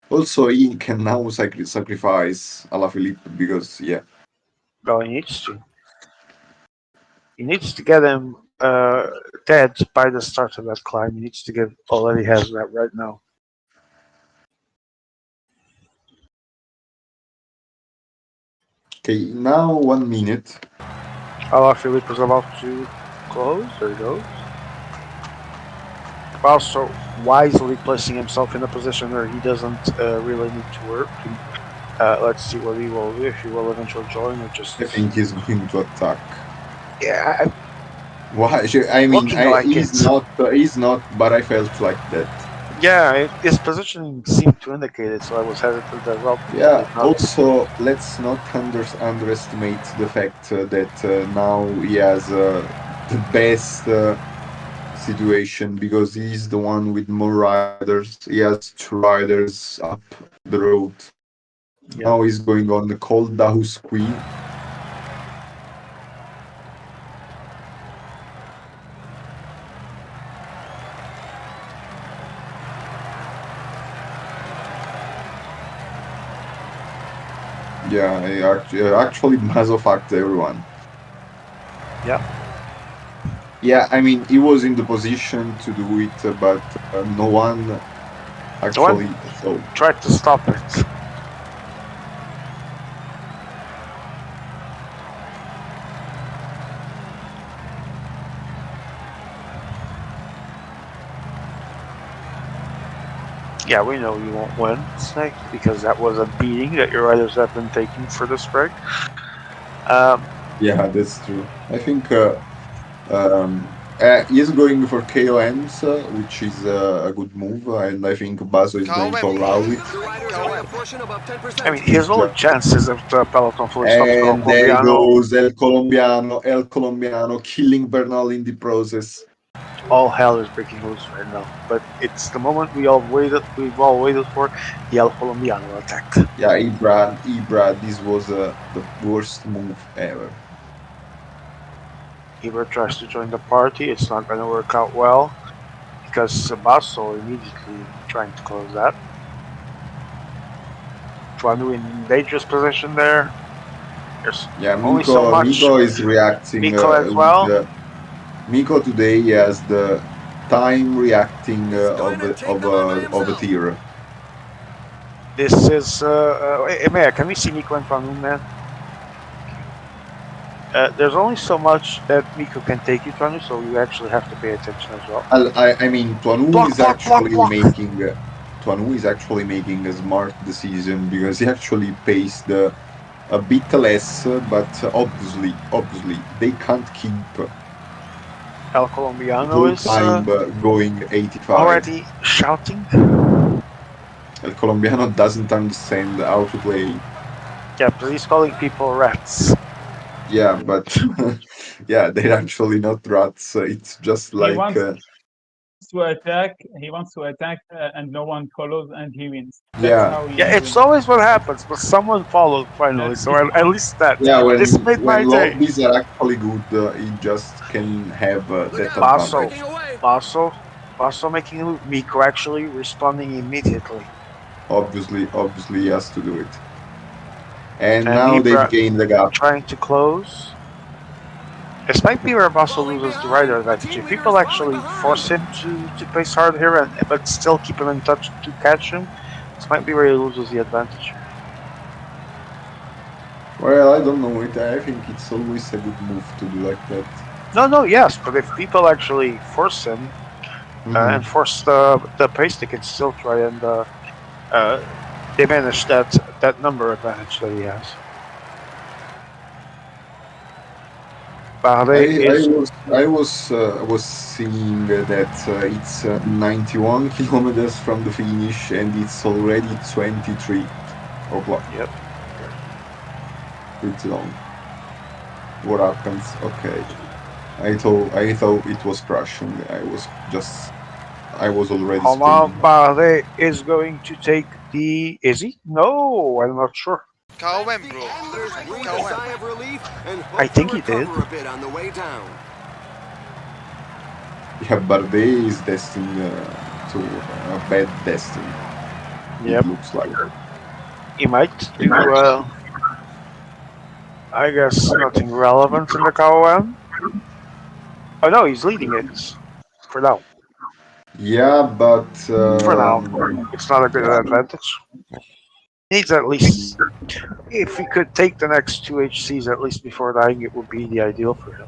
Also, he can now sacrifice Alaphilippe because, yeah. Well, he needs to. He needs to get him dead by the start of that climb. He needs to give all that he has that right now. Okay, now 1 minute. Alaphilippe is about to close. There he goes. Also, wisely placing himself in a position where he doesn't really need to work. Let's see what he will do, if he will eventually join or just. I think he's going to attack. Yeah, Why? I mean, looking like he's it. not. He's not. But I felt like that. Yeah, his positioning seemed to indicate it, so I was hesitant as well. Yeah. Did not- Also, let's not underestimate the fact that now he has the best situation because he's the one with more riders. He has 2 riders up the road. Yeah. Now he's going on the cold Dahus Queen. Yeah, actually matter of fact, everyone. Yeah. Yeah, I mean, he was in the position to do it, but no one actually thought. Tried to stop it. Yeah, we know you won't win, Snake, because that was a beating that your riders have been taking for this break. Yeah, that's true. I think he's going for KOMs, which is a good move, and I think Basso is going to allow it. The riders are in a portion above 10%. I mean, his only chances if the peloton fully stops And there he Colombiano, goes, El Colombiano, killing Bernal in the process. all hell is breaking loose right now. But it's the moment we've all waited for, the El Colombiano attack. Yeah, Ibra, this was the worst move ever. Ibra tries to join the party, it's not going to work out well, because Basso immediately trying to close that. Tuanu in dangerous position there. There's Yeah, only so much. Miko is reacting. Miko as well. Miko today has the time reacting of a tier. This is Emea, can we see Miko and Tuanu, man? There's only so much that Miko can take you, Tuanu, so you actually have to pay attention as well. I mean, Tuanu is actually making a smart decision because he actually paced a bit less, but obviously they can't keep El Colombiano whole is time going 85. already shouting. El Colombiano doesn't understand how to play. Yeah, but he's calling people rats. Yeah, but yeah, they're actually not rats. It's just like He wants to attack. He wants to attack, and no one follows, and he wins. That's Yeah. how he Yeah, it's wins. always what happens, but someone followed finally, so at least that. Yeah, This made my when day. lobbies are actually good, he just can have that Look out, advantage. Basso. breaking away. Basso making a move. Miko actually responding immediately. Obviously he has to do it. And And now Ibra they've gained the gap. trying to close. This might be where Basso loses the rider advantage. If people actually force him to pace hard here, but still keep him in touch to catch him, this might be where he loses the advantage. Well, I don't know. I think it's always a good move to do like that. No, yes, but if people actually force him and force the pace, they can still try and diminish that number advantage that he has. I was seeing that it's 91 kilometers from the finish and it's already 23 o'clock. Yep. It's long. What happens? Okay. I thought it was crashing. I was already Romain spinning. Bardet is going to take Is he? No, I'm not sure. KOM, The bro. enders breathe a KOM. sigh of relief and I hope to think he did. recover a bit on the way down. Yeah, Bardet is destined to a bad destiny. Yep. It looks like. He might do, I guess, nothing relevant in the KOM. Oh no, he's leading it. For now. Yeah, but For now. It's not a good yeah, advantage. Needs at least, if he could take the next two HCs at least before dying, it would be the ideal for him.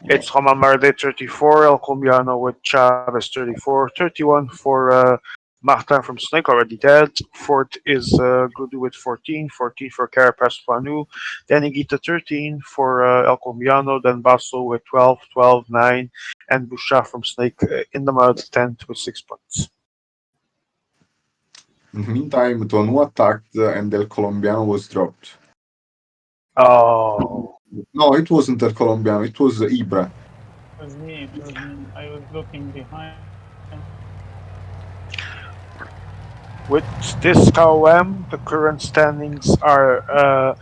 yeah. It's Roman Marde 34, El Colombiano with Chavez 34, 31 for Martin from Snake, already dead. Fourth is Gudu with 14, 14 for Carapace Panu. Then Higuita 13 for El Colombiano, then Basso with 12, 12, 9, and Bouchard from Snake in the mud 10 with 6 points. In the meantime, Tonu attacked and El Colombiano was dropped. Oh. No, it wasn't El Colombiano, it was Ibra. It was me. It was me. I was looking behind. With this KOM, the current standings are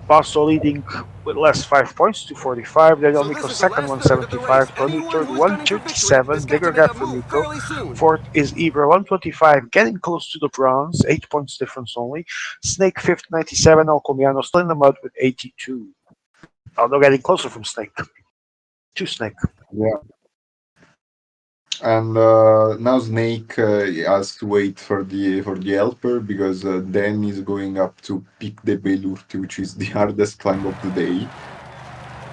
Basso leading with less 5 points, 245. Daniel So this Miko is the second, last third of the race. 175. Tony Anyone third, who's gunning for victory 137. has got to Bigger make gap a for move Miko. fairly soon. Fourth is Ibra, 125, getting close to the bronze, 8 points difference only. Snake fifth, 97. Alcomiano still in the mud with 82. Although getting closer from Snake. To Snake. Yeah. And now Snake has to wait for the helper because Dan is going up to pick the Belurti, which is the hardest climb of the day.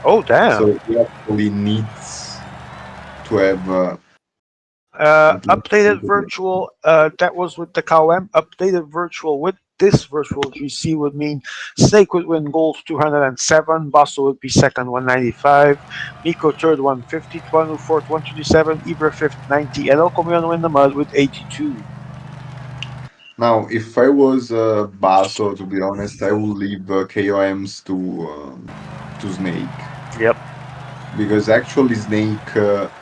Oh, damn. So he actually needs to have at least Updated virtual, that was with the KOM. Updated virtual with this virtual GC would mean Snake would win gold 207, Basso would be second 195, Miko third 150, Twanu fourth 127, Ibra fifth 90, and El Comiano in the mud with 82. Now, if I was Basso, to be honest, I would leave KOMs to Snake Yep. because actually Snake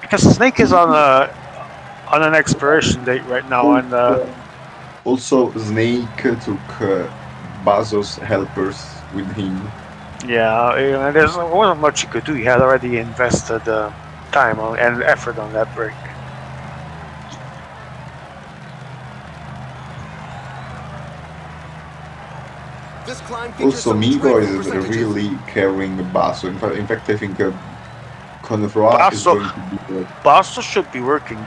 Because Snake is on an expiration date right now, and also Snake took Basso's helpers with him. yeah, there wasn't much he could do. He had already invested time and effort on that break. This climb features Also, some Miko dreadful is percentages. really carrying Basso. In fact, I think Conefroy is Basso, going to be the Basso should be working.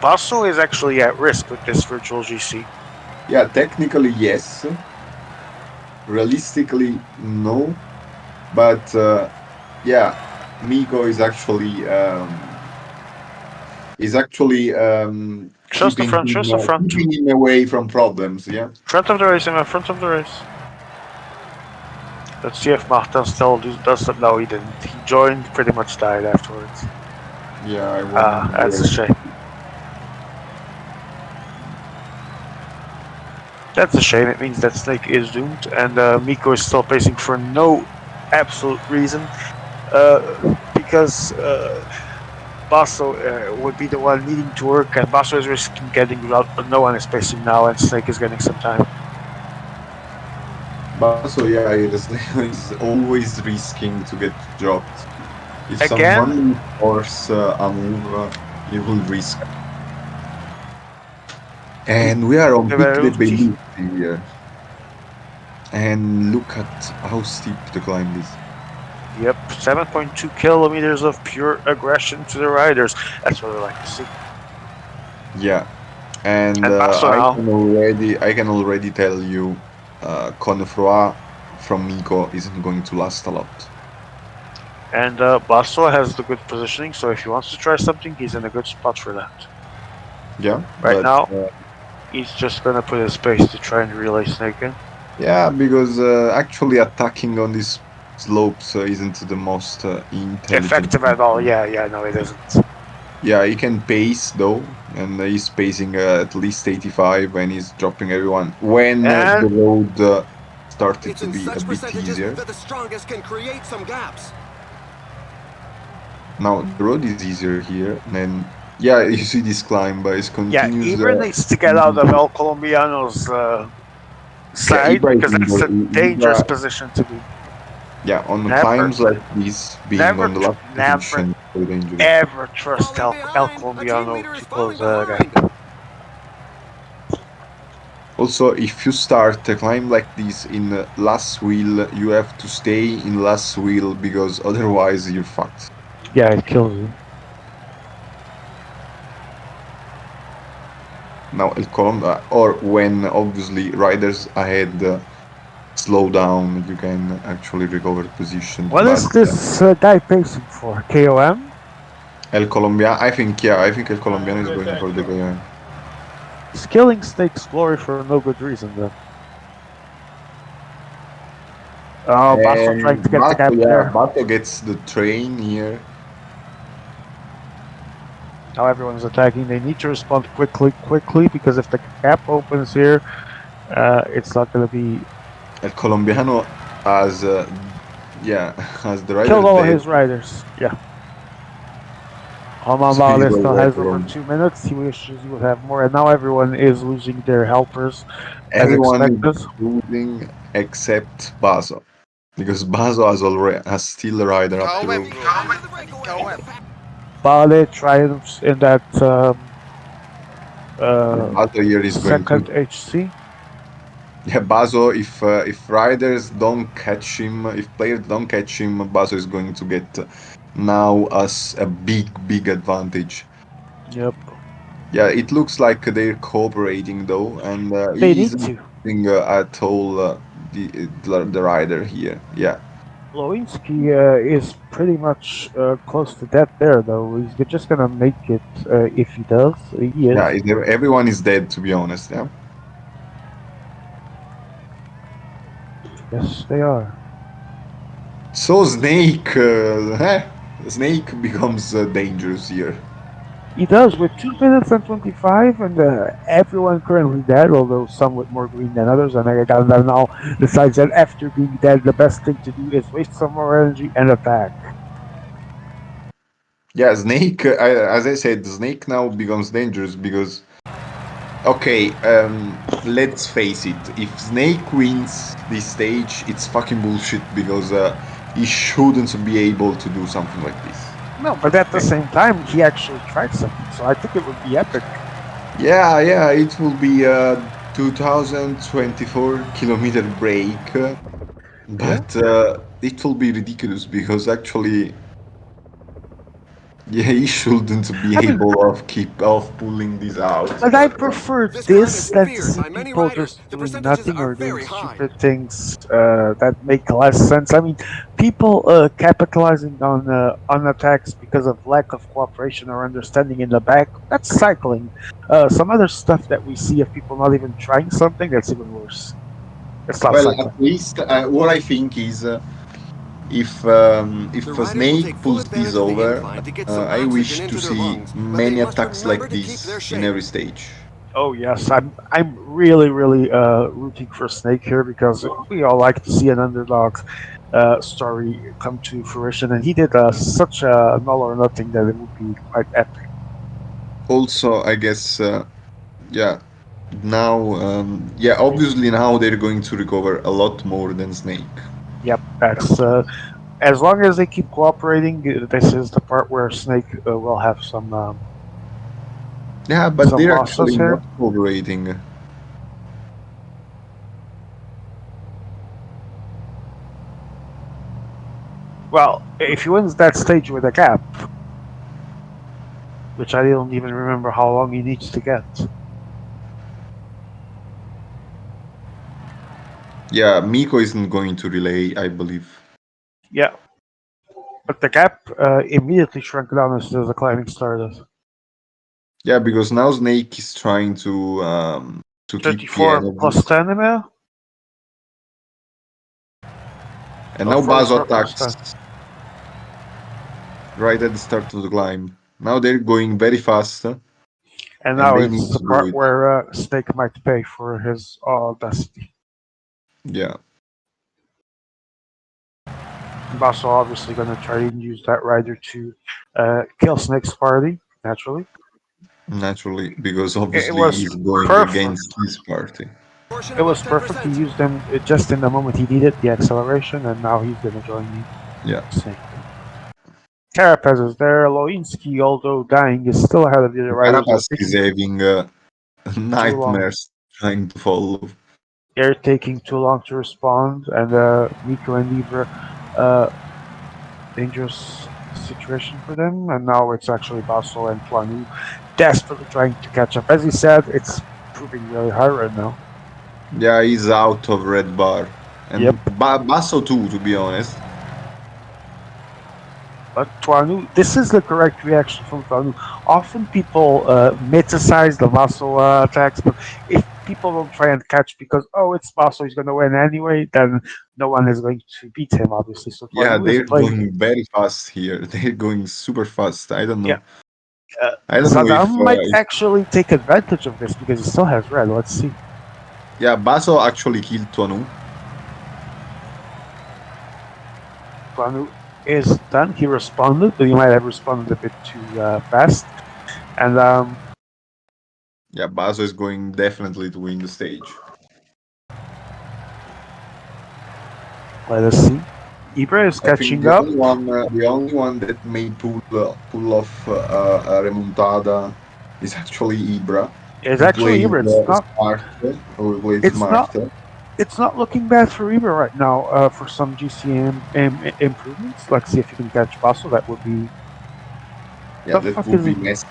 Basso is actually at risk with this virtual GC. Yeah, technically yes. Realistically, no. But yeah, Miko is actually Just the front, just the front. keeping him away from problems. Yeah. Front of the race, in front of the race. Let's see if Martin still does that. No, he didn't. He joined, pretty much died afterwards. Yeah, I won. That's a shame. That's a shame. It means that Snake is doomed, and Miko is still pacing for no absolute reason, because Basso would be the one needing to work, and Basso is risking getting out, but no one is pacing now, and Snake is getting some time. Basso, yeah, is always risking to get dropped. If Again? someone force a move, he will risk. And we are on Pic de Belluti here. And look at how steep the climb is. Yep, 7.2 kilometers of pure aggression to the riders. That's what I like to see. Yeah, and I can already tell you, Conefroy from Miko isn't going to last a lot. And Basso has the good positioning, so if he wants to try something, he's in a good spot for that. Yeah, right now, he's just gonna put his pace to try and relay Snake in. Yeah, because actually attacking on these slopes isn't the most intelligent. Effective at all. Yeah, no, it isn't. Yeah, he can pace though, and he's pacing at least 85, and he's dropping everyone when the road started to be a bit easier. That the strongest can create some gaps. Now the road is easier here, and Yeah, you see this climb, but it's Yeah, continuous. Ibra needs to get out of El Colombiano's side Ibra is because in that's a dangerous Ibra, position to be. yeah, on Never, climbs like this, being on the last never, position is very dangerous. ever trust Falling El behind. A team Colombiano leader to is falling close a behind. gap. Also, if you start a climb like this in last wheel, you have to stay in last wheel because otherwise you're fucked. Yeah, it kills you. Now, El Colombo, or when obviously riders ahead slow down, you can actually recover position. What But is this guy pacing for? KOM? El Colombiano, I think, yeah, I think El Colombiano is going for the KM. He's killing Snake's glory for no good reason, then. Oh, Basso trying And to get the Bato, gap yeah, there. Bato gets the train here. Now everyone's attacking. They need to respond quickly, because if the gap opens here, it's not going to be. El Colombiano has, yeah, has the Killed riders all dead. his riders. Yeah. Roman So he's Valdez going still El has over Colombiano. 2 minutes. He wishes he would have more, and now everyone is losing their helpers, as Everyone expected. is losing except Baso. Because Baso has still a rider up the road. KOM. Vale triumphs in that Baso here is going to. second HC. Yeah, Baso, if riders don't catch him, if players don't catch him, Baso is going to get now us a big advantage. Yep. Yeah, it looks like they're cooperating though, and They he need isn't to. using at all the rider here. Yeah, Lewinsky is pretty much close to death there, though. He's just gonna make it if he does. He yeah, is. everyone is dead to be honest. Yeah. Yes, they are. So Snake becomes dangerous here. He does with 2 minutes and 25, and everyone currently dead, although some with more green than others. And Megaganda now decides that after being dead, the best thing to do is waste some more energy and attack. Yeah, Snake. As I said, Snake now becomes dangerous because okay, let's face it. If Snake wins this stage, it's fucking bullshit because he shouldn't be able to do something like this. No, but at the same time, he actually tried something, so I think it would be epic. Yeah, it will be a 2024 kilometer break, Yeah. but it will be ridiculous because actually, yeah, he shouldn't be I mean, able of keep of pulling this out. but I prefer This climb this is than to feared see by many people riders. just The doing percentages nothing are or doing very high. stupid things that make less sense. I mean, people capitalizing on attacks because of lack of cooperation or understanding in the back. That's cycling. Some other stuff that we see of people not even trying something, that's even worse. It's not Well, cycling. at least what I think is if The a riders will snake take full pulls this advantage of the over, incline to get some I wish oxygen to into their see lungs, but they many must attacks remember like to keep their this in shape. every stage. Oh yes, I'm really rooting for Snake here because we all like to see an underdog story come to fruition, and he did such a null or nothing that it would be quite epic. Also, I guess yeah, now yeah, obviously now they're going to recover a lot more than Snake. Yep, that's as long as they keep cooperating. This is the part where Snake will have Yeah, but some they're losses actually here. not cooperating. Well, if he wins that stage with a gap, which I don't even remember how long he needs to get. Yeah, Miko isn't going to relay, I believe. Yeah, but the gap immediately shrunk down as soon as the climbing started. Yeah, because now Snake is trying to keep the 34 energy, plus 10 ml? and Oh, now Bazo 44 plus 10. attacks right at the start of the climb. Now they're going very fast, And and now they need it's the to do part it. where Snake might pay for his audacity. Yeah. Basso obviously going to try and use that rider to kill Snake's party, naturally. Naturally, because obviously was he's going perfect. against his party. Portion It was above perfect. He 10%. used them just in the moment he needed the acceleration, and now he's going to join me. Yeah. Snake. Carapaz is there. Loinski, although dying, is still ahead of the other riders. Carapaz is having nightmares trying to follow. They're taking too long to respond, and Nico and Libra, dangerous situation for them. And now it's actually Basso and Tuanu desperately trying to catch up. As he said, it's proving really hard right now. Yeah, he's out of red bar. And Yep. Basso too, to be honest. But Tuanu, this is the correct reaction from Tuanu. Often people metasize the Basso attacks, but if people don't try and catch because, oh, it's Basso, he's going to win anyway, then no one is going to beat him, obviously. So Yeah, Tuanu is they're playing. going very fast here. They're going super fast. I don't know. Yeah. I don't know Saddam might if actually take advantage of this because he still has red. Let's see. yeah, Basso actually killed Tuanu. Tuanu is done. He responded, but he might have responded a bit too fast. And Yeah, Basso is going definitely to win the stage. let us see. Ibra is I think catching up. the only one that may pull off a remontada is actually Ibra. It's Who actually plays Ibra. It's not. smart. Who plays It's smart. not. It's not looking bad for Ibra right now. For some GCM improvements, let's see if you can catch Basso. That would be. Yeah, The that fuck would is be it? messy.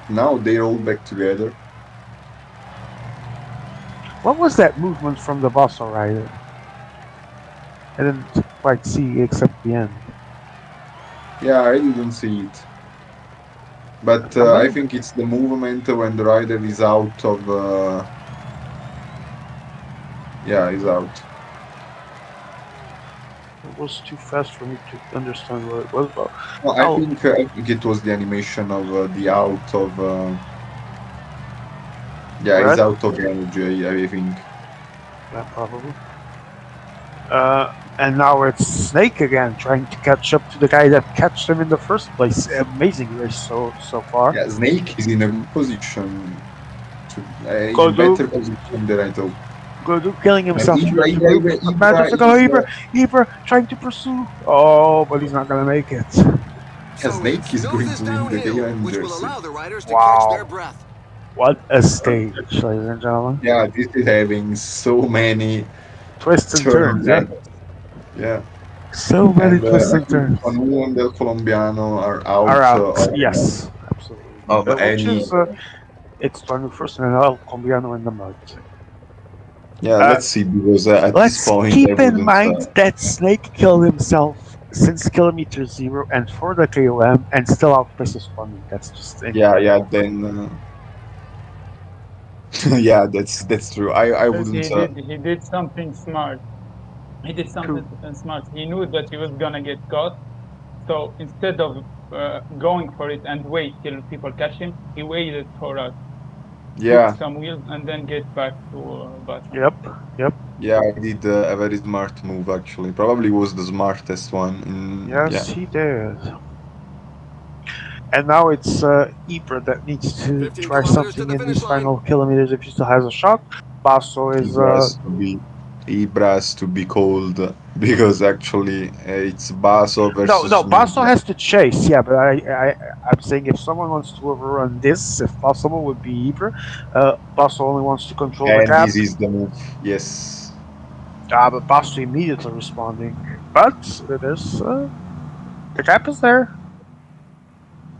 Now they're all back together. What was that movement from the Basso rider? I didn't quite see except the end. Yeah, I didn't see it. But I think it's the movement when the rider is out of. Yeah, he's out. It was too fast for me to understand what it was. But Well, I think it was the animation of the out of. Yeah, he's red. out of energy. I think. Yeah, probably. And now it's Snake again, trying to catch up to the guy that catched him in the first place. Amazing race so far. Yeah, Snake is in a good position. In Godu, better position than I thought. Godu killing And himself to regroup. But Matters to go. Ibra trying to pursue. Oh, but he's not gonna make it. Yeah, So Snake it's is going noses to win the downhill, KOM which will jersey. allow the riders to catch their Wow, breath. what a stage, ladies and gentlemen. Yeah, this is having so many Twists and turns, yeah. turns. Yeah. So many And twists I and think turns. Juan and El Colombiano are Are out out. Yes, absolutely. of Which any. is it's 21st and El Colombiano in the mud. Yeah, let's see, because at this Let's point I keep in wouldn't. mind that Snake killed himself since kilometer zero and for the KOM and still outpaces Tuanu. That's just Yeah, incredible. then. Yeah, that's true. I Because wouldn't. he did something smart. He did something smart. He knew that he was gonna get caught. So instead of going for it and wait till people catch him, he waited for us, Yeah, took some wheels, and then get back to Baton. Yep. yeah, I did a very smart move actually. Probably was the smartest one. Yes, Yeah. he did. And now it's Ibra that needs to 15 try kilometers to something the in finish these line. final kilometers if he still has a shot. Basso is Ibra has to be cold because actually it's Basso no, versus no. Basso Nibla. has to chase. Yeah, but I'm saying if someone wants to overrun this, if possible, would be Ibra. Basso only wants to control the And gap. this is the move. Yes. But Basso immediately responding. But there's the gap is there.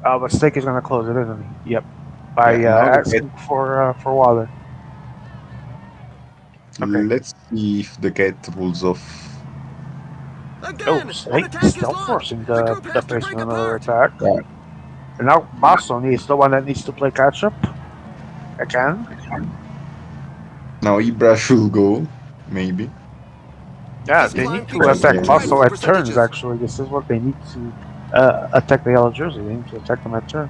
But Snake is gonna close it, isn't he? Yep. By Yeah, now asking for water. Okay. let's see if the cat pulls off. Again, an Snake attack is still launched. forcing The the group has to place break of another apart. attack. Yeah. And now Basso needs the one that needs to play catch up. Again. Now Ibra should go, maybe. Yeah, This they climb need to increases attack your Basso driving at turns, percentages. actually. This is what they need to attack the yellow jersey. They need to attack them at turns.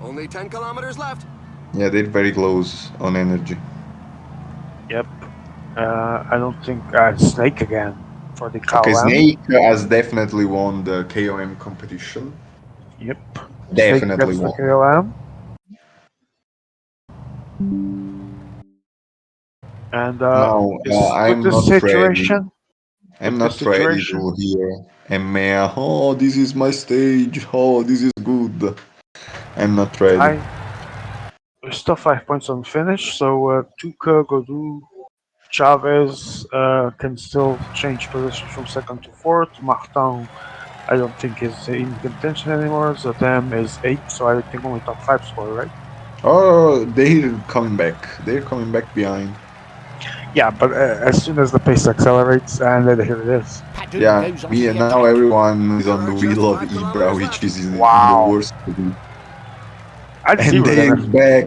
Only 10 kilometers left. Yeah, they're very close on energy. Yep. I don't think Snake again. for the Okay, KOM. Snake has definitely won the KOM competition. Yep. Definitely Snake gets the won. KOM. And No, I'm with this not ready. situation, I'm with this not ready situation, to hear EMEA. Oh, this is my stage. Oh, this is good. I'm not ready. there's still 5 points on finish, so Tuca, Godou, Chavez can still change positions from second to fourth. Martin, I don't think is in contention anymore. Zatem is 8, so I think only top 5 score, right? Oh, they're coming back. They're coming back behind. Yeah, but as soon as the pace accelerates, and here it is. Padoon Yeah, goes onto the now attack. everyone is There on are the just wheel of 5 Ibra, kilometers which left. is in the Wow. worst position. I'd And zero they're them. back.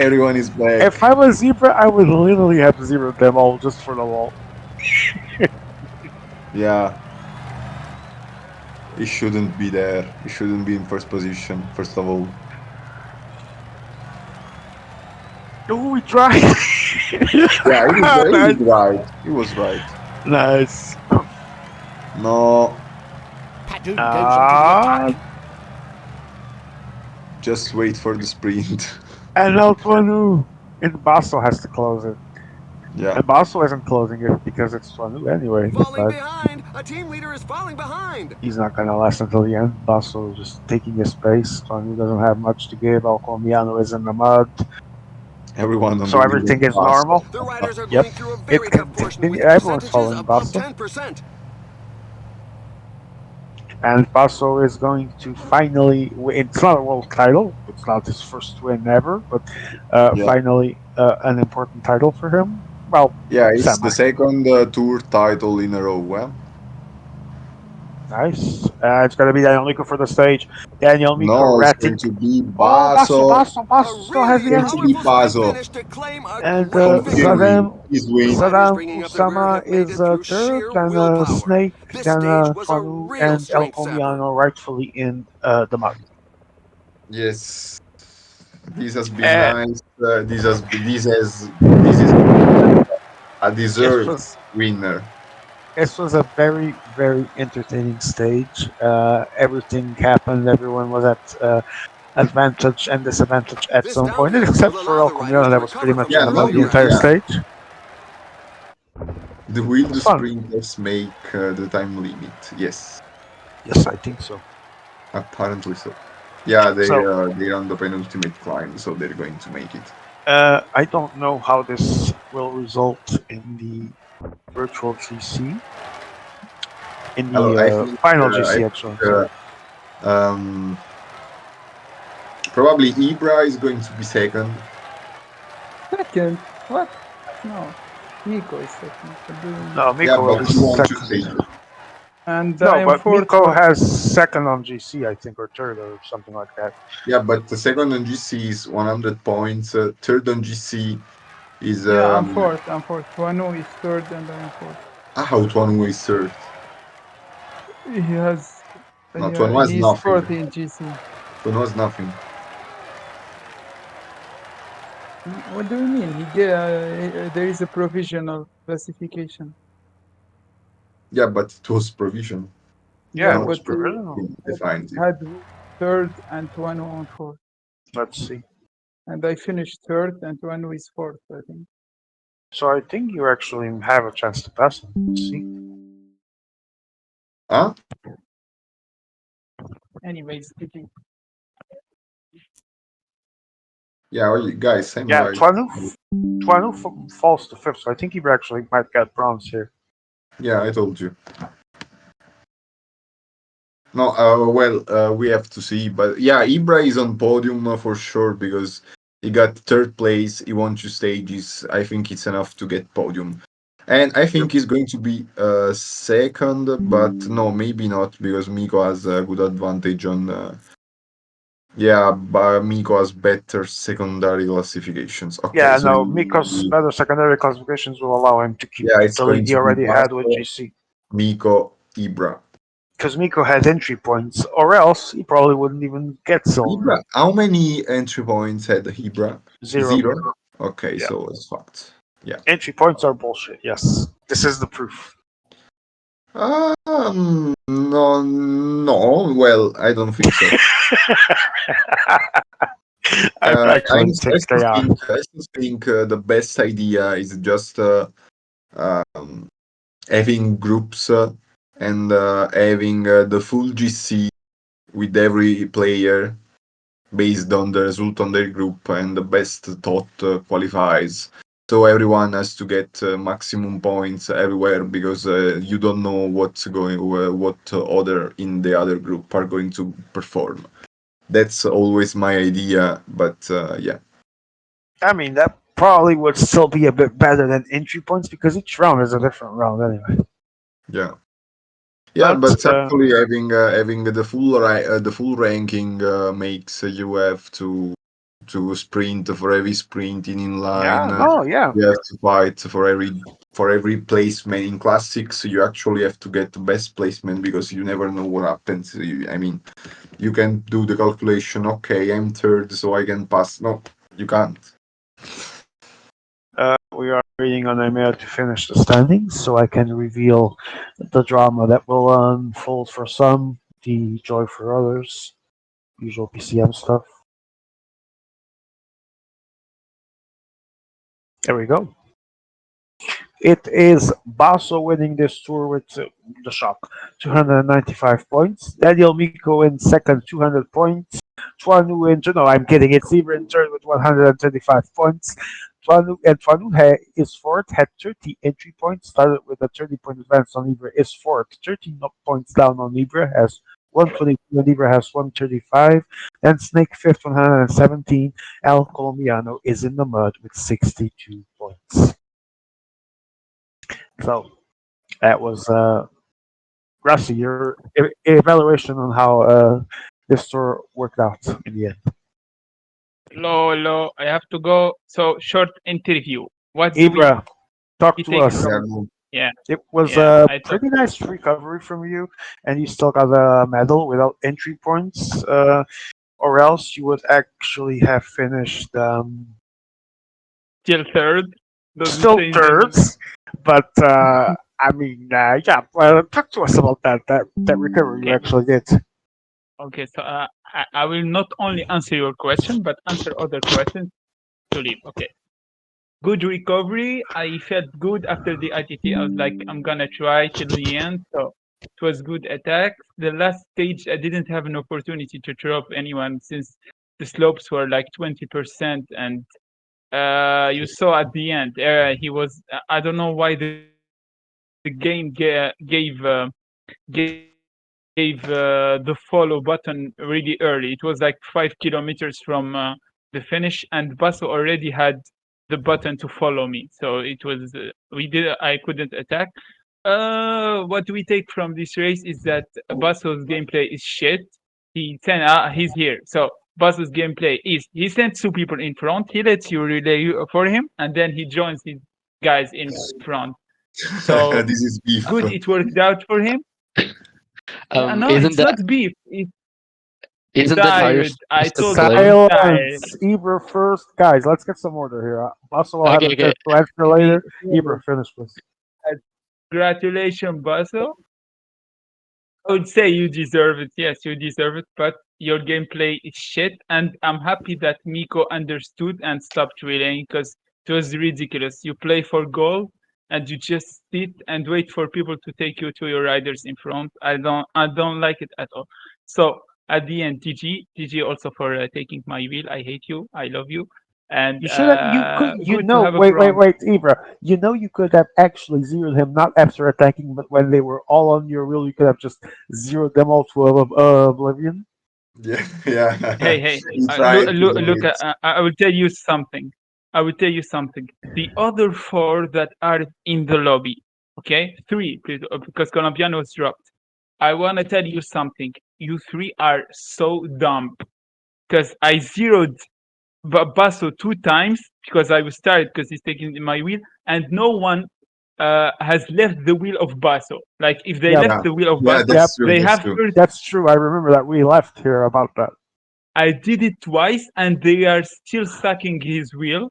Everyone is back. If I was Zebra, I would literally have zeroed them all just for the wall. Yeah, he shouldn't be there. He shouldn't be in first position, first of all. Oh, we tried. Yeah, he Nice. was right. He was right. Nice. No, Padoon goes onto the attack. just wait for the sprint. And Twanu. And Basso has to close it. Yeah. And Basso isn't closing it because it's Twanu anyway. Falling But behind! A team leader is falling behind! he's not going to last until the end. Basso just taking his space. Twanu doesn't have much to give. Alcomiano is in the mud. Everyone on So the wheel everything is fast. normal. The riders are Yep. going through a It very tough portion with everyone's percentages following above Basso. 10%. And Basso is going to finally win. It's not a world title. It's not his first win ever, but Yeah. finally an important title for him. Well, Yeah, it's semi. the second tour title in a row. Well, Nice. It's going to be Daniel Miko for the stage. Daniel Miko no, it's ratting. going to be Oh, Basso. Basso A still has really the Going to energy. be powerful sprint Basso. finish to claim a And great victory. He's The win. riders Sadam bringing up the rear Kusama have made is it through third, sheer then willpower. Snake, This then stage was a Twanu, real and El strength sapper. Comiano rightfully in the mud. Yes, this has been Uh, nice. This is a this deserved was winner. This was a very, very entertaining stage. Everything happened. Everyone was at advantage and disadvantage at This some point, downhill except will for allow El the riders Comiano, to that was pretty recover from much the in Yeah, the no, mud the earlier entire yeah. accident. stage. The It wheel was the fun. sprinters make the time limit. Yes, Yes, I think so. apparently so. Yeah, So they're on the penultimate climb, so they're going to make it. I don't know how this will result in the virtual GC, in Hello, the final I GC think actually. Sorry. um, probably Ibra is going to be second. Second? What? No. Nico is second. What do you mean? No, Yeah, Miko will but be he won to second. stay. And I No, am but fourth. Miko has second on GC, I think, or third, or something like that. Yeah, but the second on GC is 100 points. Third on GC is Yeah, I'm fourth. I'm fourth. Wano is third, and I am fourth. Tuanu is third. He has. No, Yeah, Tuanu has he's nothing. fourth in GC. Tuanu has nothing. What do you mean? There is a provisional classification. Yeah, but it was provision. Yeah, Yeah, it was but provisional. Defined. had third and Wano on fourth. Let's see. And I finished third, and Wano is fourth, I think. So I think you actually have a chance to pass him. Let's see. Huh? Anyways, GG. Yeah, well, guys, I'm Yeah, right. Twanu falls to fifth, so I think he actually might get bronze here. Yeah, I told you. No, we have to see. But yeah, Ibra is on podium for sure because he got third place. He won 2 stages. I think it's enough to get podium. And I think he's going to be second, but no, maybe not because Miko has a good advantage on. Yeah, but Miko has better secondary classifications. Okay, Yeah, so no, Miko's better secondary classifications will allow him to keep yeah, it's the lead going he to be already had with Basso, GC. Miko, Ibra. Because Miko had entry points, or else he probably wouldn't even get silver. Ibra, how many entry points had Ibra? Zero. Okay, Yeah. so it's fucked. Yeah. Entry points are bullshit, yes. This is the proof. No. Well, I don't think so. I actually I think they are. still think the best idea is just um, having groups and having the full GC with every player based on the result on their group, and the best thought qualifies. So everyone has to get maximum points everywhere, because you don't know what other in the other group are going to perform. That's always my idea, but yeah. I mean, that probably would still be a bit better than entry points because each round is a different round anyway. Yeah. Yeah, But but actually having the full ranking makes you have to sprint for every sprint in yeah, inline. no, yeah. You have to fight for every placement in classics. You actually have to get the best placement, because you never know what happens. I mean, you can do the calculation. Okay, I'm third, so I can pass. No, you can't. We are waiting on Emir to finish the standings so I can reveal the drama that will unfold for some, the joy for others, usual PCM stuff. There we go. It is Basso winning this tour with the shock, 295 points. Daniel Miko in second, 200 points. Tuanu in, no, I'm kidding. It's Ibra in third with 125 points. Tuanu is fourth, had 30 entry points, started with a 30-point advance on Ibra, is fourth, 13 points down on Ibra, has 122, and Ibra has 135. And Snake fifth, 117. El Colombiano is in the mud with 62 points. So that was Rusty, your evaluation on how this tour worked out in the end. Hello, I have to go. So short interview. What do we Ibra, talk to take us. Yeah, from? no. Yeah, It was yeah. a I thought pretty nice recovery from you, and you still got a medal without entry points, or else you would actually have finished still third. Doesn't still change anything. thirds. But I mean, yeah. Talk to us about that recovery you Okay, actually did. okay. So I will not only answer your question, but answer other questions to leave. Okay. Good recovery. I felt good after the ITT. I was like, I'm gonna try till the end. So it was good attack. The last stage, I didn't have an opportunity to drop anyone since the slopes were like 20%, and you saw at the end, he was. I don't know why the game gave the follow button really early. It was like 5 kilometers from the finish, and Basso already had the button to follow me. So it was I couldn't attack. What we take from this race is that Basso's gameplay is shit. He's here. So Basso's gameplay is he sends two people in front. He lets you relay for him, and then he joins his guys in front. So This is beef. good, it worked out for him. No, Isn't it's that not beef. It's isn't that how you're tired. I supposed to told you play? I'm tired. Silence! Ibra first. Guys, let's get some order here. Also, will have Okay, a okay. chance to answer The later. Ibra, finish, please. congratulations, Basso. I would say you deserve it. Yes, you deserve it. But your gameplay is shit, and I'm happy that Miko understood and stopped relaying because it was ridiculous. You play for goal, and you just sit and wait for people to take you to your riders in front. I don't like it at all. So at the end, TG also for taking my wheel. I hate you. I love you. And You should have. You could. good to have a bronze. Wait, Ibra. You know you could have actually zeroed him not after attacking, but when they were all on your wheel, you could have just zeroed them all to oblivion. Yeah, yeah. Hey, He tried to do look, it. I will tell you something. I will tell you something. The other four that are in the lobby, okay? Three, because Colombiano was dropped. I want to tell you something. You three are so dumb. Because I zeroed Basso 2 times because I was tired because he's taking my wheel, and no one has left the wheel of Basso. Like, if they Yeah, left Yeah, the wheel of yeah, Basso, Yep, that's true. they That's have true. first. that's true. I remember that we left here about that. I did it twice, and they are still sucking his wheel.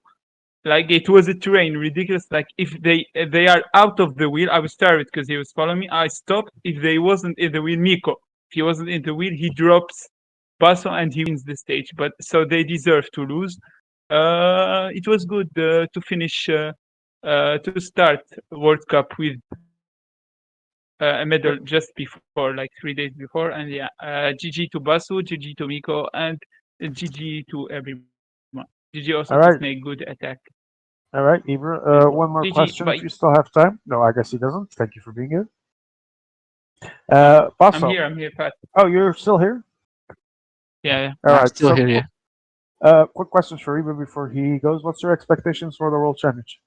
Like it was a terrain ridiculous. Like if they are out of the wheel, I was tired because he was following me. I stopped. If they wasn't in the wheel, Miko. If he wasn't in the wheel, he drops Basso and he wins the stage. But so they deserve to lose. It was good to finish to start World Cup with a medal just before, like 3 days before. And yeah, GG to Basu, GG to Miko, and GG to everyone. GG also All to right. Snake, good attack. All right, Ibra. One more GG, question bye. if you still have time. No, I guess he doesn't. Thank you for being here. I'm Basso. here, Pat. Oh, you're still here? Yeah. All I'm right. still So, here. Yeah. quick questions for Ibra before he goes. What's your expectations for the World Championship?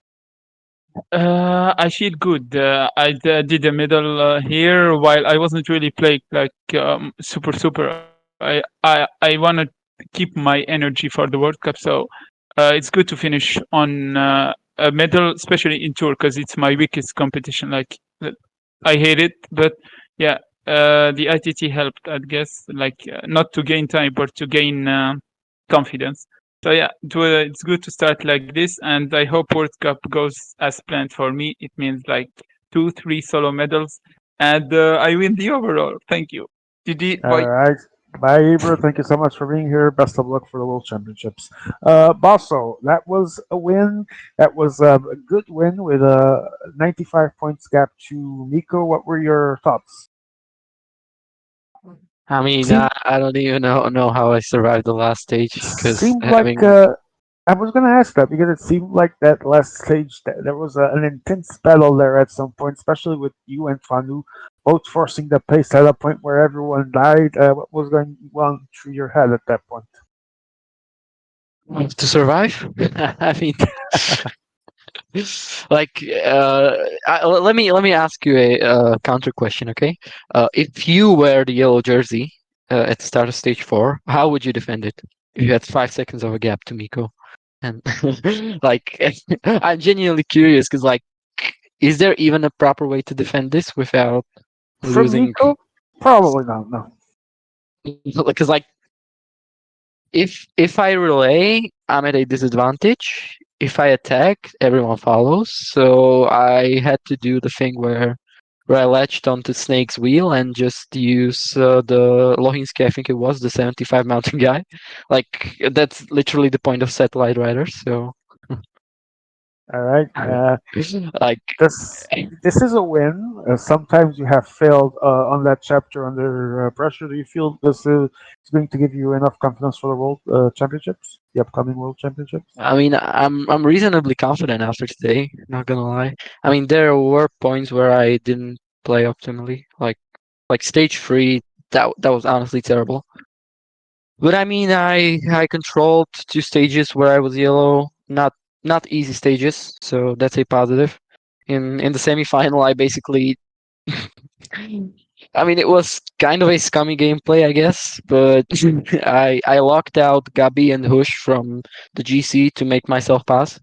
I feel good. I did a medal here while I wasn't really playing like super. I want to keep my energy for the World Cup, so it's good to finish on a medal, especially in tour, because it's my weakest competition. Like I hate it, but yeah, the ITT helped, I guess. Like not to gain time, but to gain confidence. So yeah, it's good to start like this, and I hope World Cup goes as planned for me. It means like 2, 3 solo medals, and I win the overall. Thank you. GG. All Bye. right. Bye, Ibra. Thank you so much for being here. Best of luck for the World Championships. Basso, that was a win. That was a good win with a 95 points gap to Miko. What were your thoughts? I mean, Seemed, I don't even know how I survived the last stage because seemed I like mean, I was going to ask that because it seemed like that last stage there was an intense battle there at some point, especially with you and Fanu both forcing the pace at a point where everyone died. What was going on through your head at that point? to survive. I mean, like, let me ask you a counter question, okay? If you wear the yellow jersey at the start of stage 4, how would you defend it? If you had 5 seconds of a gap to Miko, and like, I'm genuinely curious because, like, is there even a proper way to defend this without From losing? Miko? Probably not, no. Because, like, if I relay, I'm at a disadvantage. If I attack, everyone follows. So I had to do the thing where I latched onto Snake's wheel and just use the Lohinsky, I think it was, the 75 mountain guy. Like, that's literally the point of Satellite Rider. So, All right. like, This this is a win. Sometimes you have failed on that chapter under pressure. Do you feel this is going to give you enough confidence for the World Championships, the upcoming World Championships? I mean, I'm reasonably confident after today. Not gonna lie. I mean, there were points where I didn't play optimally, like stage 3. That was honestly terrible. But I mean, I controlled 2 stages where I was yellow, not easy stages, so that's a positive. In the semifinal, I basically, I mean, it was kind of a scummy gameplay, I guess, but I locked out Gabi and Hush from the GC to make myself pass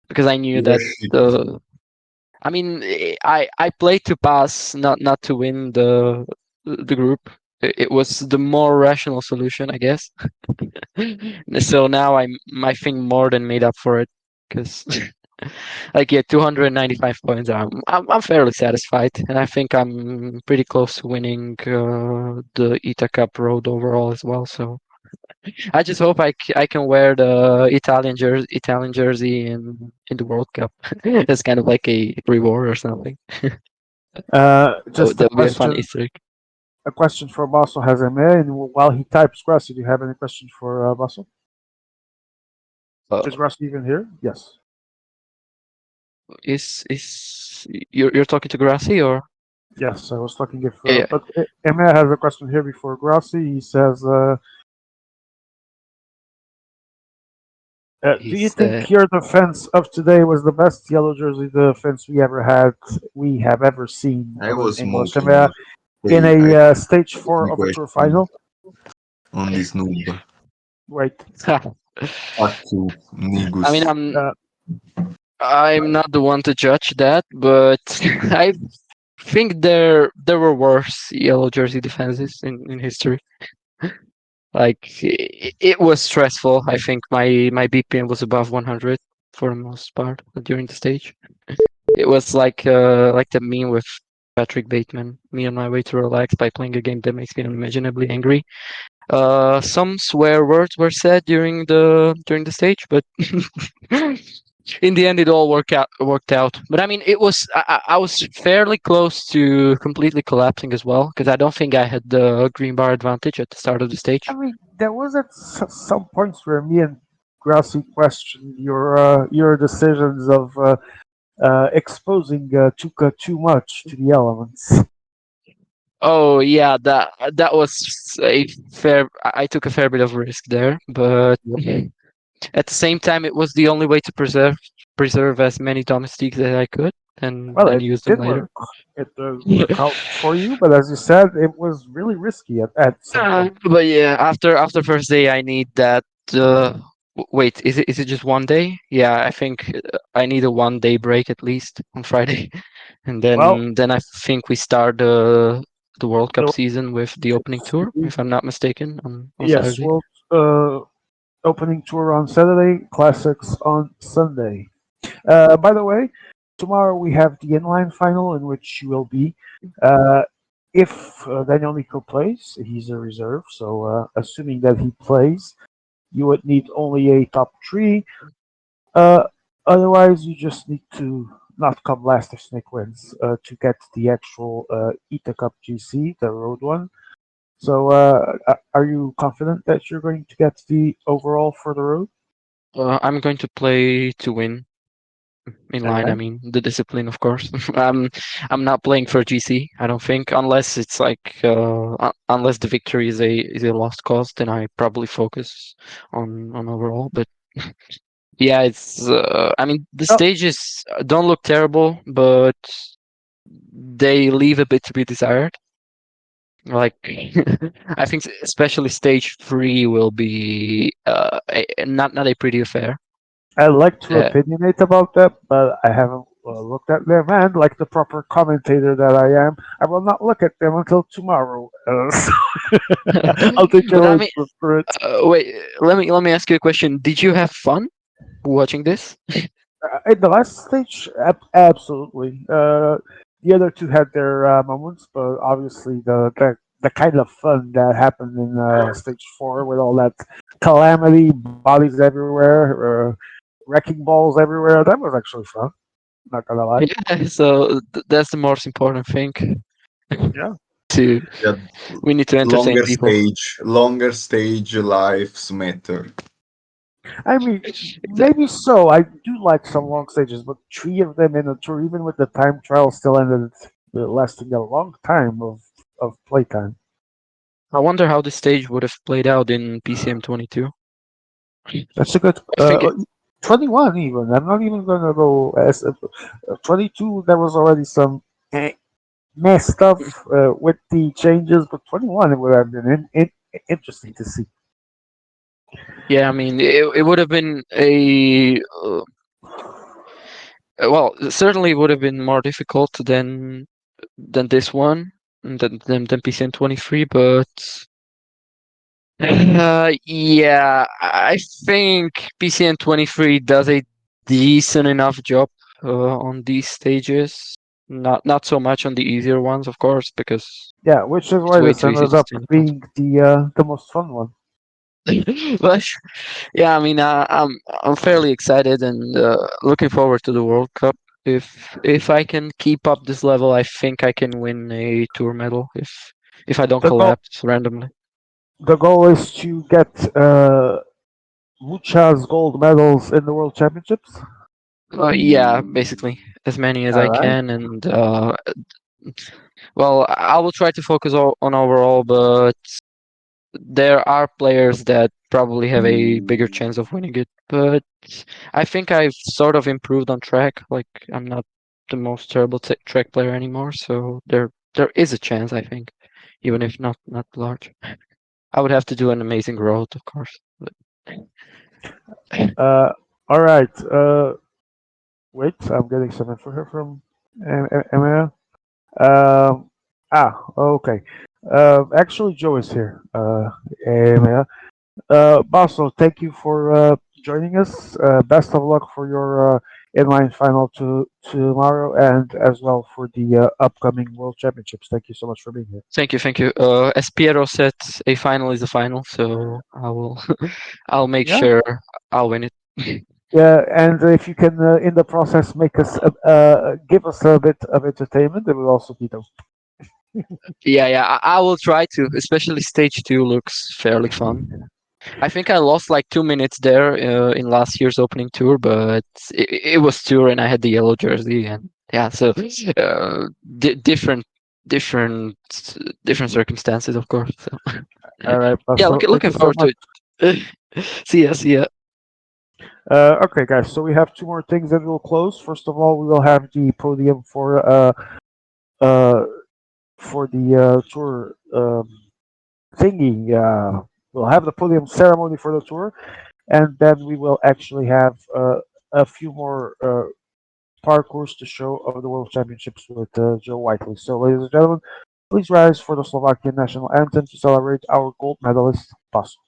because I knew You were that shit. the. I mean, I played to pass, not to win the group. It was the more rational solution, I guess. So now I think more than made up for it because like, yeah, 295 points. I'm fairly satisfied, and I think I'm pretty close to winning the ITA Cup Road overall as well. So I just hope I can wear the Italian jersey in the World Cup. That's kind of like a reward or something. Just That would be a fun Easter egg. a question for Basso has a and while he types Grassy, do you have any questions for Basso? Is Grassy even here? Yes. Is you're talking to Grassy or? Yes, I was talking if. Yeah. But Emma has a question here before Grassy. He says, "Do you think your defense of today was the best yellow jersey defense we have ever seen I of an was English smoking. Emma in I a stage 4 any of a tour question final?" on this noob. Right. Fuck you, I mean, Nigus. I'm not the one to judge that, but I think there were worse yellow jersey defenses in history. Like, it was stressful. I think my BPM was above 100. for the most part during the stage. It was like the meme with Patrick Bateman, me on my way to relax by playing a game that makes me unimaginably angry. Some swear words were said during the stage, but in the end, it all worked out. But I mean, I was fairly close to completely collapsing as well because I don't think I had the green bar advantage at the start of the stage. I mean, there was at some points where me and Grassy questioned your decisions of exposing Tuca too much to the elements. Oh yeah, that was a fair. I took a fair bit of risk there, but at the same time, it was the only way to preserve as many domestiques as I could, and Well, then it use them did later. work. It worked out for you, but as you said, it was really risky at some point. But yeah, after first day, I need that. Wait, is it just one day? Yeah, I think I need a 1 day break at least on Friday, and Well, then I think we start the World Cup the, season with the opening tour, if I'm not mistaken, on yes, Saturday. World opening tour on Saturday, classics on Sunday. By the way, tomorrow we have the inline final in which you will be. Uh, if Daniel Nico plays, he's a reserve, so assuming that he plays, you would need only a top three. Uh, Otherwise, you just need to not come last if Snake wins to get the actual ITA Cup GC, the road one. So, are you confident that you're going to get the overall for the road? I'm going to play to win. In line, I Okay. mean the discipline, of course. I'm not playing for GC. I don't think, unless it's like unless the victory is a lost cause, then I probably focus on overall. But yeah, it's. I mean, the Oh, stages don't look terrible, but they leave a bit to be desired. Like, I think especially stage 3 will be not a pretty affair. I'd like to Uh, opinionate about that, but I haven't looked at them. And like the proper commentator that I am, I will not look at them until tomorrow. So I'll take your but I word mean, for it. wait. Let me ask you a question. Did you have fun watching this? In the last stage, absolutely. The other two had their moments, but obviously the kind of fun that happened in stage 4 with all that calamity, bodies everywhere, wrecking balls everywhere, that was actually fun. Not gonna lie. Yeah. So that's the most important thing. Yeah. To Yeah, We need to entertain people. longer stage lives matter. I mean, Exa- maybe so. I do like some long stages, but 3 of them in a tour, even with the time trial, still ended lasting a long time of playtime. I wonder how the stage would have played out in PCM 22. That's a good I think 21 even. I'm not even gonna go as 22. There was already some meh stuff with the changes, but 21 it would have been interesting to see. Yeah, I mean, it would have been well, certainly would have been more difficult than this one, than PCM 23, but yeah, I think PCM 23 does a decent enough job on these stages. Not so much on the easier ones, of course, because Yeah, which is it's why way this too easy ended to up stand up. being the most fun one. But yeah, I mean, I'm fairly excited and looking forward to the World Cup. If I can keep up this level, I think I can win a tour medal if I don't The goal collapse randomly. the goal is to get Lucha's gold medals in the World Championships. Yeah, basically as many as All I right. can, and well, I will try to focus on overall, but there are players that probably have a bigger chance of winning it. But I think I've sort of improved on track. Like I'm not the most terrible track player anymore, so there is a chance. I think, even if not large. I would have to do an amazing road, of course. But All right. Wait, I'm getting some info here from Emma. Um, okay. Actually, Joe is here. Emma. Basso, thank you for joining us. Best of luck for your inline final tomorrow, and as well for the upcoming World Championships. Thank you so much for being here. Thank you, thank you. As Piero said, a final is a final, so I will, I'll make Yeah. sure I'll win it. Yeah, and if you can, in the process, make us give us a bit of entertainment, it will also be dope. Yeah, I will try to. Especially stage 2 looks fairly fun. I think I lost like 2 minutes there in last year's opening tour, but it was tour and I had the yellow jersey, and yeah, so different different circumstances, of course. So All right, yeah, Basso, thank looking you so forward to much. it. See ya, see ya. Okay, guys. So we have two more things that we'll close. First of all, we will have the podium uh for the tour thingy. We'll have the podium ceremony for the tour, and then we will actually have a few more parkours to show of the World Championships with Joe Whiteley. So, ladies and gentlemen, please rise for the Slovakian national anthem to celebrate our gold medalist, Paso.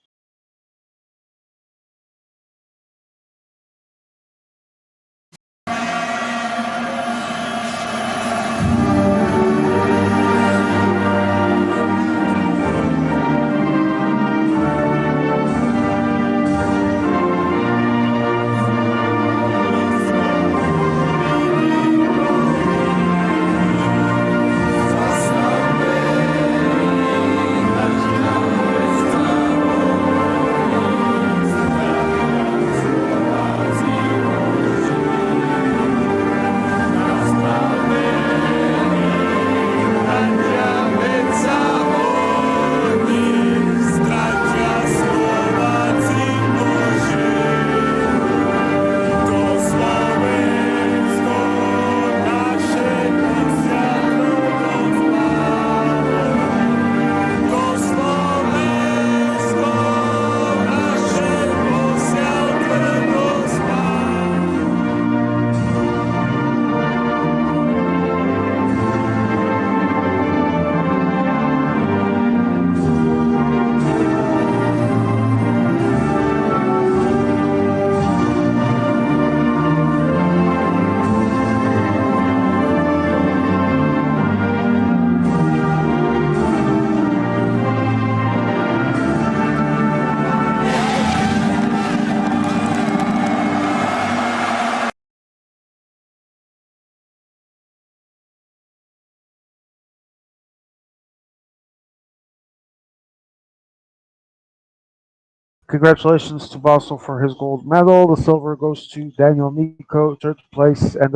Congratulations to Basso for his gold medal. The silver goes to Daniel Nico, third place, and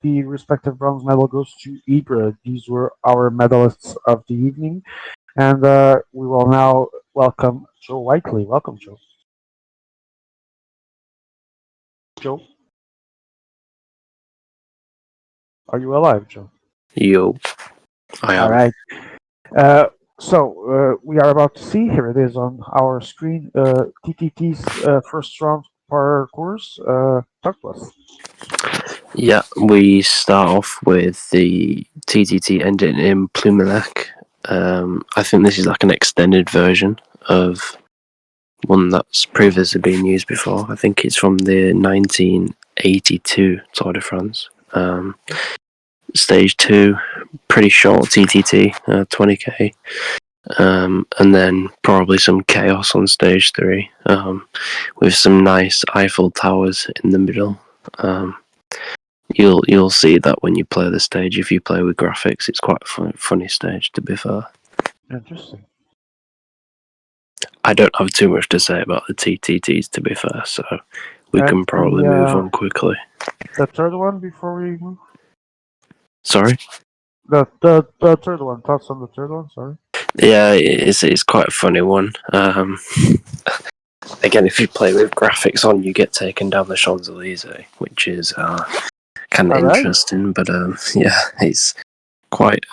the respective bronze medal goes to Ibra. These were our medalists of the evening. And we will now welcome Joe Whiteley. Welcome, Joe. Joe, are you alive, Joe? Yo, I All am. right. So we are about to see, here it is on our screen, TTT's first round parcours. Talk to us. Yeah, we start off with the TTT ending in Plumelec. I think this is like an extended version of one that's previously been used before. I think it's from the 1982 Tour de France. Stage 2, pretty short TTT, 20k. And then probably some chaos on stage 3, with some nice Eiffel Towers in the middle. You'll see that when you play the stage. If you play with graphics, it's quite a funny stage, to be fair. Interesting. I don't have too much to say about the TTTs, to be fair, so we And can probably move on quickly. the third one before we move? Sorry? The third one. Thoughts on the third one? Sorry. Yeah, it's quite a funny one. Again, if you play with graphics on, you get taken down the Champs-Elysees, which is kind of All right. interesting, but yeah, it's quite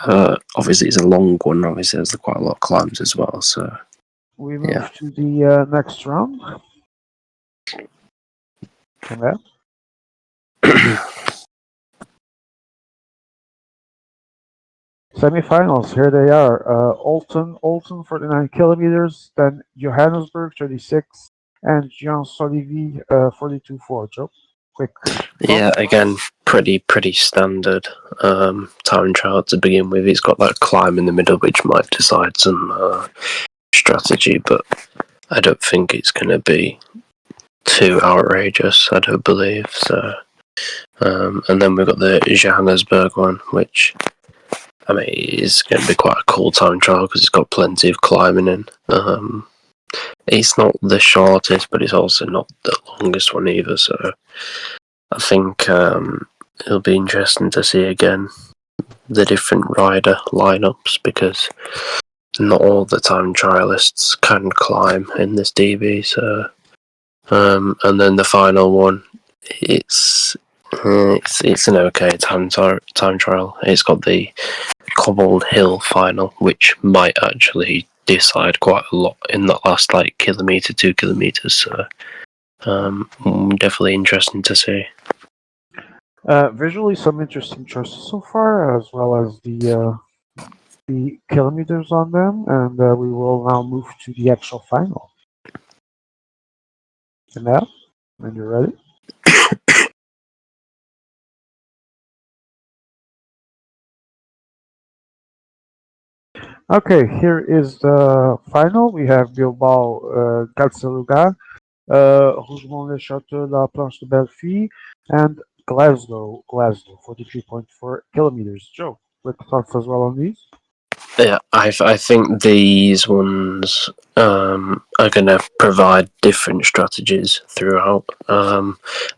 obviously it's a long one. Obviously, there's quite a lot of climbs as well. So We move yeah, to the next round. Okay. Semifinals. Here they are. Alton, 49 kilometers. Then Johannesburg, 36. and Jean Solivi 42-4. Joe, quick. Yeah, again, pretty standard time trial to begin with. It's got that climb in the middle, which might decide some strategy, but I don't think it's going to be too outrageous. I don't believe so. And then we've got the Johannesburg one, which I mean is going to be quite a cool time trial because it's got plenty of climbing in. It's not the shortest, but it's also not the longest one either. So I think it'll be interesting to see again the different rider lineups because not all the time trialists can climb in this DB. So and then the final one, it's an okay time trial. It's got the cobbled hill final, which might actually decide quite a lot in that last kilometre, 2 kilometres. So definitely interesting to see. Visually, some interesting choices so far, as well as the kilometers on them, and we will now move to the actual final. And now, when you're ready. Okay, here is the final. We have Bilbao, Gatsaluga, Rougemont-le-Château, La Planche de Belleville, and Glasgow, 43.4 kilometers. Joe, quick thoughts as well on these? Yeah, I think these ones are going to provide different strategies throughout,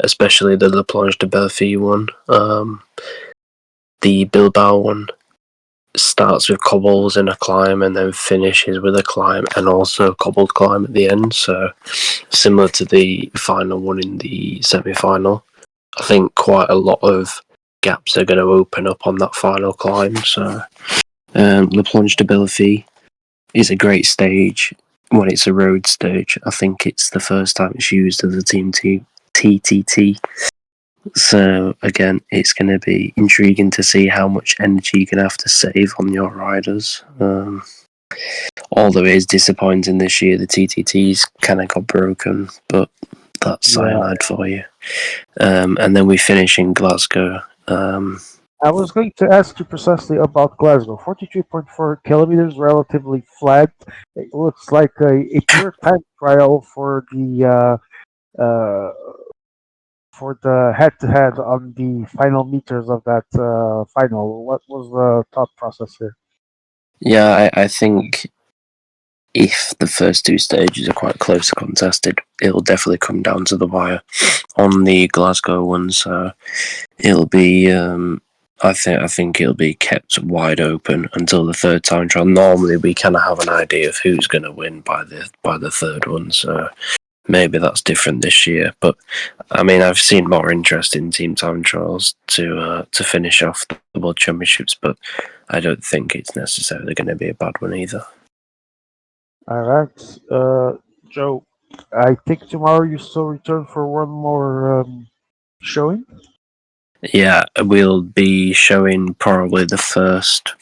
especially the La Planche de Belleville one. The Bilbao one starts with cobbles in a climb and then finishes with a climb and also a cobbled climb at the end. So similar to the final one in the semi-final, I think quite a lot of gaps are going to open up on that final climb. So La Planche de Belleville is a great stage when it's a road stage. I think it's the first time it's used as a Team TTT. So again, it's going to be intriguing to see how much energy you're going to have to save on your riders. Although it is disappointing this year, the TTTs kind of got broken, but that's cyanide for you. And then we finish in Glasgow. I was going to ask you precisely about Glasgow. 43.4 kilometers, relatively flat. It looks like a pure time trial for the head-to-head on the final meters of that final. What was the thought process here? Yeah, I think if the first two stages are quite close to contested, it'll definitely come down to the wire on the Glasgow one. So it'll be, I think it'll be kept wide open until the third time trial. Normally, we kind of have an idea of who's going to win by the third one. So maybe that's different this year. But I mean, I've seen more interest in team time trials to finish off the World Championships, but I don't think it's necessarily going to be a bad one either. All right, Joe. I think tomorrow you still return for one more showing. Yeah, we'll be showing probably the first.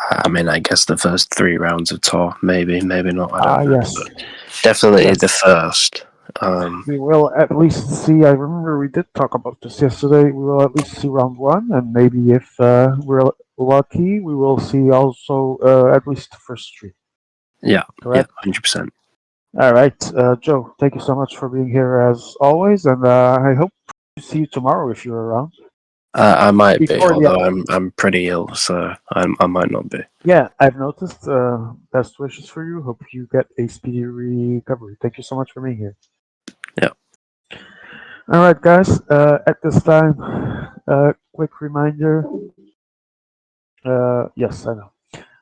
I mean, I guess the first 3 rounds of tour, maybe not. I don't know. Yes. But definitely the first. We will at least see. I remember we did talk about this yesterday. We will at least see round 1, and maybe if we're lucky, we will see also at least the first 3. Yeah, correct? Yeah, 100%. All right, Joe. Thank you so much for being here as always, and I hope to see you tomorrow if you're around. I might be, Before the- although I'm pretty ill, so I might not be. Yeah, I've noticed. Best wishes for you. Hope you get a speedy recovery. Thank you so much for being here. Yeah. All right, guys. At this time, quick reminder. Yes, I know.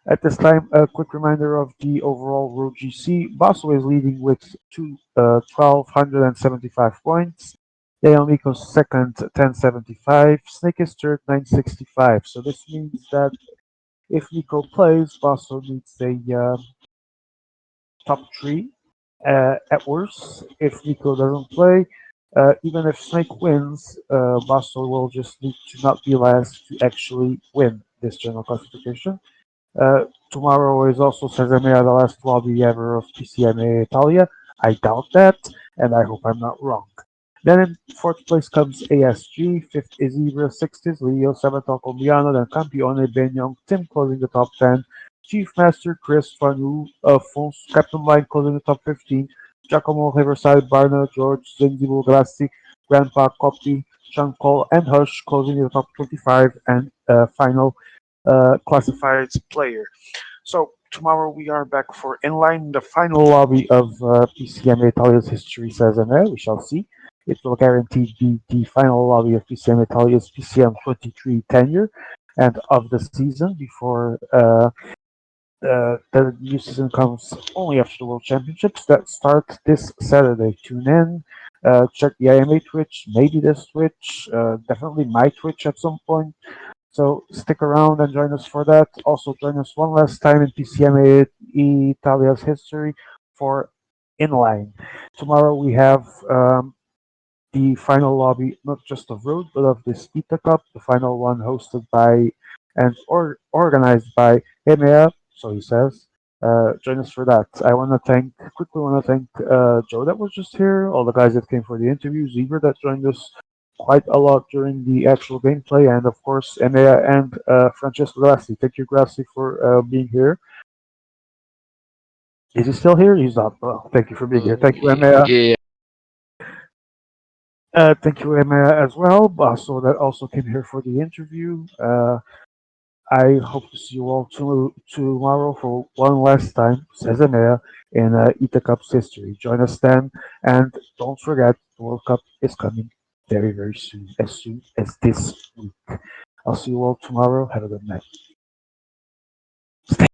At this time, a quick reminder of the overall Road GC. Basso is leading with 1,275 points. Dale Miko's second, 1075. Snake is third, 965. So this means that if Nico plays, Basso needs a top 3 at worst. If Nico doesn't play, even if Snake wins, Basso will just need to not be last to actually win this general classification. Tomorrow is also, secondo me, the last lobby ever of PCM Italia. I doubt that. and I hope I'm not wrong. Then in fourth place comes ASG, fifth is Ibra, sixth is Leo, seventh Colombiano, then Campione, Benyong, Tim closing the top 10, Chief Master Chris, Fanu, Fons, Captain Line closing the top 15, Giacomo, Riverside, Barna, George, Zenzibo, Grassi, Grandpa, Copy, Sean Cole, and Hush closing the top 25, and final classified player. So tomorrow we are back for Inline, the final lobby of PCM Italia's history says we shall see. It will guarantee be the final lobby of PCM Italia's PCM 23 tenure and of the season before the new season comes only after the World Championships that start this Saturday. Tune in, check the IMA Twitch, maybe this Twitch, definitely my Twitch at some point. So stick around and join us for that. Also join us one last time in PCM Italia's history for Inline. Tomorrow we have the final lobby, not just of Road, but of this ITA Cup, the final one hosted by and organized by EMEA, so he says. Join us for that. I want to thank Joe that was just here, all the guys that came for the interview, Zebra that joined us quite a lot during the actual gameplay, and of course EMEA and Francesco Grassi. Thank you, Grassi, for being here. Is he still here? He's not. Well, thank you for being here. Thank you, EMEA. Yeah. Thank you, Emma, as well. So that also came here for the interview. I hope to see you all tomorrow for one last time, says Emma, in ITA Cup's history. Join us then, and don't forget, the World Cup is coming very, very soon as this week. I'll see you all tomorrow. Have a good night.